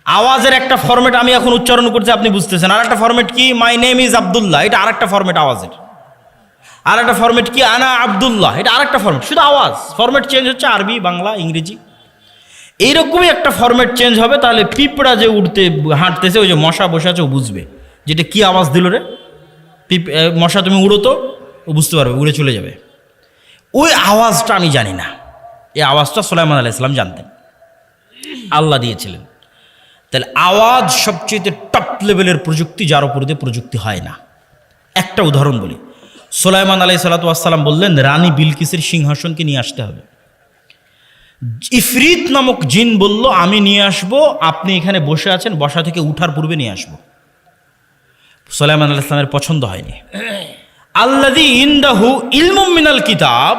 আওয়াজের একটা ফরম্যাট আমি এখন উচ্চারণ করছি, আপনি বুঝতেছেন। আর একটা ফরম্যাট কি? মাই নেম ইজ আব্দুল্লাহ, এটা আরেকটা ফরম্যাট আওয়াজের। আর একটা ফরম্যাট কি? আনা আব্দুল্লাহ, এটা আরেকটা ফরম্যাট, শুধু আওয়াজ। ফরম্যাট চেঞ্জ হচ্ছে, আরবি, বাংলা, ইংরেজি, এইরকমই একটা ফরম্যাট চেঞ্জ হবে। তাহলে পিঁপড়া যে উঠতে হাঁটতেছে, ওই যে মশা বসে আছে, ও বুঝবে যেটা কি আওয়াজ দিল রে, মশা তুমি উড়ো, তো ও বুঝতে পারবে, উড়ে চলে যাবে। ওই আওয়াজটা আমি জানি না, এই আওয়াজটা সুলাইমান আলাইহিস সালাম জানতেন, আল্লাহ দিয়েছিলেন। তাহলে আওয়াজ সবচেয়ে টপ লেভেলের প্রযুক্তি, যার উপর দিয়ে প্রযুক্তি হয় না। একটা উদাহরণ বলি। সুলাইমান আলাইহিস সালাম বললেন, রানী বিলকিসের সিংহাসনকে নিয়ে আসতে হবে। ইফরিত নামক জিন বলল, আমি নিয়ে আসবো, আপনি এখানে বসে আছেন, বসা থেকে উঠার পূর্বে নিয়ে আসবো। সুলাইমান আলাইহিস সালামের পছন্দ হয়নি। আল্লাযী ইনদাহু ইলমুম মিনাল কিতাব,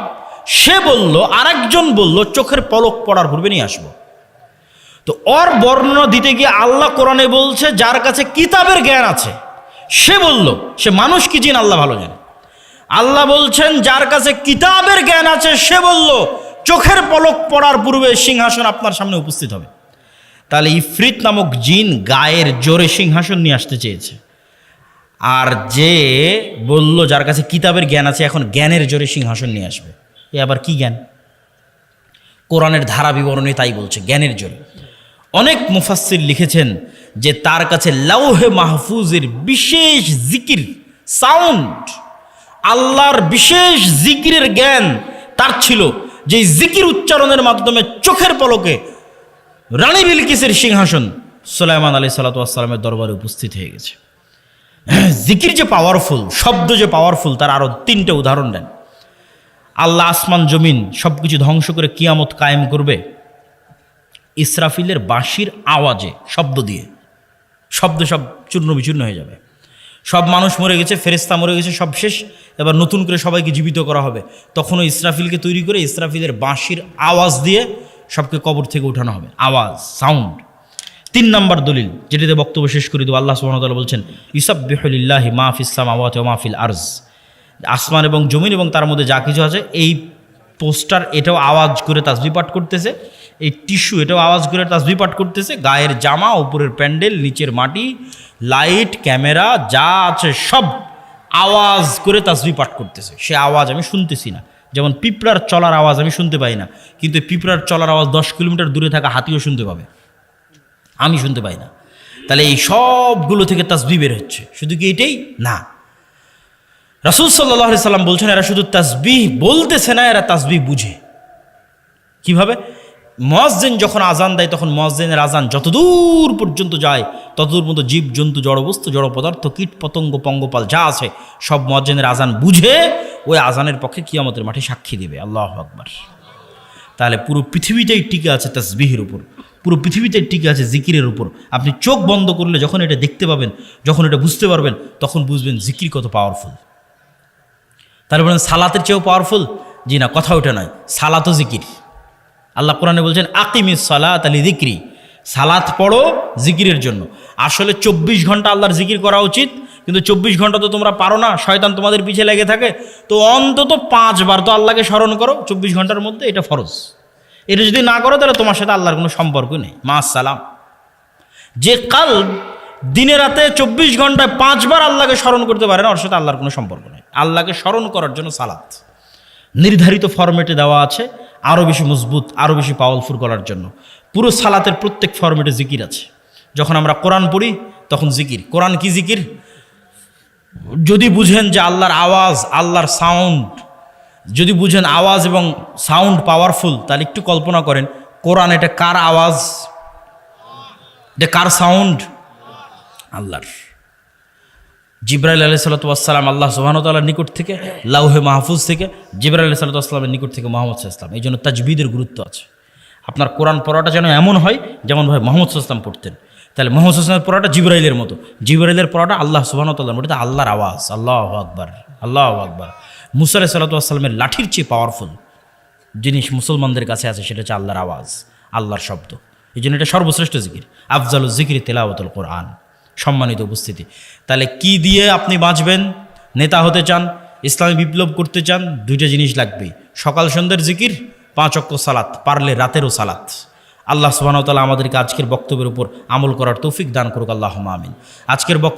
সে বলল, আরেকজন বলল, চোখের পলক পড়ার পূর্বে নিয়ে আসবো। তো ওর বর্ণনা দিতে গিয়ে আল্লাহ কোরআনে বলছে, যার কাছে কিতাবের জ্ঞান আছে, সে বলল, সে মানুষ কি জিন আল্লাহ ভালো জানে। আল্লাহ বলছেন, যার কাছে কিতাবের জ্ঞান আছে, সে বলল, চোখের পলক পড়ার পূর্বে সিংহাসন আপনার সামনে উপস্থিত হবে। তাহলে ইফরিত নামক জিন গায়ের জোরে সিংহাসন নিয়ে আসতে চেয়েছে। আর যে বলল, যার কাছে কিতাবের জ্ঞান আছে, এখন জ্ঞানের জোরে সিংহাসন নিয়ে আসবে। এ আবার কি জ্ঞান? কোরআনের ধারা বিবরণী তাই বলছে, জ্ঞানের জোরে। অনেক মুফাসসির লিখেছেন যে তার কাছে লাউহে মাহফুজের বিশেষ জিকির, সাউন্ড, আল্লাহর বিশেষ জিকিরের জ্ঞান তার ছিল, যে জিকির উচ্চারণের মাধ্যমে চোখের পলকে রানী বিলকিসের সিংহাসন সুলাইমান আলাইহিস সালামের দরবারে উপস্থিত হয়ে গেছে। জিকির যে পাওয়ারফুল, শব্দ যে পাওয়ারফুল, তার আরো 3টে উদাহরণ দেন। আল্লাহ আসমান জমিন সবকিছু ধ্বংস করে কিয়ামত কায়েম করবে ইসরাফিলের বাঁশির আওয়াজে, শব্দ দিয়ে। শব্দ সব চূর্ণ বিচূর্ণ হয়ে যাবে। সব মানুষ মরে গেছে, ফেরেশতা মরে গেছে, সব শেষ। এবার নতুন করে সবাইকে জীবিত করা হবে। তখনও ইসরাফিলকে তৈরি করে ইসরাফিলের বাঁশির আওয়াজ দিয়ে সবকে কবর থেকে উঠানো হবে। আওয়াজ, সাউন্ড। 3 নম্বর দলিল, যেটিতে বক্তব্য শেষ করে দেব। আল্লাহ সুবহানাহু ওয়া তাআলা বলছেন, ইউসাব্বিহু লিল্লাহি মা ফিস সামাওয়াতি ওয়া মা ফিল আরজ, আসমান এবং জমিন এবং তার মধ্যে যা কিছু আছে। এই পোস্টার এটাও আওয়াজ করে তাসবিহ পাঠ করতেছে, এই টিস্যু এটাও আওয়াজ করে তাসবিহ পাঠ করতেছে, গায়ের জামা, উপরের প্যান্ডেল, নিচের মাটি, লাইট, ক্যামেরা যা আছে সব আওয়াজ করে তাসবিহ পাঠ করতেছে। সে আওয়াজ আমি শুনতেছি না। যেমন পিঁপড়ার চলার আওয়াজ আমি শুনতে পাই না, কিন্তু পিঁপড়ার চলার আওয়াজ 10 কিলোমিটার দূরে থাকা হাতিও শুনতে পাবে, আমি শুনতে পাই না। তাহলে এই সবগুলো থেকে তাসবিহ বের হচ্ছে। শুধু কি এটাই না, রাসূল সাল্লাল্লাহু আলাইহি সাল্লাম বলছেন, এরা শুধু তাসবিহ বলতেছে না, এরা তাসবিহ বুঝে। কিভাবে? মুয়াজ্জিন যখন আজান দেয়, তখন মুয়াজ্জিনের আজান যতদূর পর্যন্ত যায়, ততদূর পর্যন্ত জীব জন্তু, জড়বস্তু, জড় পদার্থ, কীট পতঙ্গ, পঙ্গপাল যা আছে সব মুয়াজ্জিনের আজান বুঝে ওই আজানের পক্ষে কিয়ামতের মাঠে সাক্ষী দিবে। আল্লাহু আকবার। তাহলে পুরো পৃথিবীটাই টিকে আছে তাসবিহের উপর, পুরো পৃথিবীটাই টিকে আছে জিকিরের উপর। আপনি চোখ বন্ধ করলে যখন এটা দেখতে পাবেন, যখন এটা বুঝতে পারবেন, তখন বুঝবেন জিকির কত পাওয়ারফুল। তাহলে বলেন সালাতের চেয়েও পাওয়ারফুল? জি না, কথা ওটা নয়, সালাতও জিকির। আল্লাহ কোরআনে বলছেন আকিমিস সালাত আলি যিকরি, সালাত পড়ো জিকিরের জন্য। আসলে 24 ঘন্টা আল্লাহর জিকির করা উচিত, কিন্তু 24 ঘন্টা তো তোমরা পারো না, শয়তান তোমাদের পিছে লেগে থাকে। তো অন্তত 5 বার তো আল্লাহকে স্মরণ করো 24 ঘন্টার মধ্যে, এটা ফরজ। এটা যদি না করো তাহলে তোমার সাথে আল্লাহর কোনো সম্পর্ক নেই, মা সালাম। যে কাল দিনে রাতে 24 ঘন্টায় 5 বার আল্লাহকে স্মরণ করতে পারে না, ওর সাথে আল্লাহর কোনো সম্পর্ক নেই। আল্লাহকে স্মরণ করার জন্য সালাত নির্ধারিত ফরম্যাটে দেওয়া আছে, আরও বেশি মজবুত, আরও বেশি পাওয়ারফুল করার জন্য। পুরো সালাতের প্রত্যেক ফরম্যাটে জিকির আছে। যখন আমরা কোরআন পড়ি তখন জিকির। কোরআন কি জিকির? যদি বুঝেন যে আল্লাহর আওয়াজ, আল্লাহর সাউন্ড, যদি বুঝেন আওয়াজ এবং সাউন্ড পাওয়ারফুল, তাহলে একটু কল্পনা করেন কোরআন এটা কার আওয়াজ, এটা কার সাউন্ড? আল্লাহর। জিবরাইল আলাইহিস সালাতু ওয়াস সালাম আল্লাহ সুবহানাহু ওয়া তাআলার নিকট থেকে, লাউহে মাহফুজ থেকে, জিবরাইল আলাইহিস সালাতু ওয়াস সালামের নিকট থেকে মুহাম্মদ সাল্লাল্লাহু আলাইহি ওয়াসাল্লাম। এই জন্য তাজবিদের গুরুত্ব আছে। আপনার কোরআন পড়াটা যেন এমন হয় যেমন ভাই মুহাম্মদ সাল্লাল্লাহু আলাইহি ওয়াসাল্লাম পড়তেন। তাহলে মুহাম্মদ সাল্লাল্লাহু আলাইহি ওয়াসাল্লামের পড়াটা জিবরাইলের মতো, জিবরাইলের পড়াটা আল্লাহ সুবহানাহু ওয়া তাআলার মতো, এটা আল্লাহর আওয়াজ। আল্লাহু আকবার, আল্লাহু আকবার। মুসা আলাইহিস সালাতু ওয়াস সালামের লাঠির চেয়ে পাওয়ারফুল জিনিস মুসলমানদের কাছে আছে, সেটা হচ্ছে আল্লাহর আওয়াজ, আল্লাহর শব্দ। এই জন্য এটা সর্বশ্রেষ্ঠ জিকির। আফজালুজ জিকির তিলাওয়াতুল কোরআন। সম্মানিত উপস্থিতি, তাহলে কি দিয়ে আপনি বাঁচবেন? নেতা হতে চান, ইসলামী বিপ্লব করতে চান, 2টা জিনিস লাগবে, সকাল সন্ধ্যার জিকির, 5 ওয়াক্ত সালাত, পারলে রাতেরও সালাত। আল্লাহ সুবহানাহু ওয়া তাআলা আমাদেরকে আজকের বক্তব্যের উপর আমল করার তৌফিক দান করুক, আল্লাহুম্মা আমিন। আজকের